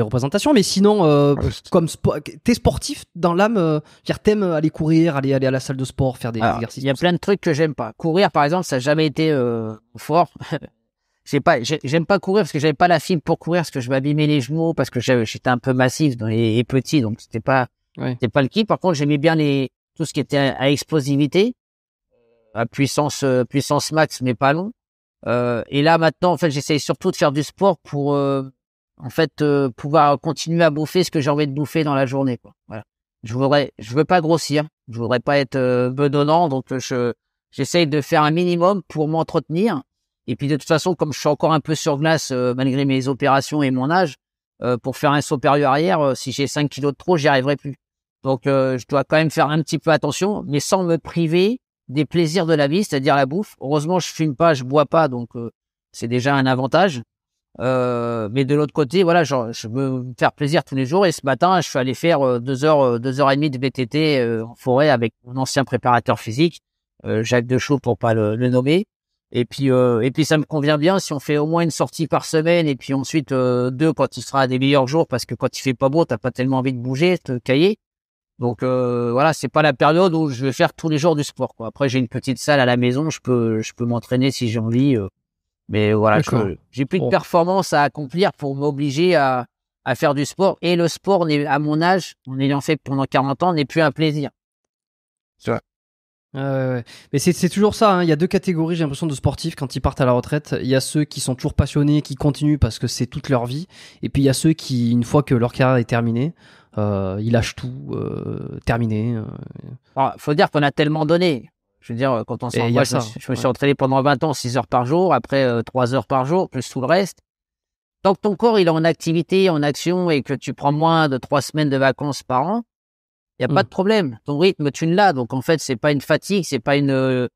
représentations, mais sinon, comme t'es sportif dans l'âme, t'aimes aller courir, aller à la salle de sport, faire des exercices. Il y a plein de trucs que j'aime pas. Courir, par exemple, ça n'a jamais été fort. J'aime pas courir parce que j'avais pas la fibre pour courir, parce que je m'abîmais les genoux, parce que j'étais un peu massif et petit, donc c'était pas le kiff. Par contre, j'aimais bien tout ce qui était à explosivité, à puissance max, mais pas long. Et là maintenant, en fait, j'essaye surtout de faire du sport pour pouvoir continuer à bouffer ce que j'ai envie de bouffer dans la journée, quoi. Voilà. Je veux pas grossir, je voudrais pas être bedonnant, donc j'essaye de faire un minimum pour m'entretenir. Et puis de toute façon, comme je suis encore un peu sur glace malgré mes opérations et mon âge, pour faire un saut périlleux arrière, si j'ai 5 kilos de trop, j'y arriverai plus. Donc je dois quand même faire un petit peu attention, mais sans me priver des plaisirs de la vie, c'est-à-dire la bouffe. Heureusement, je fume pas, je bois pas, donc c'est déjà un avantage. Mais de l'autre côté, voilà, je veux me faire plaisir tous les jours. Et ce matin, je suis allé faire 2 heures et demie de VTT en forêt avec mon ancien préparateur physique, Jacques Deschaux pour pas le nommer. Et puis ça me convient bien si on fait au moins une sortie par semaine et puis ensuite 2 quand il sera à des meilleurs jours, parce que quand il fait pas beau, t'as pas tellement envie de bouger, te cailler. Donc voilà, c'est pas la période où je vais faire tous les jours du sport, quoi. Après, j'ai une petite salle à la maison, je peux m'entraîner si j'ai envie. Mais voilà, j'ai plus de performance à accomplir pour m'obliger à faire du sport. Et le sport, à mon âge, en ayant fait pendant 40 ans, n'est plus un plaisir. C'est vrai. Ouais. Mais c'est toujours ça, hein. Il y a 2 catégories, j'ai l'impression, de sportifs quand ils partent à la retraite. Il y a ceux qui sont toujours passionnés, qui continuent parce que c'est toute leur vie. Et puis il y a ceux qui, une fois que leur carrière est terminée, ils lâchent tout, terminé. Alors, faut dire qu'on a tellement donné. Je veux dire, quand on s'en va, je me suis entraîné pendant 20 ans, 6 heures par jour, après 3 heures par jour, plus tout le reste. Tant que ton corps il est en activité, en action, et que tu prends moins de 3 semaines de vacances par an, il n'y a pas de problème. Ton rythme, tu l'as. Donc, en fait, c'est pas une fatigue, c'est pas une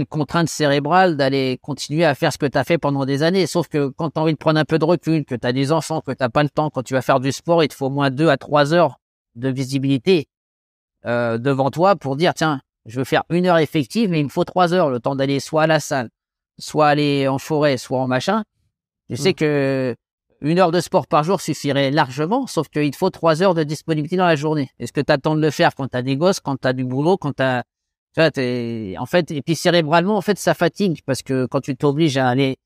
contrainte cérébrale d'aller continuer à faire ce que tu as fait pendant des années. Sauf que quand tu as envie de prendre un peu de recul, que tu as des enfants, que tu n'as pas le temps, quand tu vas faire du sport, il te faut au moins 2 à 3 heures de visibilité devant toi pour dire, tiens, je veux faire 1 heure effective, mais il me faut 3 heures, le temps d'aller soit à la salle, soit aller en forêt, soit en machin. Je sais que 1 heure de sport par jour suffirait largement, sauf qu'il te faut 3 heures de disponibilité dans la journée. Est-ce que tu attends de le faire quand tu as des gosses, quand tu as du boulot, quand tu as... En fait, et puis cérébralement, en fait, ça fatigue, parce que quand tu t'obliges à aller...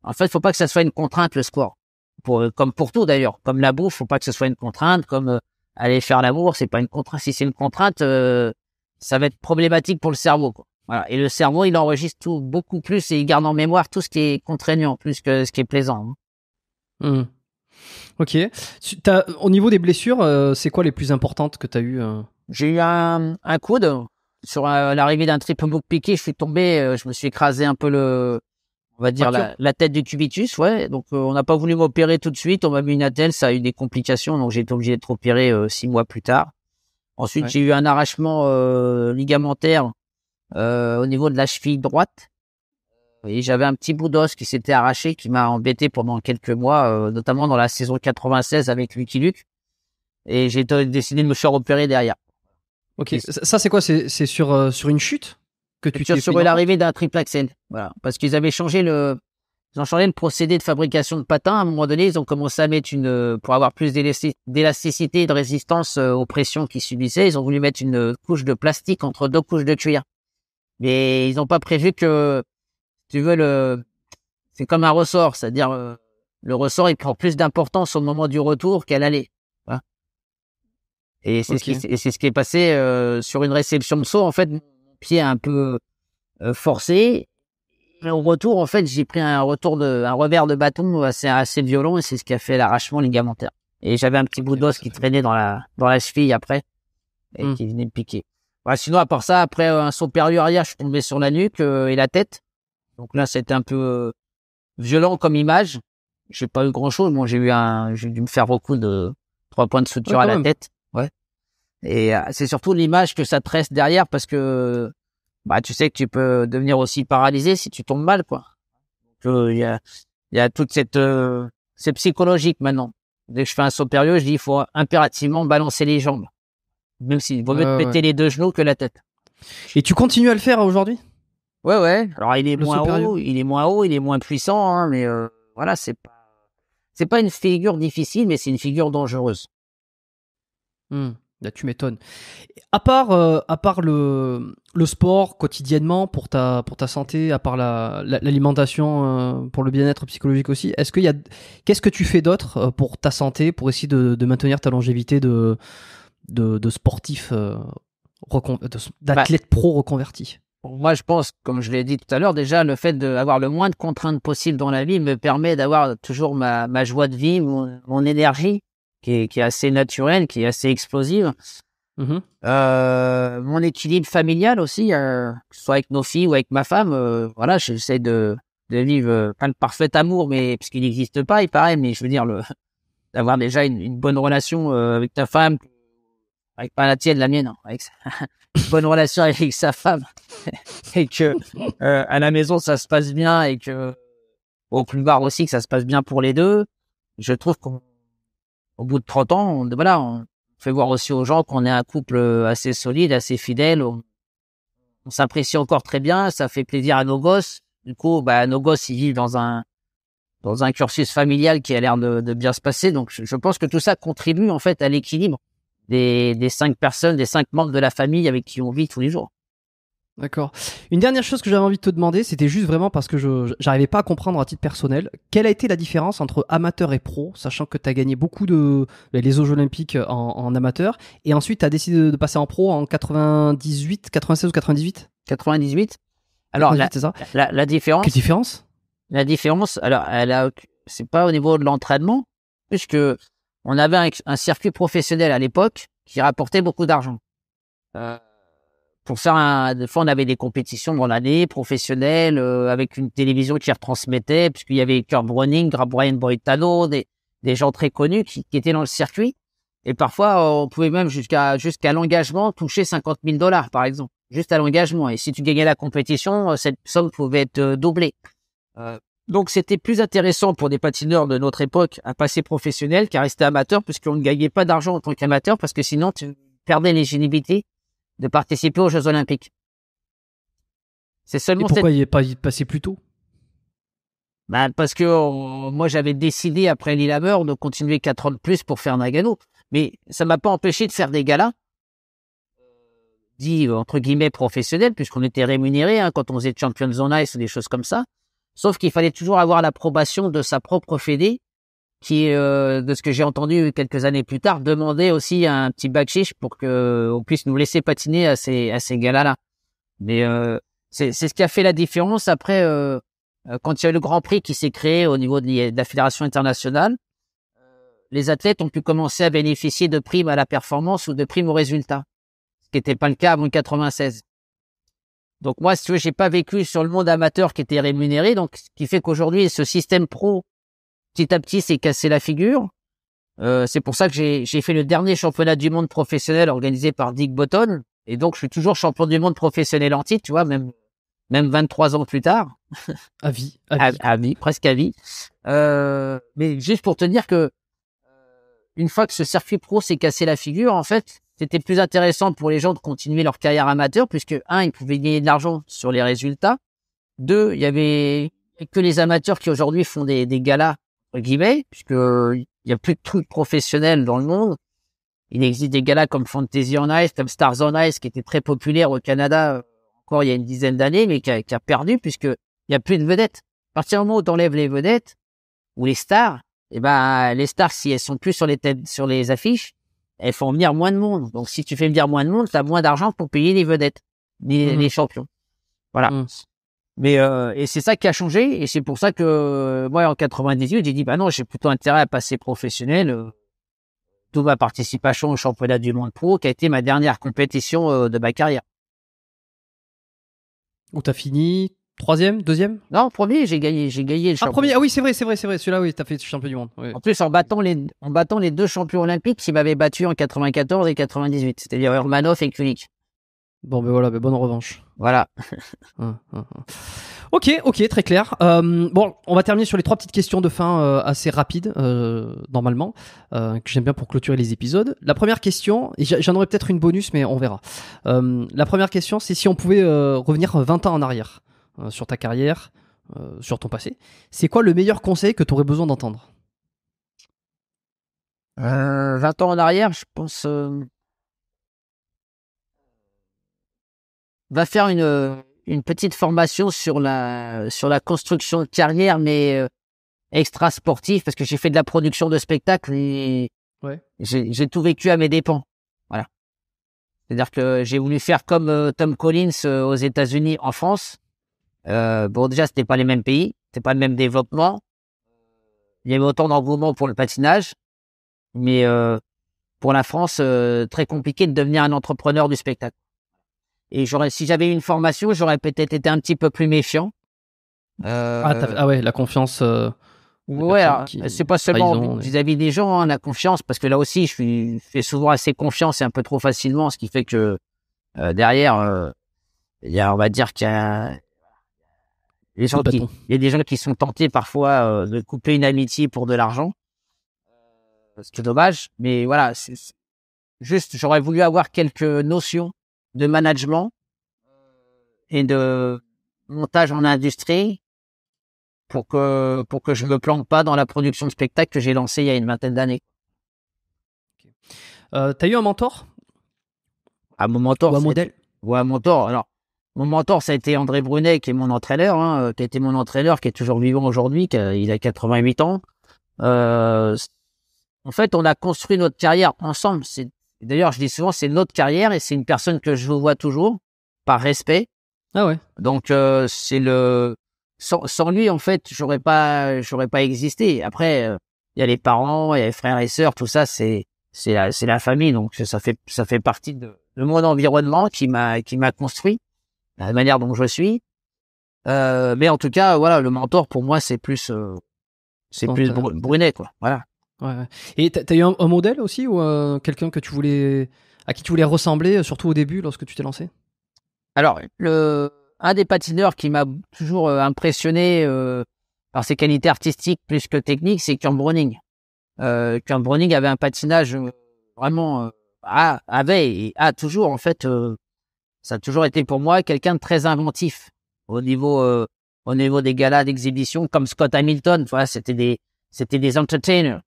En fait, faut pas que ça soit une contrainte, le sport. Comme pour tout, d'ailleurs. Comme la bouffe, faut pas que ce soit une contrainte. Comme aller faire l'amour, c'est pas une contrainte. Si c'est une contrainte, ça va être problématique pour le cerveau, quoi. Voilà. Et le cerveau, il enregistre tout beaucoup plus et il garde en mémoire tout ce qui est contraignant, plus que ce qui est plaisant. Ok. Au niveau des blessures, c'est quoi les plus importantes que tu as eues J'ai eu un coude sur l'arrivée d'un triple bouc piqué. Je suis tombé, je me suis écrasé un peu on va dire la tête du cubitus, ouais. Donc on n'a pas voulu m'opérer tout de suite. On m'a mis une attelle, ça a eu des complications, donc j'ai été obligé d'être opéré 6 mois plus tard. Ensuite, j'ai eu un arrachement ligamentaire au niveau de la cheville droite. Et j'avais un petit bout d'os qui s'était arraché, qui m'a embêté pendant quelques mois, notamment dans la saison 96 avec Lucky Luke. Et j'ai décidé de me faire opérer derrière. Ok, ça c'est quoi? C'est sur une chute que tu t'es sur l'arrivée d'un triple axel. Voilà, parce qu'ils avaient changé le procédé de fabrication de patins. À un moment donné, ils ont commencé à mettre pour avoir plus d'élasticité et de résistance aux pressions qu'ils subissaient. Ils ont voulu mettre une couche de plastique entre 2 couches de cuir. Mais ils n'ont pas prévu que, si tu veux, c'est comme un ressort, c'est-à-dire le ressort il prend plus d'importance au moment du retour qu'à l'aller. Voilà. Et c'est ce qui est passé sur une réception de saut. En fait, mon pied a un peu forcé. Et au retour, en fait, j'ai pris un revers de bâton assez violent et c'est ce qui a fait l'arrachement ligamentaire. Et j'avais un petit bout d'os qui traînait dans la cheville après et qui venait me piquer. Voilà, sinon, à part ça, après un saut perdu arrière, je suis tombé sur la nuque et la tête. Donc là, c'était un peu violent comme image. J'ai pas eu grand chose. Bon, j'ai dû me faire beaucoup de 3 points de suture à la tête. Ouais. Et c'est surtout l'image que ça te reste derrière parce que, tu sais que tu peux devenir aussi paralysé si tu tombes mal, quoi. Donc, il y a toute c'est psychologique maintenant. Dès que je fais un saut périlleux, je dis, il faut impérativement balancer les jambes. Même s'il vaut mieux te péter les 2 genoux que la tête. Et tu continues à le faire aujourd'hui? Ouais. Alors, il est moins haut, il est moins puissant, hein, mais voilà, c'est pas une figure difficile, mais c'est une figure dangereuse. Là, tu m'étonnes. À part le sport quotidiennement pour ta santé, à part l'alimentation pour le bien-être psychologique aussi, qu'est-ce que tu fais d'autre pour ta santé, pour essayer de maintenir ta longévité de sportif, d'athlète pro reconverti? Moi, je pense, comme je l'ai dit tout à l'heure, déjà, le fait d'avoir le moins de contraintes possible dans la vie me permet d'avoir toujours ma joie de vie, mon énergie, qui est assez naturelle, qui est assez explosive. Mon équilibre familial aussi, que ce soit avec nos filles ou avec ma femme, voilà, j'essaie de vivre pas le parfait amour, mais parce qu'il n'existe pas, il paraît, mais je veux dire d'avoir déjà une bonne relation avec ta femme, avec pas la tienne, la mienne, non, avec une bonne relation avec sa femme, et que à la maison ça se passe bien et que au plus bas aussi que ça se passe bien pour les deux. Je trouve qu'au bout de 30 ans, on fait voir aussi aux gens qu'on est un couple assez solide, assez fidèle. On s'apprécie encore très bien, ça fait plaisir à nos gosses. Du coup, nos gosses, ils vivent dans un cursus familial qui a l'air de bien se passer. Donc, je pense que tout ça contribue en fait à l'équilibre des 5 personnes, des 5 membres de la famille avec qui on vit tous les jours. D'accord. Une dernière chose que j'avais envie de te demander, c'était juste vraiment parce que j'arrivais pas à comprendre à titre personnel, quelle a été la différence entre amateur et pro, sachant que tu as gagné beaucoup les Jeux Olympiques en amateur, et ensuite tu as décidé de passer en pro en 98, 96 ou 98 98. Alors, 98, c'est ça. La différence. Quelle différence? La différence, alors, c'est pas au niveau de l'entraînement, puisque on avait un circuit professionnel à l'époque qui rapportait beaucoup d'argent. Pour faire des fois, on avait des compétitions dans l'année professionnelles avec une télévision qui retransmettait, puisqu'il y avait Kurt Browning, Brian Boitano, des gens très connus qui étaient dans le circuit. Et parfois, on pouvait même jusqu'à l'engagement toucher $50,000 par exemple, juste à l'engagement. Et si tu gagnais la compétition, cette somme pouvait être doublée. Donc, c'était plus intéressant pour des patineurs de notre époque à passer professionnel qu'à rester amateur, puisqu'on ne gagnait pas d'argent en tant qu'amateur, parce que sinon, tu perdais l'éligibilité de participer aux Jeux Olympiques. C'est seulement. Et pourquoi il n'est pas passé plus tôt? Parce que moi j'avais décidé après Lillehammer de continuer 4 ans de plus pour faire Nagano, mais ça m'a pas empêché de faire des galas dits entre guillemets professionnels, puisqu'on était rémunéré quand on faisait Champions on Ice ou des choses comme ça. Sauf qu'il fallait toujours avoir l'approbation de sa propre fédé, qui, de ce que j'ai entendu quelques années plus tard, demandait aussi un petit backshish pour que on puisse nous laisser patiner à ces galas-là. Mais c'est ce qui a fait la différence après quand il y a eu le Grand Prix qui s'est créé au niveau de la Fédération internationale. Les athlètes ont pu commencer à bénéficier de primes à la performance ou de primes au résultat. qui n'était pas le cas avant 96. Donc moi, si tu veux, j'ai pas vécu sur le monde amateur qui était rémunéré, donc ce qui fait qu'aujourd'hui, ce système pro, petit à petit, s'est cassé la figure. C'est pour ça que j'ai fait le dernier championnat du monde professionnel organisé par Dick Button, et donc je suis toujours champion du monde professionnel en titre, tu vois, même 23 ans plus tard. À vie. À vie, presque à vie. Mais juste pour te dire que une fois que ce circuit pro s'est cassé la figure, en fait, c'était plus intéressant pour les gens de continuer leur carrière amateur, puisque ils pouvaient gagner de l'argent sur les résultats. 2, il y avait que les amateurs qui aujourd'hui font des galas, entre guillemets, puisque il y a plus de trucs professionnels dans le monde. Il existe des galas comme Fantasy on Ice, comme Stars on Ice, qui étaient très populaires au Canada encore il y a une dizaine d'années, mais qui a perdu puisque il y a plus de vedettes. À partir du moment où t'enlèves les vedettes ou les stars, les stars, si elles sont plus sur les affiches, elles font venir moins de monde. Donc, si tu fais venir moins de monde, t'as moins d'argent pour payer les vedettes, les champions. Voilà. Mais et c'est ça qui a changé, et c'est pour ça que moi en 98 j'ai dit non, j'ai plutôt intérêt à passer professionnel. D'où ma participation au championnat du monde pro, qui a été ma dernière compétition de ma carrière. Où t'as fini 3e, 2e? Non, premier, j'ai gagné le championnat. Premier, oui, c'est vrai. Celui-là, oui, t'as fait champion du monde. Oui. En plus, en battant les 2 champions olympiques qui m'avaient battu en 94 et 98, c'est-à-dire Urmanov et Kulik. Bon, ben voilà, bonne revanche. Voilà. Ok, très clair. Bon, on va terminer sur les 3 petites questions de fin assez rapides, normalement, que j'aime bien pour clôturer les épisodes. La première question, et j'en aurai peut-être une bonus, mais on verra. La première question, c'est si on pouvait revenir 20 ans en arrière sur ta carrière, sur ton passé, c'est quoi le meilleur conseil que tu aurais besoin d'entendre? 20 ans en arrière, je pense... va faire une petite formation sur la construction de carrière, mais extra sportive, parce que j'ai fait de la production de spectacles et j'ai tout vécu à mes dépens. Voilà. C'est-à-dire que j'ai voulu faire comme Tom Collins aux États-Unis, en France. Bon, déjà, c'était pas les mêmes pays, c'était pas le même développement. Il y avait autant d'engouement pour le patinage, mais pour la France, très compliqué de devenir un entrepreneur du spectacle. Et si j'avais eu une formation, j'aurais peut-être été un petit peu plus méfiant. Ouais, la confiance. Ouais, c'est pas seulement vis-à-vis des gens, la confiance, parce que là aussi, je fais souvent assez confiance et un peu trop facilement, ce qui fait que derrière, on va dire qu'il y a il y a des gens qui sont tentés parfois de couper une amitié pour de l'argent, ce qui est dommage. Mais voilà, juste, j'aurais voulu avoir quelques notions de management et de montage en industrie pour que je me plante pas dans la production de spectacle que j'ai lancée il y a une vingtaine d'années. T'as eu un mentor? Mon mentor. Ou un modèle? Ouais, un mentor. Alors, mon mentor, ça a été André Brunet, qui est mon entraîneur, qui a été mon entraîneur, qui est toujours vivant aujourd'hui, il a 88 ans. En fait, on a construit notre carrière ensemble. D'ailleurs, je dis souvent, c'est notre carrière et c'est une personne que je vois toujours, par respect. Ah ouais. Donc, sans lui, en fait, j'aurais pas existé. Après, il y a les parents, il y a les frères et sœurs, tout ça, c'est la famille. Donc, ça fait partie de mon environnement qui m'a construit, la manière dont je suis. Mais en tout cas, voilà, le mentor, pour moi, c'est plus Brunet, quoi. Voilà. Ouais. Et t'as eu un modèle aussi, ou quelqu'un à qui tu voulais ressembler, surtout au début, lorsque tu t'es lancé? Alors, un des patineurs qui m'a toujours impressionné par ses qualités artistiques plus que techniques, c'est Kurt Browning. Kurt Browning avait un patinage vraiment avait et a toujours, en fait, ça a toujours été pour moi quelqu'un de très inventif au niveau des galas d'exhibition, comme Scott Hamilton. Voilà, c'était des entertainers.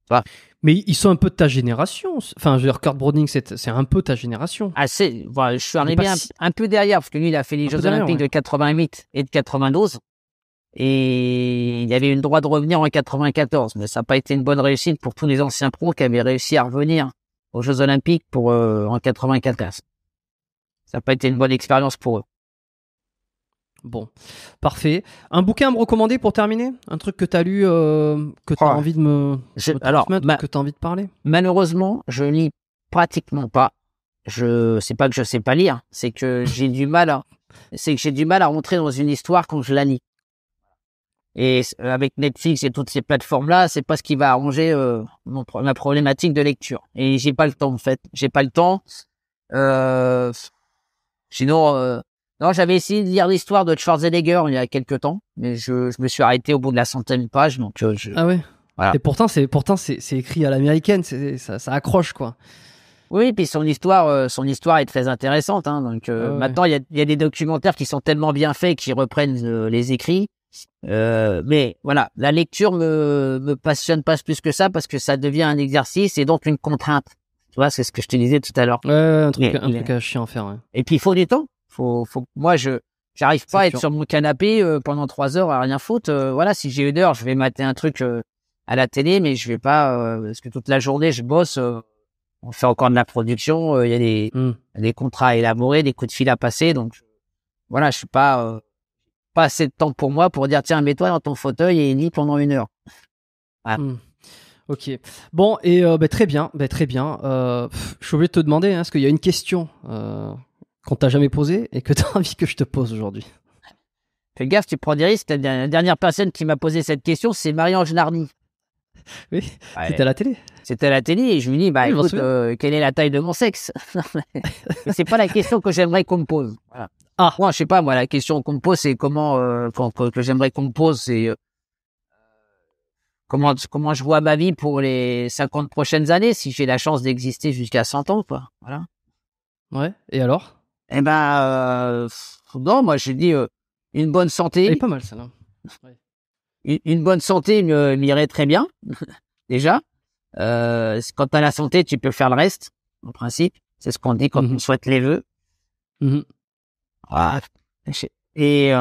Voilà. Mais ils sont un peu de ta génération. Enfin, je veux dire, Kurt Browning, c'est un peu ta génération. Voilà, je suis arrivé un peu derrière, parce que lui, il a fait les Jeux Olympiques de 88 et de 92. Et il avait eu le droit de revenir en 94. Mais ça n'a pas été une bonne réussite pour tous les anciens pros qui avaient réussi à revenir aux Jeux Olympiques en 94. Ça n'a pas été une bonne expérience pour eux. Bon, parfait. Un bouquin à me recommander pour terminer? Un truc que tu as lu, que tu as envie de transmettre, que tu as envie de parler? Malheureusement, je lis pratiquement pas. c'est pas que je sais pas lire, c'est que j'ai du mal à rentrer dans une histoire quand je la lis. Et avec Netflix et toutes ces plateformes-là, c'est pas ce qui va arranger ma problématique de lecture. Et j'ai pas le temps, en fait. J'ai pas le temps. Sinon, non, j'avais essayé de lire l'histoire de Schwarzenegger il y a quelques temps, mais je me suis arrêté au bout de la 100e page. Donc, Ah ouais. Voilà. Et pourtant, c'est écrit à l'américaine, ça accroche, quoi. Oui, puis son histoire est très intéressante. Hein, donc maintenant, il y a des documentaires qui sont tellement bien faits qui reprennent les écrits. Mais voilà, la lecture me passionne pas plus que ça parce que ça devient un exercice et donc une contrainte. Tu vois, c'est ce que je te disais tout à l'heure. Ouais, un truc à chier à faire. Ouais. Et puis il faut du temps. Moi, j'arrive pas à être sur mon canapé pendant 3 heures à rien foutre. Voilà, si j'ai 1 heure, je vais mater un truc à la télé, mais je vais pas parce que toute la journée je bosse. On fait encore de la production. Il y a des contrats à élaborer, des coups de fil à passer. Donc voilà, je suis pas assez de temps pour moi pour dire tiens, mets-toi dans ton fauteuil et lis pendant 1 heure. Voilà. Ok. Bon, et très bien. Je suis obligé de te demander, est-ce qu'il y a une question qu'on t'a jamais posée et que tu as envie que je te pose aujourd'hui? Fais gaffe, tu prends des risques. La dernière personne qui m'a posé cette question, c'est Marie-Ange Narny. Oui, c'était à la télé. C'était à la télé et je lui dis, écoute, quelle est la taille de mon sexe? C'est pas la question que j'aimerais qu'on me pose. Voilà. Ah. Moi, je sais pas, moi, la question qu'on me pose, c'est que j'aimerais qu'on me pose, c'est comment je vois ma vie pour les 50 prochaines années, si j'ai la chance d'exister jusqu'à 100 ans, quoi. Voilà. Ouais. Et alors? Eh non, moi, je dis une bonne santé. Elle est pas mal, celle-là. Ouais. Une bonne santé m'irait très bien, déjà. Quand t'as la santé, tu peux faire le reste, en principe. C'est ce qu'on dit quand on souhaite les vœux. Voilà. Et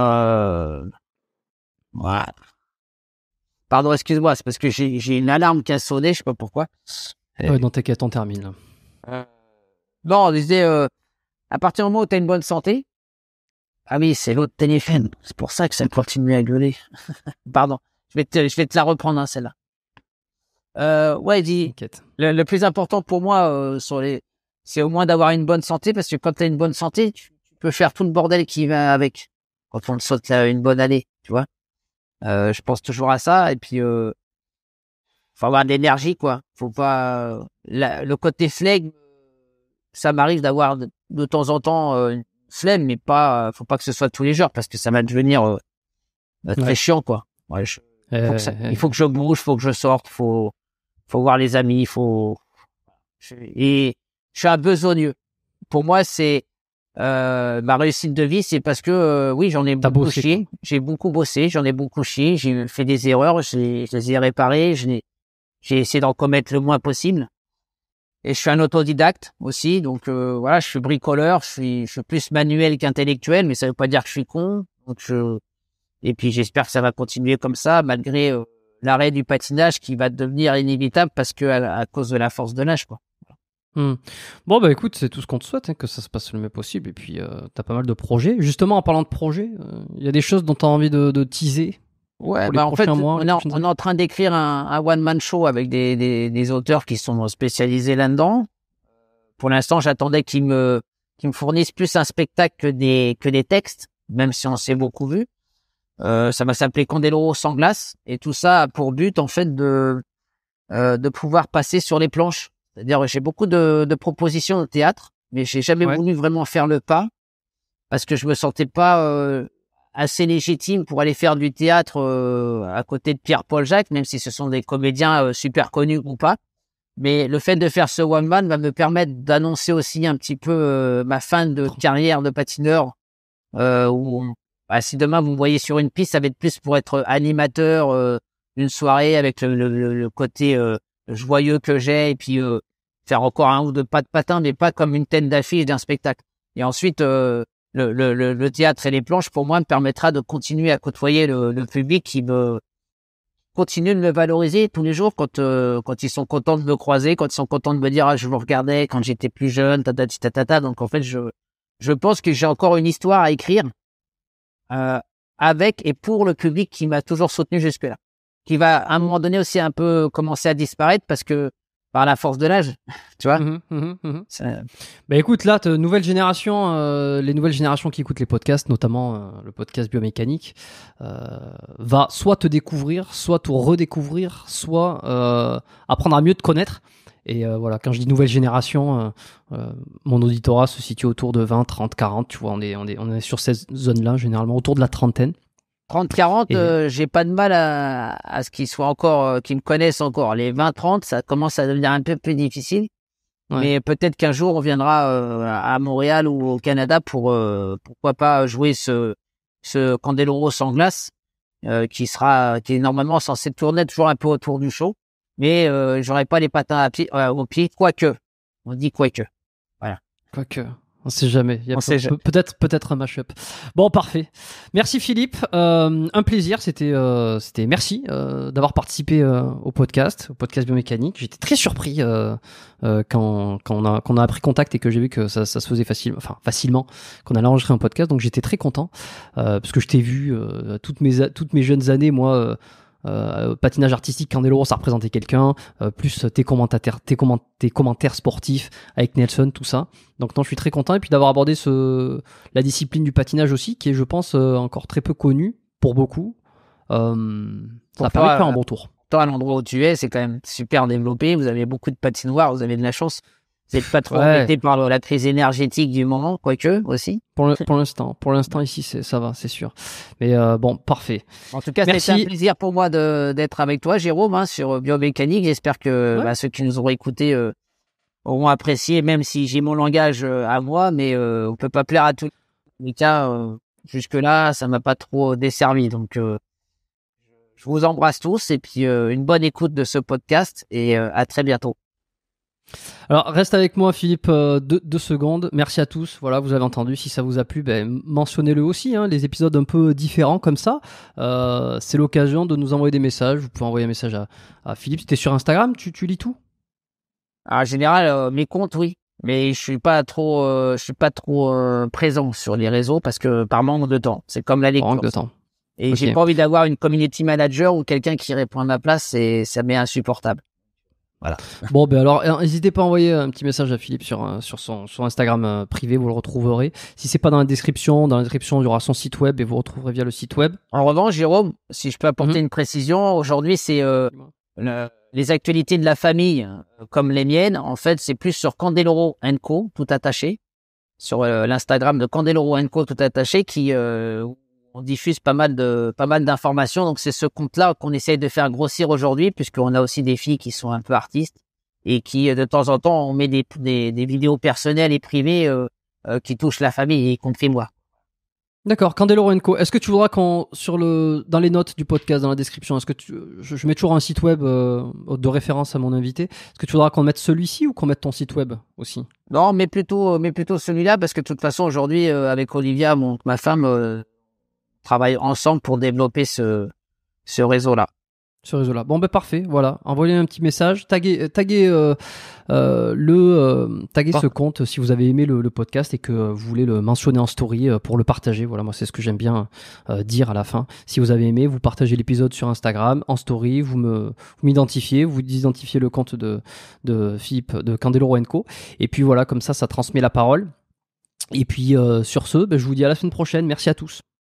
voilà. Pardon, excuse-moi, c'est parce que j'ai une alarme qui a sonné, je sais pas pourquoi. Ouais, non, t'inquiète, on termine. Non, on disait à partir du moment où t'as une bonne santé. Ah oui, c'est l'autre téléphone. C'est pour ça que ça continue à gueuler. Pardon. Je vais te la reprendre, hein, celle-là. Ouais, dis. Le plus important pour moi c'est au moins d'avoir une bonne santé parce que quand t'as une bonne santé, tu peux faire tout le bordel qui va avec. Quand on te saute une bonne année, tu vois. Je pense toujours à ça et puis faut avoir de l'énergie, quoi. Faut pas le côté flegme. Ça m'arrive d'avoir de temps en temps une flemme, mais faut pas que ce soit tous les jours parce que ça va devenir très chiant, quoi. Ouais, il faut que je bouge, faut que je sorte, faut voir les amis, et je suis un besogneux. Pour moi, c'est ma réussite de vie, c'est parce que oui, j'en ai beaucoup chié, j'ai beaucoup bossé, j'en ai beaucoup chié, j'ai fait des erreurs, je les ai réparées, j'ai essayé d'en commettre le moins possible. Et je suis un autodidacte aussi, donc voilà, je suis bricoleur, je suis plus manuel qu'intellectuel, mais ça veut pas dire que je suis con. Donc et puis j'espère que ça va continuer comme ça, malgré l'arrêt du patinage qui va devenir inévitable parce que à cause de la force de l'âge, quoi. Bon bah écoute, c'est tout ce qu'on te souhaite, hein, que ça se passe le mieux possible. Et puis t'as pas mal de projets. Justement, en parlant de projets, il y a des choses dont t'as envie de teaser. Ouais, en fait, on est en train d'écrire un one-man show avec des auteurs qui sont spécialisés là-dedans. Pour l'instant, j'attendais qu'ils me fournissent plus un spectacle que des textes, même si on s'est beaucoup vu. Ça va s'appeler Candeloro sans glace, et tout ça a pour but, en fait, de pouvoir passer sur les planches. C'est-à-dire, j'ai beaucoup de propositions de théâtre, mais j'ai jamais voulu vraiment faire le pas, parce que je me sentais pas assez légitime pour aller faire du théâtre à côté de Pierre-Paul Jacques, même si ce sont des comédiens super connus ou pas. Mais le fait de faire ce one man va me permettre d'annoncer aussi un petit peu ma fin de carrière de patineur. Si demain vous me voyez sur une piste, ça va être plus pour être animateur d'une soirée avec le côté joyeux que j'ai, et puis faire encore un ou deux pas de patin, mais pas comme une tête d'affiche d'un spectacle. Et ensuite le théâtre et les planches, pour moi, me permettra de continuer à côtoyer le public qui continue de me valoriser tous les jours quand ils sont contents de me croiser, quand ils sont contents de me dire je vous regardais quand j'étais plus jeune, tatata. Donc en fait, je pense que j'ai encore une histoire à écrire avec et pour le public qui m'a toujours soutenu jusque-là, qui va à un moment donné aussi un peu commencer à disparaître parce que par la force de l'âge, tu vois. Bah écoute, là, nouvelle génération, les nouvelles générations qui écoutent les podcasts, notamment le podcast biomécanique, va soit te découvrir, soit te redécouvrir, soit apprendre à mieux te connaître. Et voilà, quand je dis nouvelle génération, mon auditorat se situe autour de 20, 30, 40, tu vois, on est sur cette zone-là, généralement autour de la trentaine. 30-40, j'ai pas de mal à ce qu'ils soient encore, qu'ils me connaissent encore. Les 20-30, ça commence à devenir un peu plus difficile. Ouais. Mais peut-être qu'un jour, on viendra à Montréal ou au Canada pour, pourquoi pas, jouer ce Candeloro sans glace, qui est normalement censé tourner toujours un peu autour du show. Mais j'aurais pas les patins au pied, quoique. On dit quoique. Voilà. Quoique. On sait jamais. Il y a peut-être un mash-up. Bon, parfait. Merci Philippe. Un plaisir. C'était merci d'avoir participé au podcast biomécanique. J'étais très surpris quand on a pris contact et que j'ai vu que ça se faisait facilement, qu'on allait enregistrer un podcast. Donc j'étais très content parce que je t'ai vu toutes mes jeunes années, moi. Patinage artistique, Candeloro, ça représentait quelqu'un, plus tes commentaires sportifs avec Nelson, tout ça. Donc non, je suis très content et puis d'avoir abordé la discipline du patinage aussi, qui est, je pense, encore très peu connue pour beaucoup. Ça a permis de faire un bon tour. Toi, à l'endroit où tu es, c'est quand même super développé. Vous avez beaucoup de patinoires, vous avez de la chance. Vous n'êtes pas trop embêté par la crise énergétique du moment, quoique aussi. Pour l'instant ici, ça va, c'est sûr. Mais bon, parfait. En tout cas, c'était un plaisir pour moi d'être avec toi, Jérôme, sur biomécanique. J'espère que ceux qui nous auront écoutés auront apprécié, même si j'ai mon langage à moi, mais on peut pas plaire à tous les cas. Jusque-là, ça m'a pas trop desservi. Donc, je vous embrasse tous et puis une bonne écoute de ce podcast et à très bientôt. Alors reste avec moi Philippe 2 secondes. Merci à tous. Voilà, vous avez entendu. Si ça vous a plu, mentionnez-le aussi. Les épisodes un peu différents comme ça, c'est l'occasion de nous envoyer des messages. Vous pouvez envoyer un message à Philippe. T'es sur Instagram, tu lis tout? En général, mes comptes, oui, mais je suis pas trop présent sur les réseaux parce que par manque de temps. C'est comme la lecture. Manque de temps. Et j'ai pas envie d'avoir une community manager ou quelqu'un qui répond à ma place. Et ça m'est insupportable. Voilà. Bon, alors, n'hésitez pas à envoyer un petit message à Philippe sur son Instagram privé, vous le retrouverez. Si c'est pas dans la description, il y aura son site web et vous retrouverez via le site web. En revanche, Jérôme, si je peux apporter une précision, aujourd'hui, c'est les actualités de la famille, comme les miennes. En fait, c'est plus sur Candeloro & Co, tout attaché, sur l'Instagram de Candeloro & Co, tout attaché, qui on diffuse pas mal d'informations. Donc c'est ce compte-là qu'on essaye de faire grossir aujourd'hui, puisqu'on a aussi des filles qui sont un peu artistes et qui de temps en temps on met des vidéos personnelles et privées qui touchent la famille, y compris moi. D'accord, Candeloro & Co. Est-ce que tu voudras dans les notes du podcast, dans la description, est-ce que je mets toujours un site web de référence à mon invité. Est-ce que tu voudras qu'on mette celui-ci ou qu'on mette ton site web aussi? Non, mais plutôt celui-là, parce que de toute façon aujourd'hui avec Olivia, ma femme, travaillent ensemble pour développer ce réseau-là. Bon, parfait, voilà. Envoyez un petit message, taguez ce compte si vous avez aimé le podcast et que vous voulez le mentionner en story pour le partager. Voilà, moi, c'est ce que j'aime bien dire à la fin. Si vous avez aimé, vous partagez l'épisode sur Instagram, en story, vous m'identifiez, vous identifiez le compte de Philippe, de Candeloro & Co. Et puis voilà, comme ça transmet la parole. Et puis, sur ce, je vous dis à la semaine prochaine. Merci à tous.